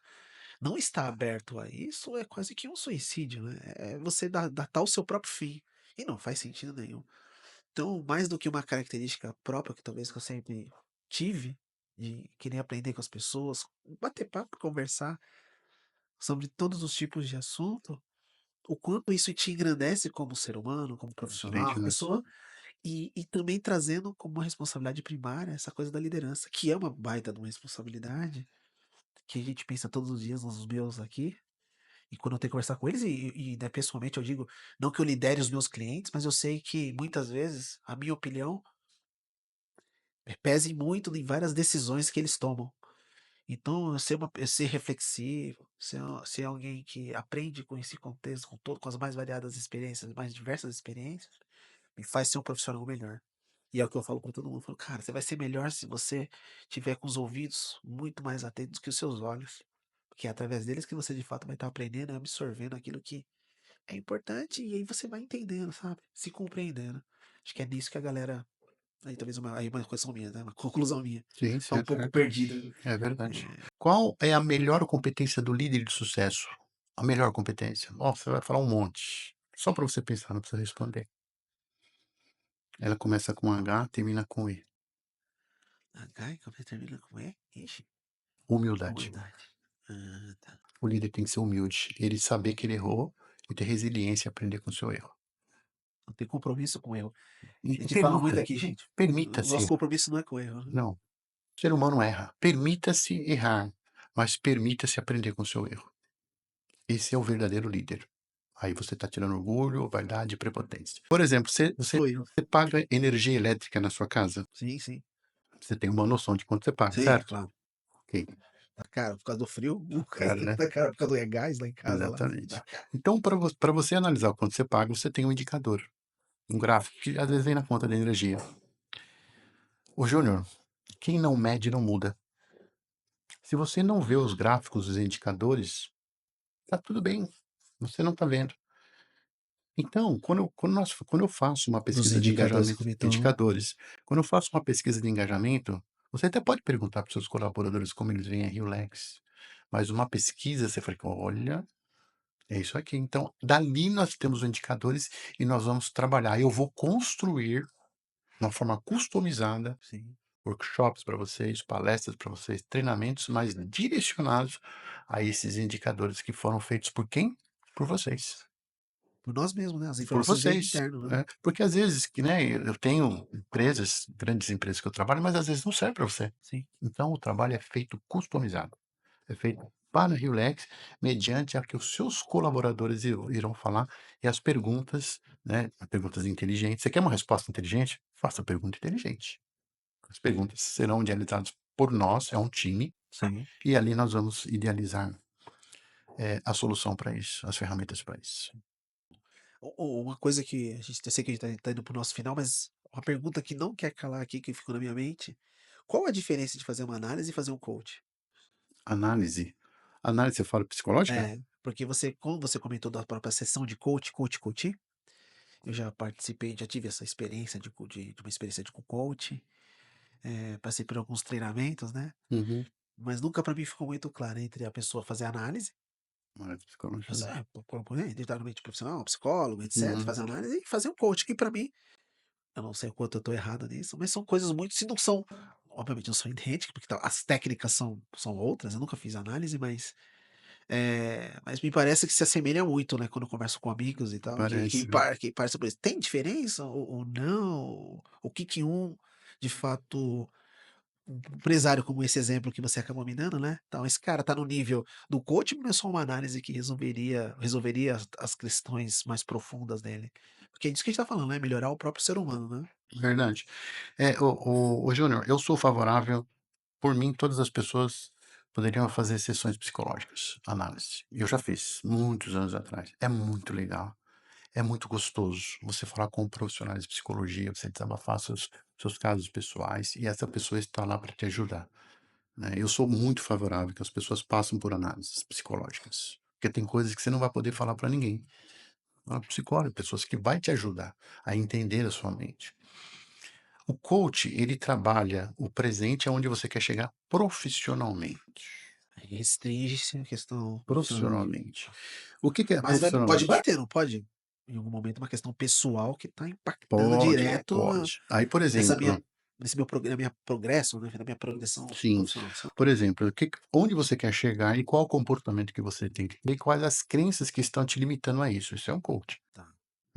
não estar aberto a isso é quase que um suicídio, né? É você datar o seu próprio fim. E não faz sentido nenhum. Então, mais do que uma característica própria que talvez que eu sempre tive, de querer aprender com as pessoas, bater papo, conversar sobre todos os tipos de assunto, o quanto isso te engrandece como ser humano, como profissional, Diferente, como né? pessoa, e também trazendo como uma responsabilidade primária essa coisa da liderança, que é uma baita de uma responsabilidade, que a gente pensa todos os dias nos meus aqui, e quando eu tenho que conversar com eles, né, pessoalmente eu digo, não que eu lidere os meus clientes, mas eu sei que muitas vezes a minha opinião pese muito em várias decisões que eles tomam. Então, ser reflexivo, ser alguém que aprende com esse contexto, com as mais variadas experiências, mais diversas experiências, me faz ser um profissional melhor. E é o que eu falo para todo mundo, eu falo: "Cara, você vai ser melhor se você tiver com os ouvidos muito mais atentos que os seus olhos, porque é através deles que você de fato vai estar aprendendo e absorvendo aquilo que é importante, e aí você vai entendendo, sabe, se compreendendo". Acho que é nisso que a galera aí talvez uma questão minha, né, uma conclusão minha, Sim, tá um certo, pouco certo. perdida. É verdade. Eh, Qual é a melhor competência do líder de sucesso? A melhor competência? Ó, você vai falar um monte. Só para você pensar, não precisa responder. Ela começa com H, termina com E. H, como termina com E? Ixi, Humildade. humildade. Ah, tá. O líder tem que ser humilde. Ele saber que ele errou e ter resiliência e aprender com o seu erro. Não tem compromisso com erro. E A gente fala muito permita, aqui, gente, o permita-se. nosso compromisso não é com erro, né. Não, o ser humano erra. Permita-se errar, mas permita-se aprender com o seu erro. Esse é o verdadeiro líder. Aí você está tirando orgulho, vaidade e prepotência. Por exemplo, Sou eu. você paga energia elétrica na sua casa? Sim, sim. Você tem uma noção de quanto você paga, Sim, certo? claro. Ok. Tá caro por causa do frio, Cara, né? tá caro por causa do gás lá em casa lá, Exatamente. tá caro. Então, para você analisar o quanto você paga, você tem um indicador, um gráfico que às vezes vem na conta da energia. O Júnior, quem não mede não muda. Se você não vê os gráficos, os indicadores, tá tudo bem. Você não está vendo. Então, quando eu faço uma Dos pesquisa de indicadores que engajamento, comentou, indicadores, quando eu faço uma pesquisa de engajamento, você até pode perguntar para os seus colaboradores como eles veem a RioLex, mas uma pesquisa você fala, olha, é isso aqui. Então, dali nós temos os indicadores e nós vamos trabalhar. Eu vou construir, de uma forma customizada, sim, workshops para vocês, palestras para vocês, treinamentos mais direcionados a esses indicadores que foram feitos por quem? Por vocês. por nós mesmos, né, as Por informações vêm vocês, interno, né. né. Porque às vezes que, né, eu tenho empresas, grandes empresas que eu trabalho, mas às vezes não serve para você. Sim. Então o trabalho é feito customizado, é feito para a RioLex, mediante a que os seus colaboradores irão falar e as perguntas, né, perguntas inteligentes. Você quer uma resposta inteligente? Faça a pergunta inteligente. As perguntas serão dializadas por nós, é um time, Sim. E ali nós vamos idealizar, a solução para isso, as ferramentas para isso. Uma coisa que a gente eu sei que a gente tá indo para o nosso final, mas uma pergunta que não quer calar aqui, que ficou na minha mente: qual a diferença de fazer uma análise e fazer um coach? Análise. Análise, você fala psicológica? É, porque você como você comentou da própria sessão de coaching, eu já participei, já tive essa experiência de uma experiência de com coach, passei por alguns treinamentos, né, Uhum. mas nunca para mim ficou muito claro entre a pessoa fazer análise, Análise psicológica, fazer né. devidamente profissional, psicólogo, etc, Uhum. fazer análise e fazer um coach, que para mim, eu não sei o quanto eu tô errado nisso, mas são coisas muito se não são obviamente não são idênticas, porque as técnicas são outras, eu nunca fiz análise, mas me parece que se assemelha muito, né, quando eu converso com amigos e tal, Parece, viu. que passa por isso. Tem diferença ou não? O que que um, de fato, um empresário como esse exemplo que você acabou me dando, né, então esse cara tá no nível do coach, não é só uma análise que resolveria as questões mais profundas dele. Porque é disso que a gente tá falando, né, melhorar o próprio ser humano, né. Verdade. Ô Júnior, eu sou favorável, por mim, todas as pessoas poderiam fazer sessões psicológicas, análise. Eu já fiz, muitos anos atrás. É muito legal, é muito gostoso você falar com profissionais de psicologia, você desabafar seus casos pessoais e essa pessoa está lá para te ajudar, né. Eu sou muito favorável que as pessoas passem por análises psicológicas, porque tem coisas que você não vai poder falar para ninguém. Psicólogo, pessoas que vai te ajudar a entender a sua mente. O coach, ele trabalha o presente aonde você quer chegar profissionalmente. Aí restringe-se a questão profissional. Profissionalmente. O que que é Mas pode profissionalmente? bater, não pode? Em algum momento uma questão pessoal que tá impactando Pode, direto pode. Aí, por nessa minha exemplo, nesse meu na minha progresso, né, na minha progressão sim, profissional, sabe. por exemplo, onde você quer chegar e qual o comportamento que você tem que ter e quais as crenças que estão te limitando a isso. Isso é um coach, Tá.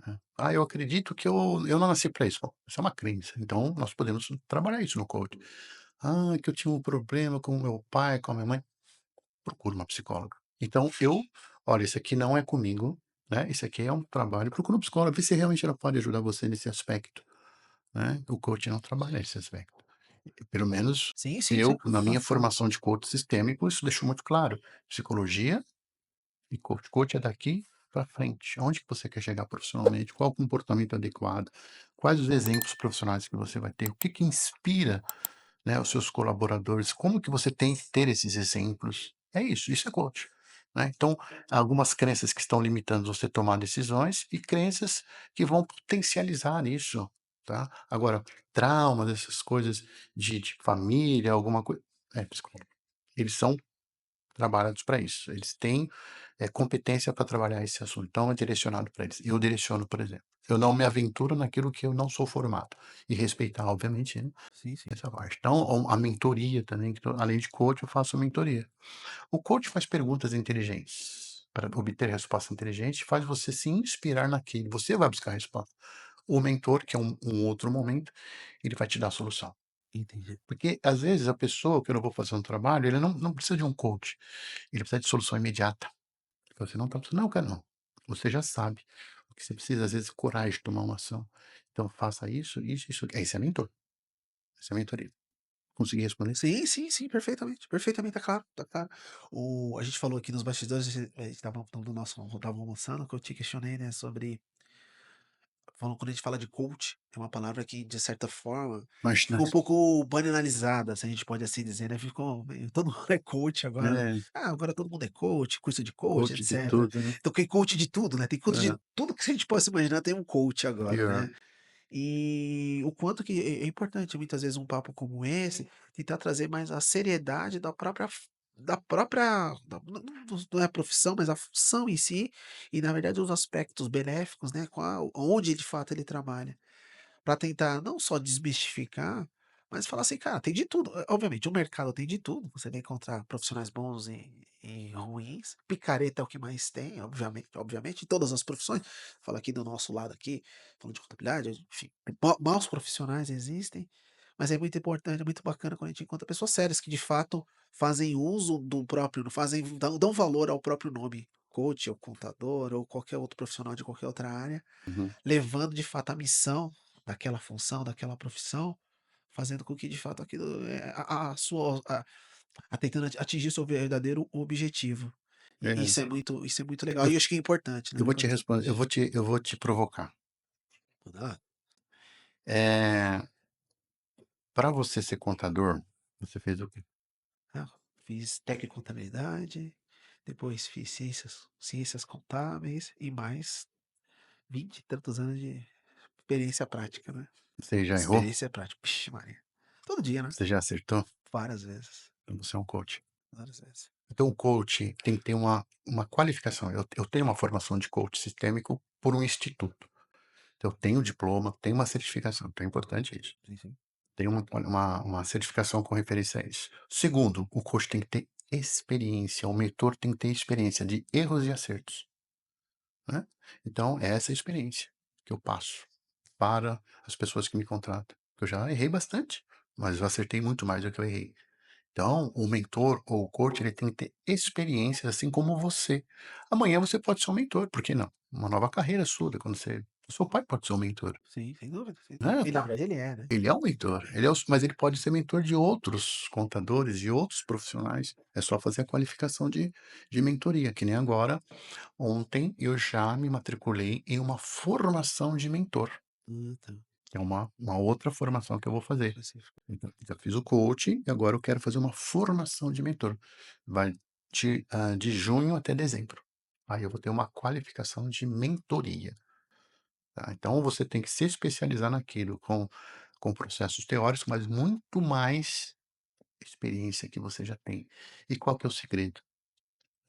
né. Eu acredito que eu não nasci para isso. Bom, isso é uma crença, então nós podemos trabalhar isso no coach. Que eu tinha um problema com o meu pai, com a minha mãe. Procura uma psicóloga. Então olha, isso aqui não é comigo, né, isso aqui é um trabalho, procura um psicólogo, vê se realmente ela pode ajudar você nesse aspecto, né. O coaching não trabalha esse aspecto. Pelo menos Sim, sim, sim, eu, na minha claro, claro. formação de coach sistêmico, isso deixou muito claro. Psicologia e coach. Coach é daqui para frente. Aonde que você quer chegar profissionalmente? Qual o comportamento adequado? Quais os exemplos profissionais que você vai ter? O que que inspira, né, os seus colaboradores, como que você tem que ter esses exemplos. É isso, isso é coach, né. Então, algumas crenças que estão limitando você a tomar decisões e crenças que vão potencializar isso, tá. Agora, traumas, essas coisas de família, alguma coisa psicólogo. Eles são trabalhados para isso, eles têm, competência para trabalhar esse assunto, então é direcionado para eles. Eu direciono, por exemplo. Eu não me aventuro naquilo que eu não sou formado, e respeitar, obviamente, né, Sim, sim. essa parte. Então, a mentoria também, além de coach, eu faço mentoria. O coach faz perguntas inteligentes, para obter resposta inteligente, faz você se inspirar naquilo, você vai buscar a resposta. O mentor, que é um outro momento, ele vai te dar a solução. Entendi. Porque, às vezes, a pessoa que eu não vou fazer um trabalho, ele não precisa de um coach, ele precisa de solução imediata. Você não está precisando, não, cara, não. Você já sabe. O que você precisa, às vezes, é coragem de tomar uma ação. Então, faça isso, isso, isso. Esse é mentor. Essa é mentoria. Consegui responder? Sim, sim, sim, perfeitamente, perfeitamente, tá claro, tá claro. A gente falou aqui nos bastidores, a gente estava do nosso estava almoçando, que eu te questionei, né, sobre quando a gente fala de coach, é uma palavra que, de certa forma, Imagina. ficou um pouco banalizada, se a gente pode assim dizer, né, todo mundo é coach agora. É, Agora todo mundo é coach, curso de coach, coach de etcétera. tudo, né. Então tem coach de tudo, né, tem coach de É, tudo que a gente possa imaginar tem um coach agora, pior. né. E o quanto que é importante muitas vezes um papo como esse, tentar trazer mais a seriedade não é a profissão, mas a função em si, e na verdade os aspectos benéficos, né, qual onde de fato ele trabalha. Para tentar não só desmistificar, mas falar assim: "Cara, tem de tudo". Obviamente, o mercado tem de tudo, você vai encontrar profissionais bons e ruins, picareta é o que mais tem, obviamente, em todas as profissões. Falo aqui do nosso lado aqui, falando de contabilidade, enfim, maus profissionais existem, mas é muito importante, é muito bacana quando a gente encontra pessoas sérias que de fato fazem uso do próprio dão valor ao próprio nome, coach ou contador ou qualquer outro profissional de qualquer outra área, Uhum. levando de fato a missão daquela função, daquela profissão, fazendo com que de fato aquilo, a sua tentando atingir seu verdadeiro objetivo. E É, isso é muito legal eu, e eu acho que é importante, né, eu é vou te importante. responder, eu vou te provocar. Ah, É, para você ser contador, você fez o quê? ah, fiz técnico em contabilidade, depois fiz ciências contábeis e mais 20 e tantos anos de experiência prática, né. Você já errou? Experiência prática. Vixe Maria. Todo dia, né, Você já acertou? várias vezes, Então você é um coach. várias vezes. Então o coach tem que ter uma qualificação. Eu tenho uma formação de coach sistêmico por um instituto. Então eu tenho diploma, tenho uma certificação, então é importante isso. Sim, sim. Tem uma certificação com referência a isso. Segundo, o coach tem que ter experiência, o mentor tem que ter experiência de erros e acertos, né. Então é essa experiência que eu passo para as pessoas que me contratam. Eu já errei bastante, mas eu acertei muito mais do que eu errei. Então, o mentor ou o coach, ele tem que ter experiência, assim como você. Amanhã você pode ser um mentor, por que não? Uma nova carreira sua, quando você o seu pai pode ser um mentor, Sim, sem dúvida, sem dúvida. né. E na verdade ele é, né. Ele é um mentor, ele é o mas ele pode ser mentor de outros contadores, de outros profissionais. É só fazer a qualificação de mentoria, que nem agora, ontem eu já me matriculei em uma formação de mentor, Tá. que é uma outra formação que eu vou fazer. Específico. Então, já fiz o coaching e agora eu quero fazer uma formação de mentor. Vai de junho até dezembro. Aí eu vou ter uma qualificação de mentoria, tá. Então você tem que se especializar naquilo com processos teóricos, mas muito mais experiência que você já tem. E qual que é o segredo?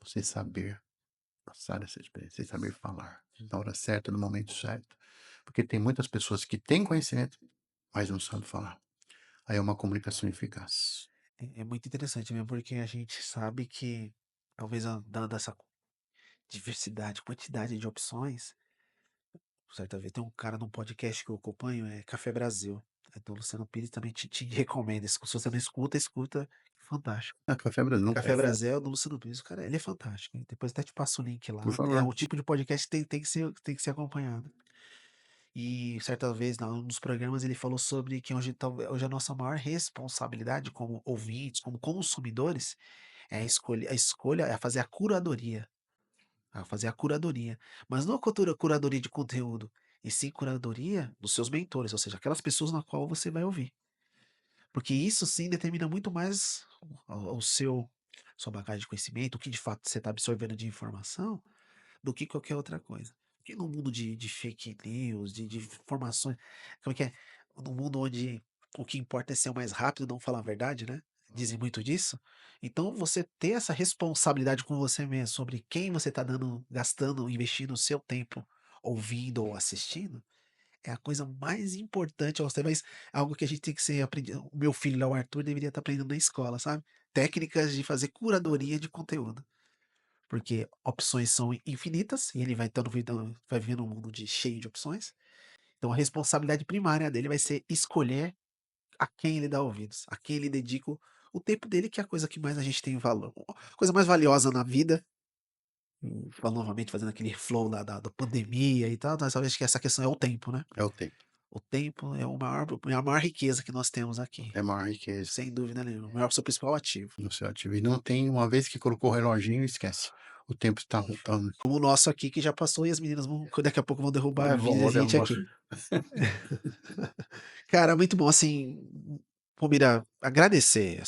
Você saber passar essa experiência, você saber falar na hora certa, no momento certo. Porque tem muitas pessoas que têm conhecimento, mas não sabem falar. Aí é uma comunicação eficaz. É muito interessante mesmo, porque a gente sabe que talvez dada essa diversidade, quantidade de opções, certa vez tem um cara num podcast que eu acompanho, é Café Brasil, é do Luciano Pires, também te recomendo, se você não escuta, escuta, fantástico. Ah, Café Brasil, não Café conheço. Brasil é do Luciano Pires, o cara, ele é fantástico, depois até te passo o link Por lá, é favor. um tipo de podcast que tem que ser acompanhado. E certa vez, num dos programas, ele falou sobre que hoje a nossa maior responsabilidade como ouvintes, como consumidores, é a escolha é fazer a curadoria, mas não a curadoria de conteúdo, e sim curadoria dos seus mentores, ou seja, aquelas pessoas na qual você vai ouvir. Porque isso sim determina muito mais o seu sua bagagem de conhecimento, o que de fato você está absorvendo de informação, do que qualquer outra coisa. Porque no mundo de fake news, de informações, como é que é? No mundo onde o que importa é ser o mais rápido, não falar a verdade, né? Dizem muito disso. Então você ter essa responsabilidade com você mesmo sobre quem você está dando, gastando, investindo o seu tempo ouvindo ou assistindo, é a coisa mais importante a você, mas é algo que a gente tem que ser aprendido. O meu filho lá, o Arthur, deveria estar aprendendo na escola, sabe? Técnicas de fazer curadoria de conteúdo. Porque opções são infinitas e ele vai estando vai vivendo um mundo cheio de opções. Então a responsabilidade primária dele vai ser escolher a quem ele dá ouvidos, a quem ele dedica o tempo dele, que é a coisa que mais a gente tem valor, a coisa mais valiosa na vida. Falo novamente, fazendo aquele flow lá da pandemia e tal, mas eu acho que essa questão é o tempo, né? É o tempo, O tempo é a maior riqueza que nós temos aqui, é a maior riqueza sem dúvida nenhuma, o seu principal ativo. no seu ativo. E não tem uma vez que colocou o reloginho, esquece. O tempo está rotando. Como o nosso aqui que já passou e as meninas daqui a pouco vão derrubar a Vamos gente levar. aqui. Cara, muito bom, assim, Palmeira, agradecer,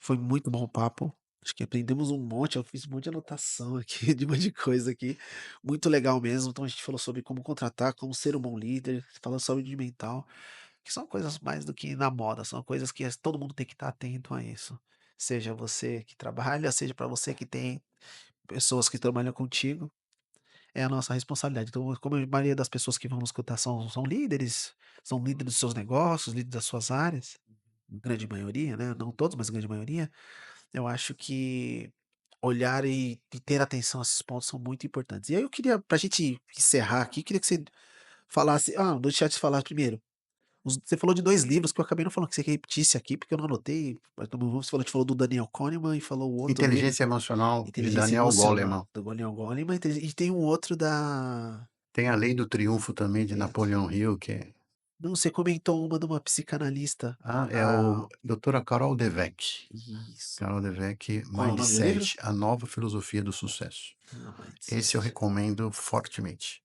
foi muito bom o papo, acho que aprendemos um monte, eu fiz um monte de anotação aqui, de um monte de coisa aqui, muito legal mesmo, então a gente falou sobre como contratar, como ser um bom líder, falou sobre saúde mental, que são coisas mais do que na moda, são coisas que todo mundo tem que estar atento a isso, seja você que trabalha, seja para você que tem pessoas que trabalham contigo, é a nossa responsabilidade. Então, como a maioria das pessoas que vão nos escutar são líderes dos seus negócios, líderes das suas áreas, grande maioria, né? Não todos, mas a grande maioria, eu acho que olhar e ter atenção a esses pontos são muito importantes. E aí eu queria, pra gente encerrar aqui, queria que você falasse, deixa eu te falar primeiro. Você falou de 2 livros que eu acabei não falando, que você repetisse aqui, porque eu não anotei. Mas você falou do Daniel Kahneman e falou o outro dele, Inteligência emocional de Inteligência Daniel Emocional, Goleman. do Daniel Goleman, e tem um outro da Tem a Lei do Triunfo também de Eita. Napoleão Hill, que é Não, você comentou uma de uma psicanalista. É o doutora Carol Dweck. Isso. Carol Dweck, Qual é o nome do livro? Mindset, a nova filosofia do sucesso. Esse eu Mindset. recomendo fortemente.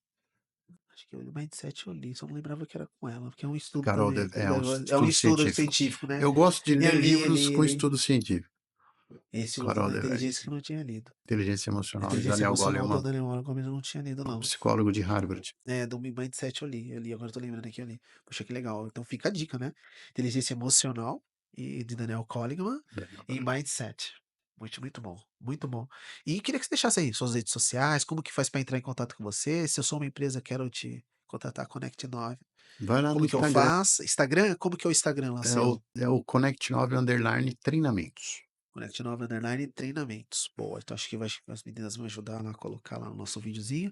Acho que o Mindset eu li, só não lembrava que era com ela, porque é um estudo Carol também. Dweck é um É um estudo estudo científico. científico, né? Eu gosto de ler livros com Eu li. estudo científico. Esse outro Carol da Dweck. inteligência que eu não tinha lido. Inteligência Emocional, de Inteligência Daniel emocional do Goleman, Daniel Goleman eu não tinha lido, não. psicólogo de Harvard. Do Mindset eu li, agora eu tô lembrando aqui, eu li. Poxa, que legal. Então fica a dica, né? Inteligência emocional e de Daniel Goleman e Mindset. Muito, muito bom, muito bom. E queria que você deixasse aí suas redes sociais, como que faz para entrar em contato com você? Se eu sou uma empresa, quero te contratar, Connect 9. Vai lá no Como que eu Instagram, faço? Instagram? Como que é o Instagram lá seu? é o Connect 9 _ treinamentos. Connect 9 Underline Treinamentos. Boa, então acho que as meninas vão ajudar lá a colocar lá no nosso videozinho.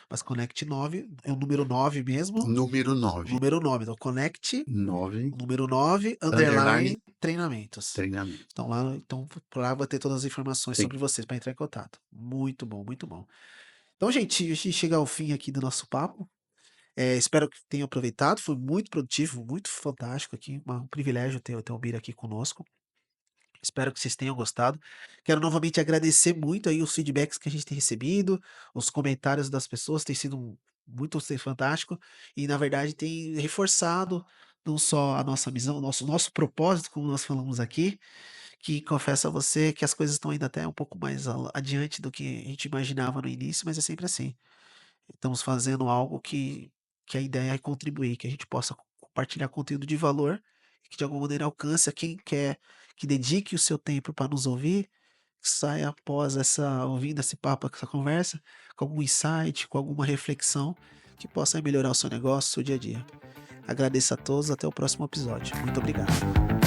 Mas Connect 9 é o número 9 mesmo. Número O 9. número 9. Então, Connect 9 o número 9 Underline Treinamentos. treinamento. Então lá vai ter todas as informações Sim. sobre vocês para entrar em contato. Muito bom, muito bom. Então, gente, a gente chega ao fim aqui do nosso papo. Espero que tenham aproveitado. Foi muito produtivo, muito fantástico aqui. Um privilégio ter o Bira aqui conosco. Espero que vocês tenham gostado. Quero novamente agradecer muito aí os feedbacks que a gente tem recebido, os comentários das pessoas, tem sido muito fantástico e, na verdade, tem reforçado não só a nossa missão, nosso propósito, como nós falamos aqui, que confesso a você que as coisas estão indo até um pouco mais adiante do que a gente imaginava no início, mas é sempre assim. Estamos fazendo algo que a ideia é contribuir, que a gente possa compartilhar conteúdo de valor e que de alguma maneira alcance a quem quer, que dedique o seu tempo para nos ouvir, que saia após ouvindo esse papo, essa conversa, com algum insight, com alguma reflexão que possa melhorar o seu negócio, o seu dia a dia. Agradeço a todos, até o próximo episódio. Muito obrigado.